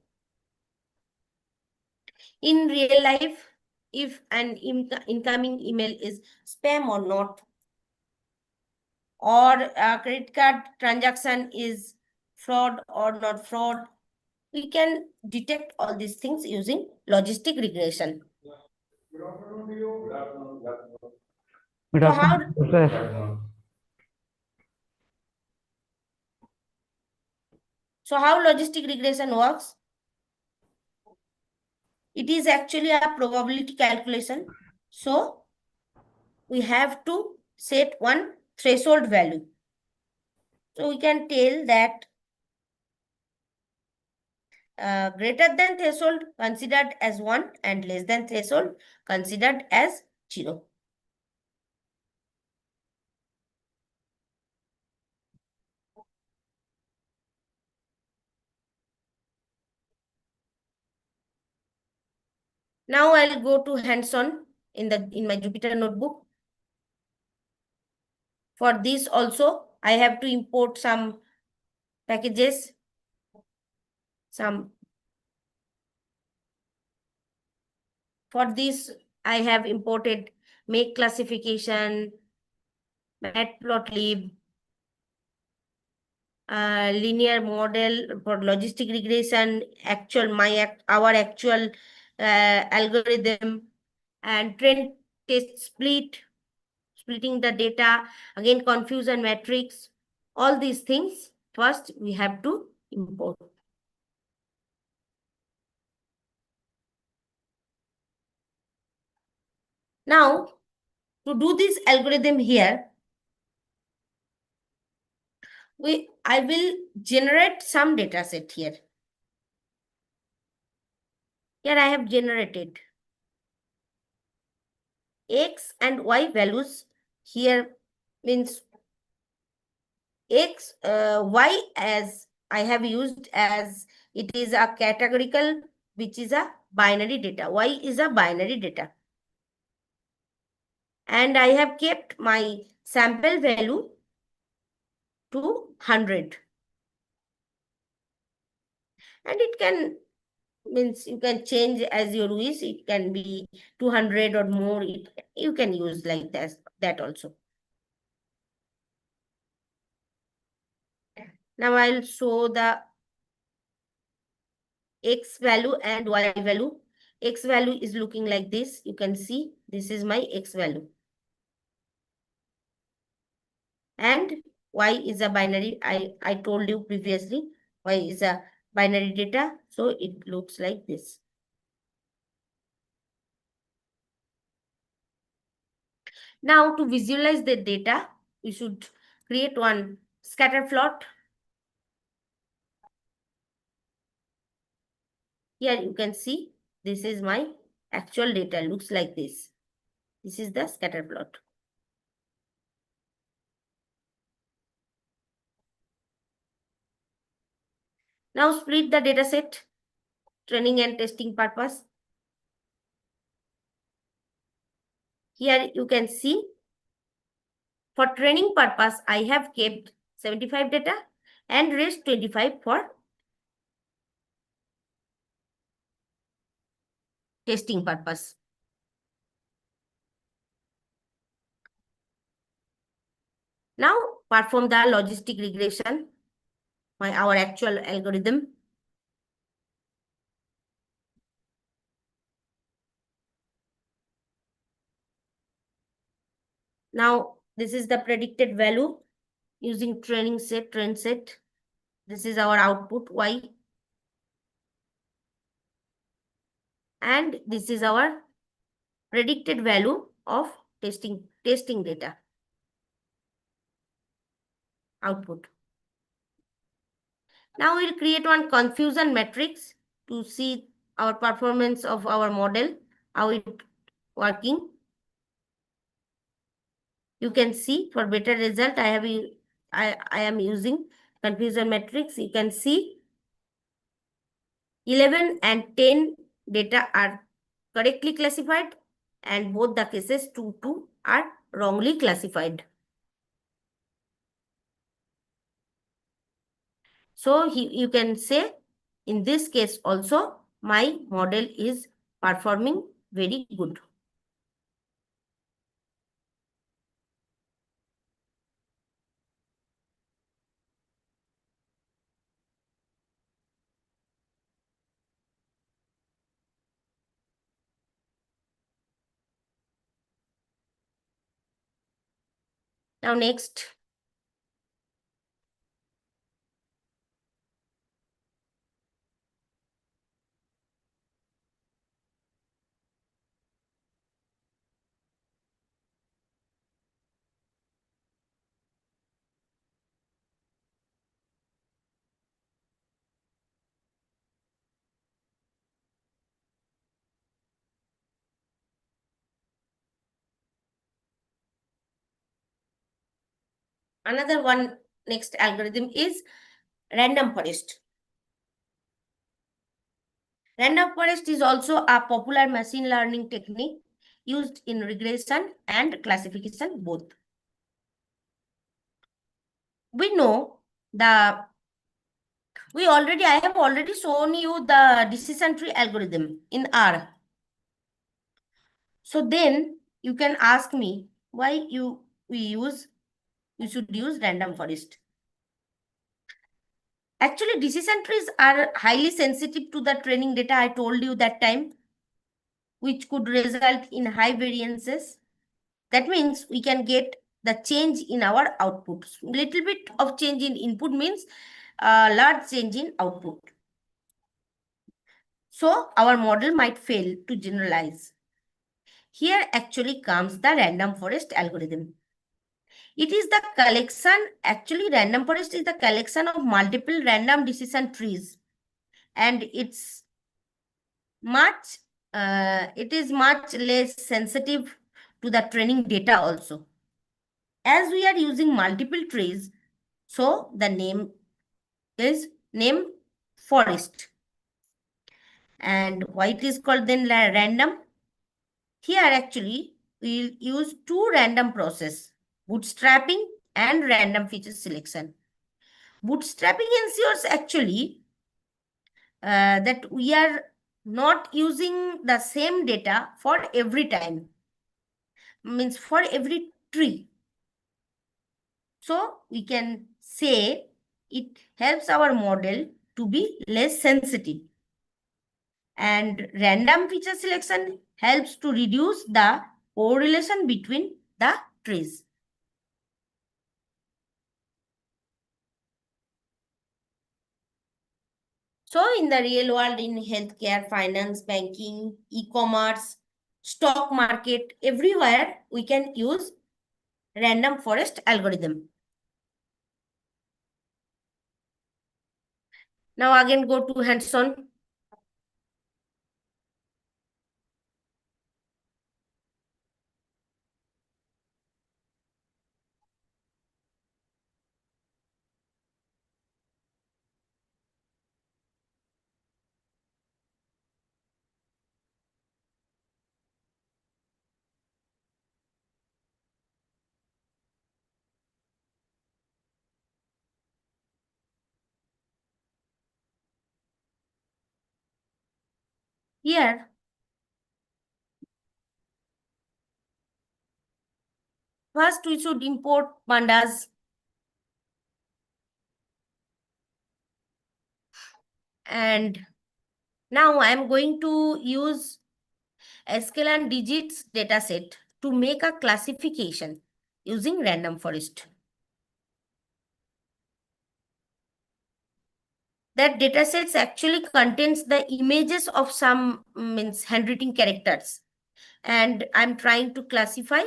In real life, if an incoming email is spam or not, or a credit card transaction is fraud or not fraud, we can detect all these things using logistic regression. Good So how, afternoon. so how logistic regression works? It is actually a probability calculation. So we have to set one threshold value. So we can tell that greater than threshold considered as 1 and less than threshold considered as 0. Now I'll go to hands-on in my Jupyter notebook. For this also, I have to import some packages, for this I have imported make classification, matplotlib, linear model for logistic regression, our actual algorithm, and trend test splitting the data, again confusion matrix. All these things first we have to import. Now, to do this algorithm here, I will generate some data set here. Here I have generated X and Y values. Here means X, Y as I have used as it is a categorical, which is a binary data. Y is a binary data. And I have kept my sample value to 100. And it can, means you can change as you wish. It can be 200 or more. You can use like that also. Now I'll show the X value and Y value. X value is looking like this. You can see this is my X value. And Y is a binary. I told you previously, Y is a binary data. So it looks like this. Now to visualize the data, we should create one scatter plot. Here you can see this is my actual data, looks like this. This is the scatter plot. Now split the data set, training and testing purpose. Here you can see for training purpose, I have kept 75 data and rest 25 for testing purpose. Now perform the logistic regression by our actual algorithm. Now this is the predicted value using training set, train set. This is our output Y. And this is our predicted value of testing data output. Now we'll create one confusion matrix to see our performance of our model, how it working. You can see for better result, I am using confusion matrix. You can see 11 and 10 data are correctly classified, and both the cases 2 are wrongly classified. So you can say in this case also my model is performing very good. Now next, another one next algorithm is random forest. Random forest is also a popular machine learning technique used in regression and classification both. We know I have already shown you the decision tree algorithm in R. So then you can ask me why you should use random forest. Actually, decision trees are highly sensitive to the training data I told you that time, which could result in high variances. That means we can get the change in our output. Little bit of change in input means large change in output. So our model might fail to generalize. Here actually comes the random forest algorithm. It is the collection, actually random forest is the collection of multiple random decision trees, and it is much less sensitive to the training data also. As we are using multiple trees, so the name is name forest. And why it is called then random? Here actually we'll use two random process, bootstrapping and random feature selection. Bootstrapping ensures actually that we are not using the same data for every time, means for every tree. So we can say it helps our model to be less sensitive. And random feature selection helps to reduce the correlation between the trees. So in the real world, in healthcare, finance, banking, e-commerce, stock market, everywhere we can use random forest algorithm. Now again go to hands-on. Here, first we should import pandas. And now I'm going to use sklearn digits dataset to make a classification using random forest. That datasets actually contains the images of some means handwritten characters. And I'm trying to classify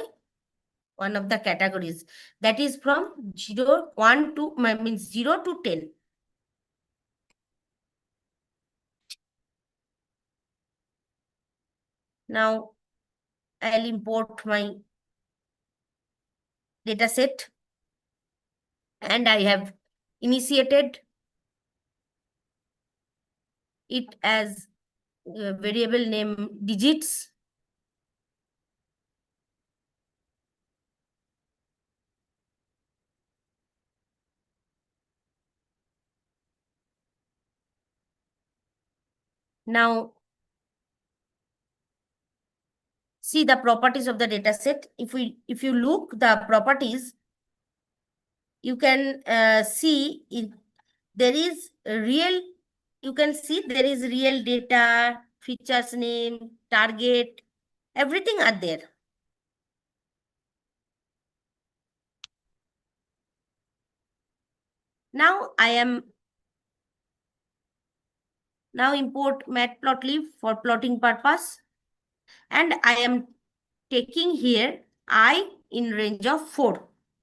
one of the categories that is from 0, 1 to means 0 to 10. Now I'll import my dataset and I have initiated it as a variable name digits. Now see the properties of the dataset. If you look the properties, you can see there is real. You can see there is real data, features name, target, everything are there. Now import matplotlib for plotting purpose, and I am taking here I in range of 4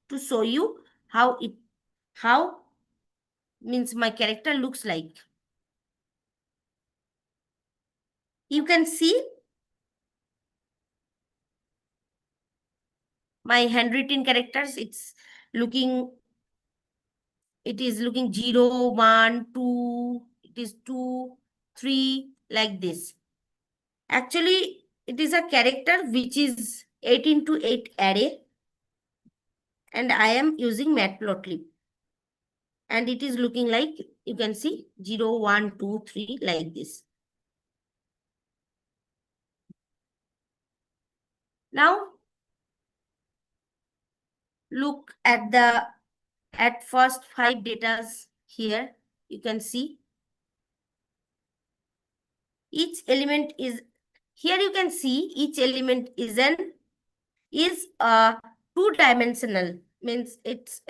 to show you how means my character looks like. You can see my handwritten characters. It is looking 0, 1, 2, it is 2, 3 like this. Actually, it is a character which is 8 into 8 array, and I am using matplotlib. And it is looking like, you can see 0, 1, 2, 3 like this. Now, look at first 5 datas here. You can see each element is, here you can see each element is a 2-dimensional, means it's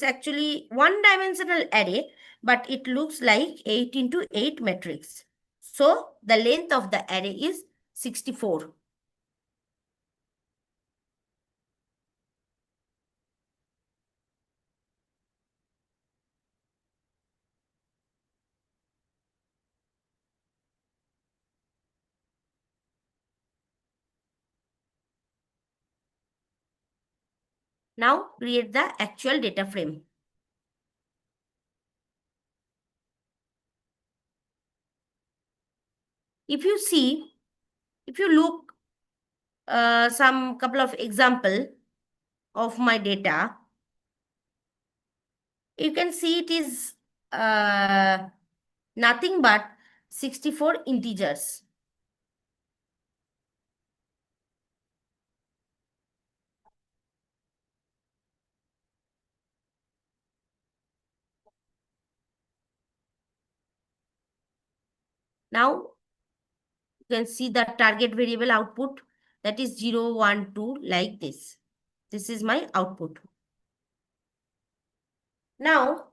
actually 1-dimensional array, but it looks like 8 into 8 matrix. So the length of the array is 64. Now create the actual data frame. If you look some couple of example of my data, you can see it is nothing but 64 integers. Now you can see the target variable output, that is 0, 1, 2 like this. This is my output. Now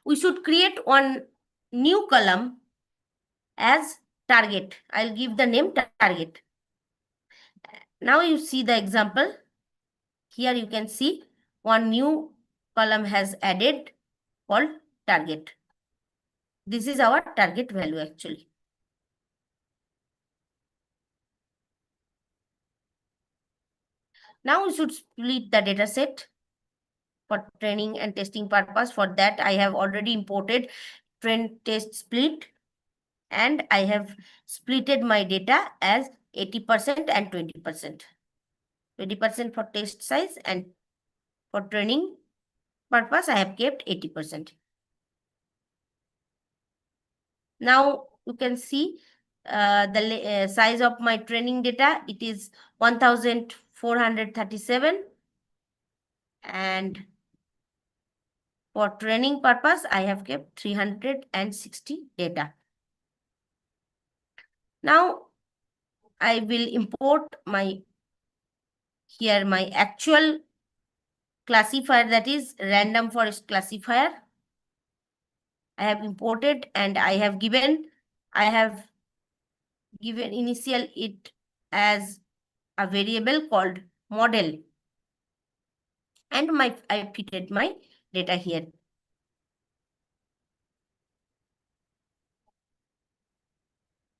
we should create one new column as target. I'll give the name target. Now you see the example. Here you can see one new column has added called target. This is our target value actually. Now we should split the data set for training and testing purpose. For that, I have already imported train test split, and I have splitted my data as 80% and 20%. 20% for test size, and for training purpose, I have kept 80%. Now you can see the size of my training data. It is 1437, and For training purpose, I have kept 360 data. Now, I will import my actual classifier, that is random forest classifier. I have imported and I have given initial it as a variable called model, and I fitted my data here.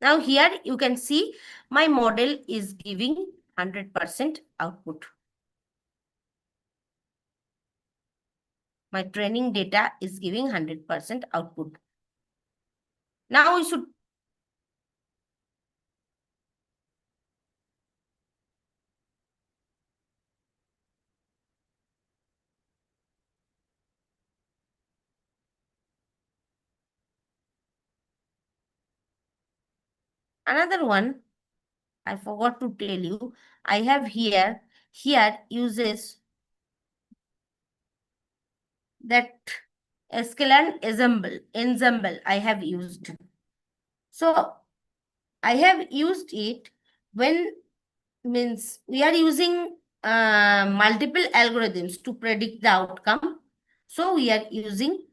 Now here you can see my model is giving 100% output. My training data is giving 100% output. Now we should another one, I forgot to tell you, I have here uses that scalar ensemble I have used. So I have used it when means we are using multiple algorithms to predict the outcome. So we are using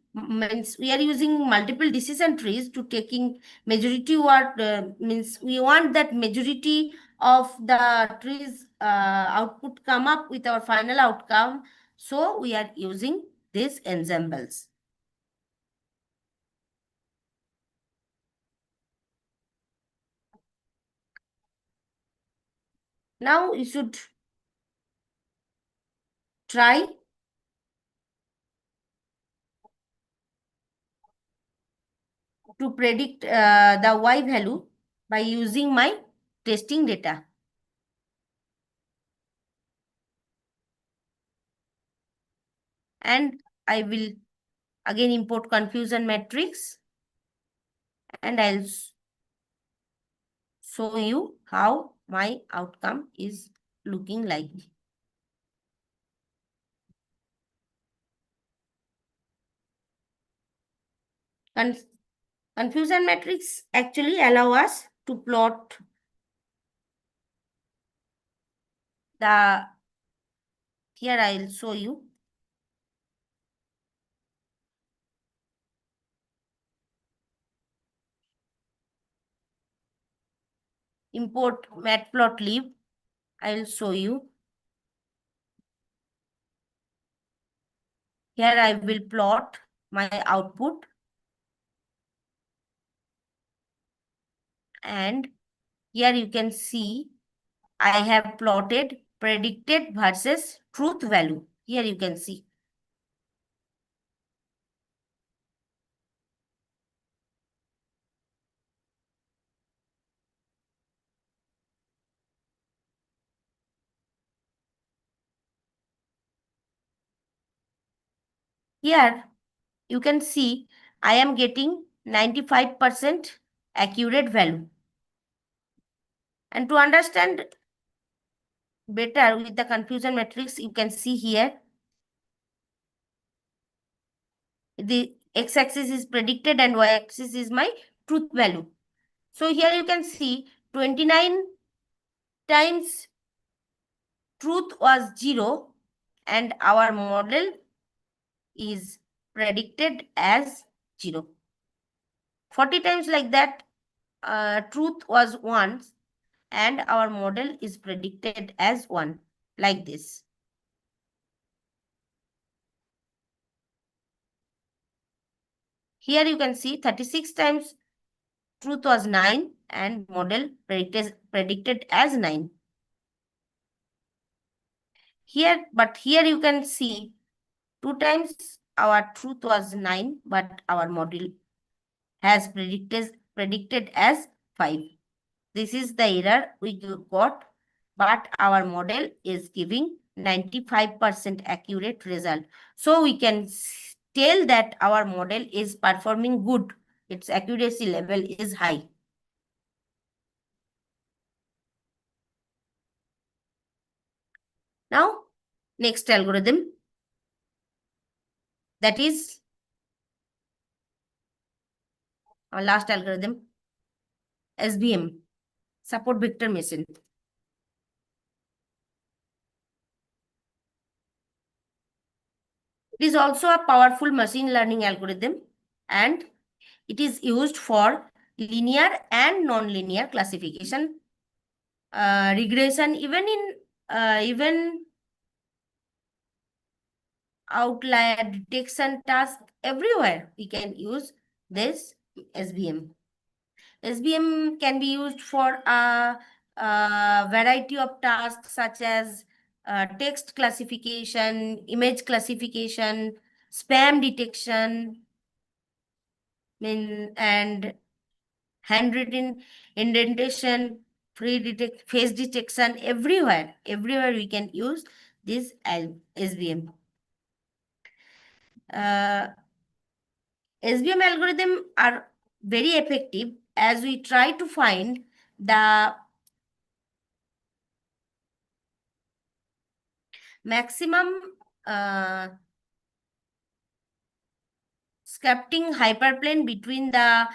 multiple decision trees to taking majority means we want that majority of the trees output come up with our final outcome. So we are using these ensembles. Now you should try to predict the Y value by using my testing data. And I will again import confusion matrix, and I'll show you how my outcome is looking like. Confusion matrix actually allow us to plot here I'll show you. Import matplotlib. I'll show you. Here I will plot my output. And here you can see I have plotted predicted versus truth value. Here you can see. Here you can see I am getting 95% accurate value. And to understand better with the confusion matrix, you can see here the x-axis is predicted and y-axis is my truth value. So here you can see 29 times truth was 0 and our model is predicted as 0. 40 times like that, truth was 1 and our model is predicted as 1, like this. Here you can see 36 times truth was 9 and model predicted as 9. Here you can see 2 times our truth was 9, but our model has predicted as 5. This is the error we got, but our model is giving 95% accurate result. So we can tell that our model is performing good. Its accuracy level is high. Now, next algorithm. That is our last algorithm, SVM, support vector machine. It is also a powerful machine learning algorithm, and it is used for linear and non-linear classification, regression, even outlier detection task. Everywhere we can use this SVM. SVM can be used for a variety of tasks such as text classification, image classification, spam detection, and handwritten indentation, face detection. Everywhere we can use this SVM. SVM algorithms are very effective as we try to find the maximum scripting hyperplane between the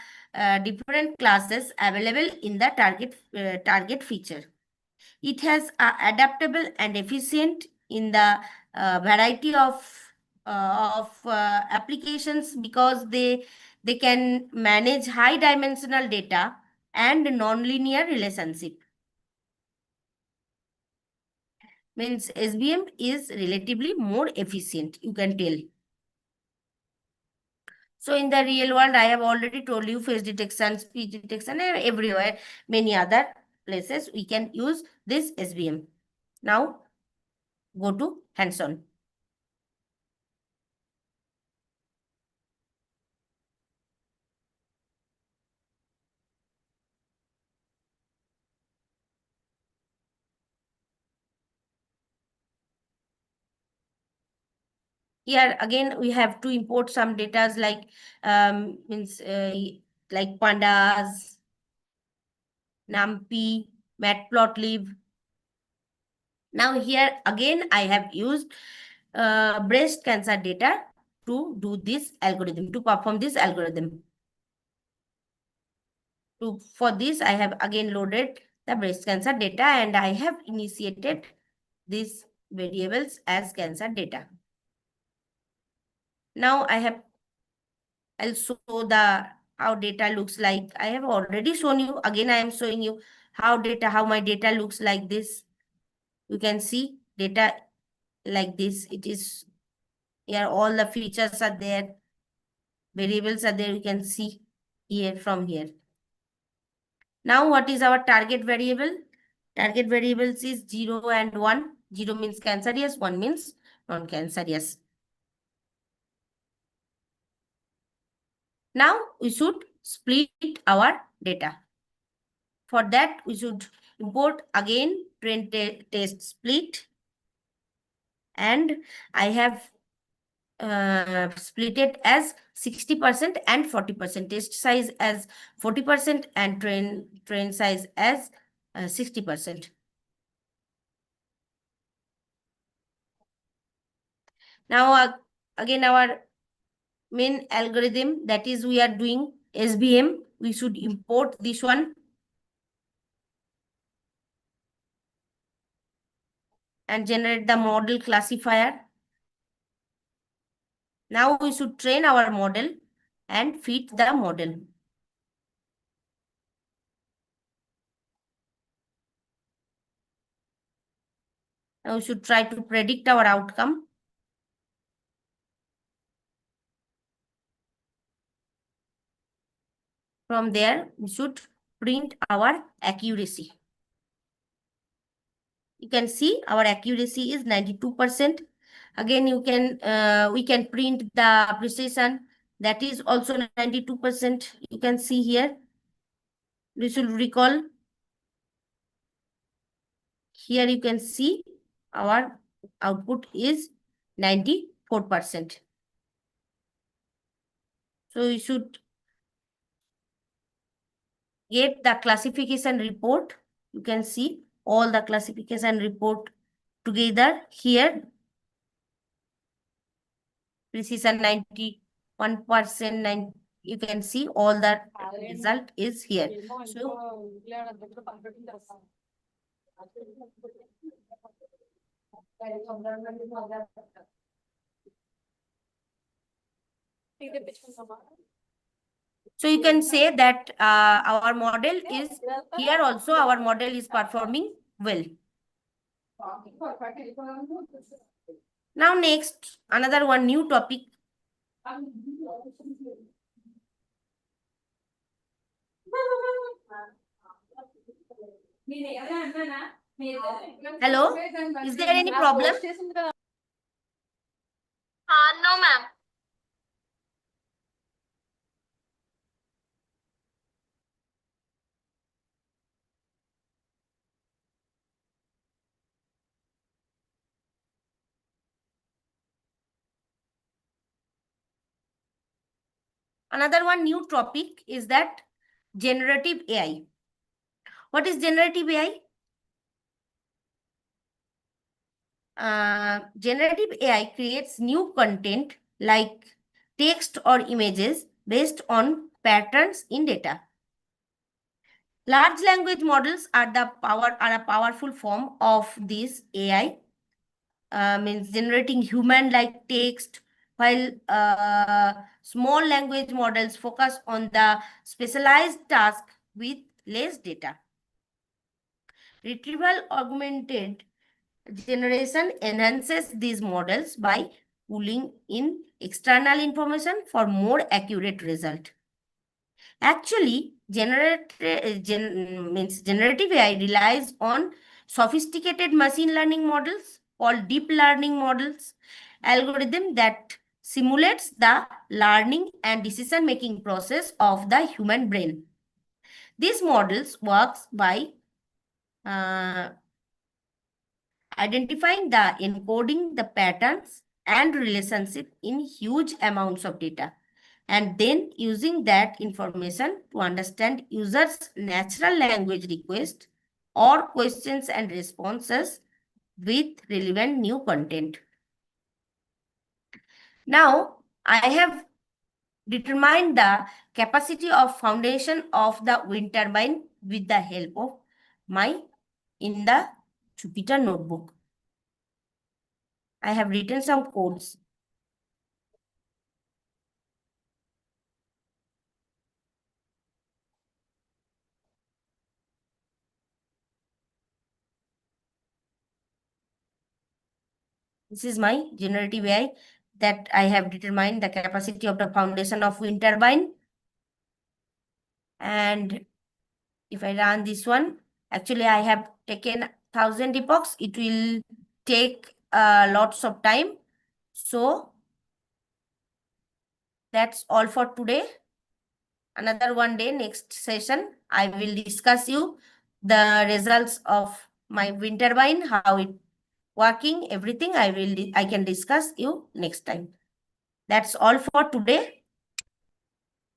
different classes available in the target feature. It has adaptable and efficient in the variety of applications because they can manage high dimensional data and nonlinear relationship. Means SVM is relatively more efficient, you can tell. So in the real world, I have already told you face detection, speech detection, everywhere, many other places we can use this SVM. Now go to hands-on. Here again, we have to import some data like like pandas, NumPy, matplotlib. Now here again, I have used breast cancer data to do this algorithm, to perform this algorithm. For this, I have again loaded the breast cancer data and I have initiated these variables as cancer data. Now I'll show how data looks like. I have already shown you. Again, I am showing you how my data looks like this. You can see data like this. It is here. All the features are there. Variables are there. You can see here from here. Now, what is our target variable? Target variables is 0 and 1. 0 means cancerous, 1 means non-cancerous. Now, we should split our data. For that, we should import again train test split. And I have split it as 60% and 40%. Test size as 40% and train size as 60%. Now, again, our main algorithm, that is we are doing SVM. We should import this one. And generate the model classifier. Now we should train our model and fit the model. Now we should try to predict our outcome. From there, we should print our accuracy. You can see our accuracy is 92%. Again, we can print the precision. That is also 92%. You can see here. We should recall. Here you can see our output is 94%. So you should get the classification report. You can see all the classification report together here. precision 91%, you can see all the result is here. So you can say that our model is here also, our model is performing well. Now next, another one new topic. Hello, is there any problem? No, ma'am. Another one new topic is that generative AI. What is generative AI? Generative AI creates new content like text or images based on patterns in data. Large language models are a powerful form of this AI. Means generating human-like text, while small language models focus on the specialized task with less data. Retrieval augmented generation enhances these models by pulling in external information for more accurate result. Actually, generative AI relies on sophisticated machine learning models called deep learning models, algorithm that simulates the learning and decision-making process of the human brain. These models works by identifying the encoding the patterns and relationship in huge amounts of data, and then using that information to understand users' natural language requests or questions and responses with relevant new content. Now, I have determined the capacity of foundation of the wind turbine with the help of in the Jupyter notebook. I have written some codes. This is my generative AI that I have determined the capacity of the foundation of wind turbine. And if I run this one, actually I have taken 1000 epochs. It will take lots of time. So that's all for today. Another one day, next session, I will discuss you the results of my wind turbine, how it working, everything I can discuss you next time. That's all for today.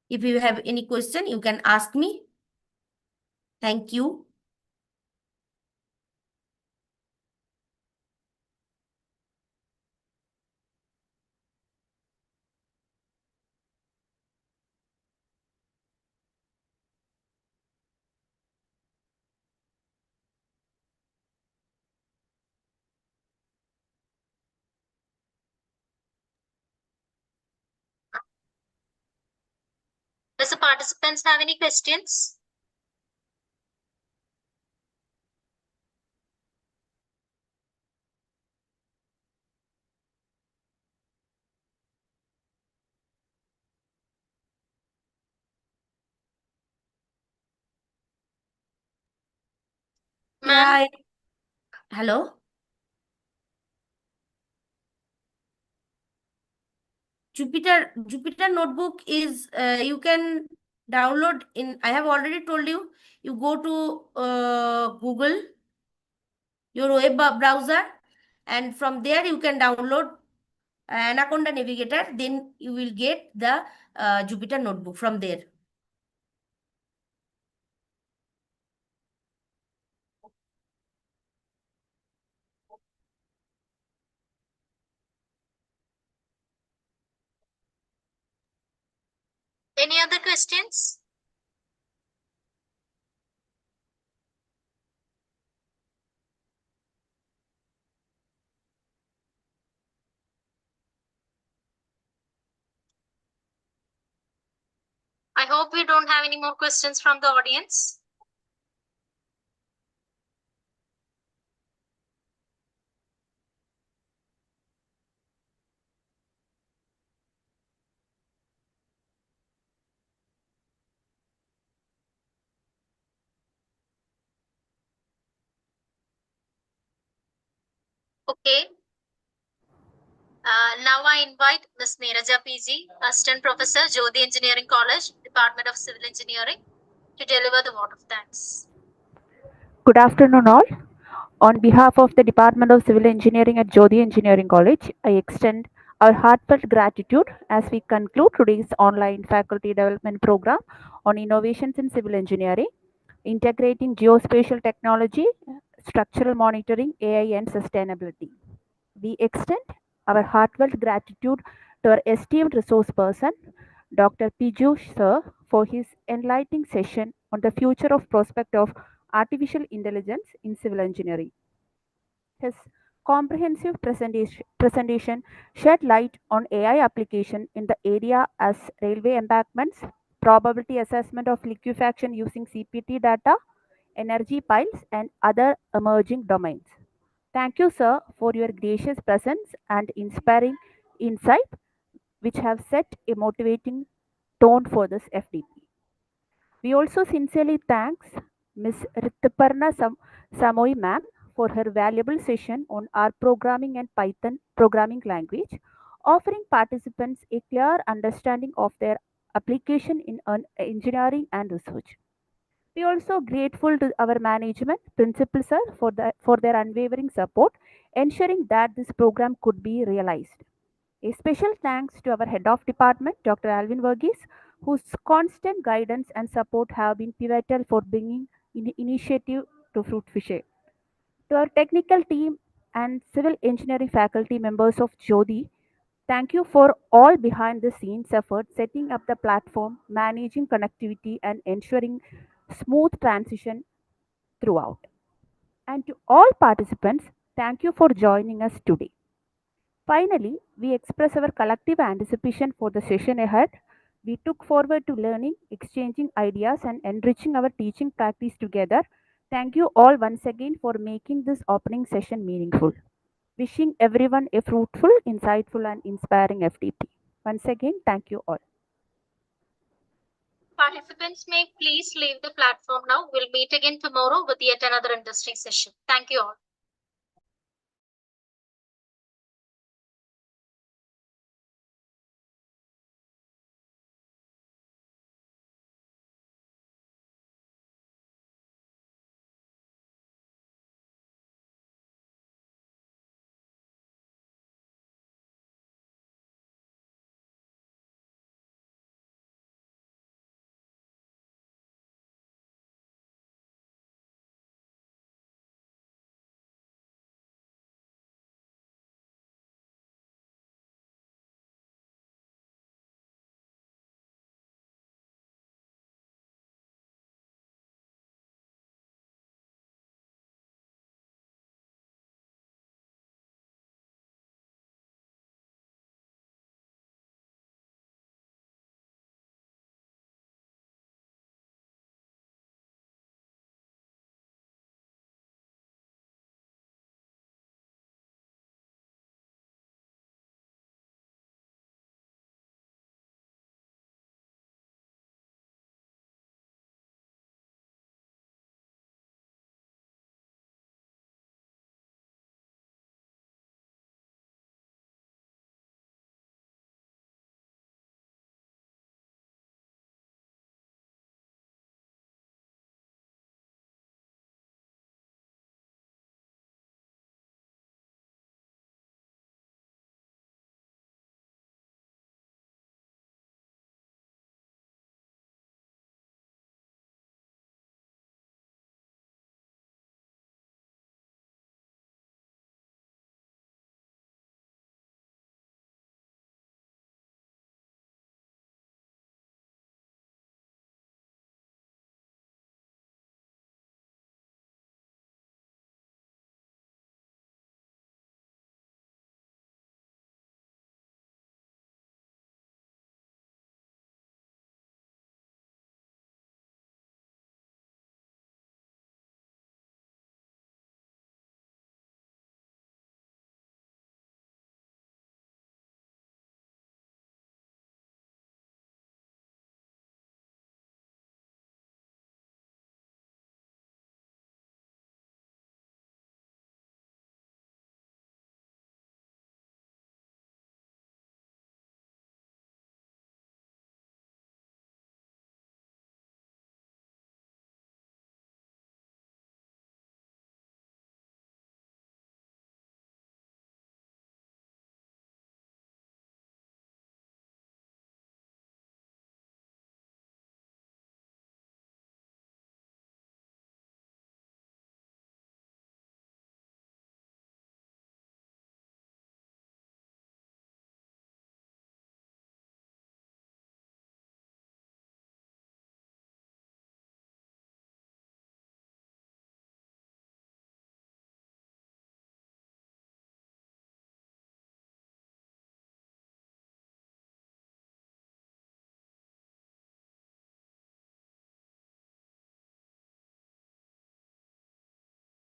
If you have any question, you can ask me. Thank you. Does the participants have any questions? Ma'am? Yeah. Hello. Jupyter notebook is you can download in. I have already told you. You go to Google, your web browser, and from there you can download Anaconda Navigator. Then you will get the Jupyter notebook from there. Any other questions? I hope we don't have any more questions from the audience. Okay. Now I invite Ms. Neeraja PG, Assistant Professor, Jyothi Engineering College, Department of Civil Engineering, to deliver the vote of thanks. Good afternoon, all. On behalf of the Department of Civil Engineering at Jyothi Engineering College, I extend our heartfelt gratitude as we conclude today's online faculty development program on innovations in civil engineering, integrating geospatial technology, structural monitoring, AI, and sustainability. We extend our heartfelt gratitude to our esteemed resource person, Dr. Piyush Sir, for his enlightening session on the future of prospect of artificial intelligence in civil engineering. His comprehensive presentation shed light on AI application in the area as railway embankments, probability assessment of liquefaction using CPT data, energy piles, and other emerging domains. Thank you, sir, for your gracious presence and inspiring insight, which have set a motivating tone for this FDP. We also sincerely thanks Ms. Rituparna Samoi ma'am for her valuable session on R programming and Python programming language, offering participants a clear understanding of their application in engineering and research. We are also grateful to our management, principal sir, for their unwavering support, ensuring that this program could be realized. A special thanks to our head of department, Dr. Alvin Verghese, whose constant guidance and support have been pivotal for bringing initiative to fruition. To our technical team and civil engineering faculty members of Jyothi, thank you for all behind the scenes effort setting up the platform, managing connectivity, and ensuring smooth transition throughout. And to all participants, thank you for joining us today. Finally, we express our collective anticipation for the session ahead. We look forward to learning, exchanging ideas, and enriching our teaching practice together. Thank you all once again for making this opening session meaningful. Wishing everyone a fruitful, insightful, and inspiring FDP. Once again, thank you all. Participants may please leave the platform now. We'll meet again tomorrow with yet another interesting session. Thank you all.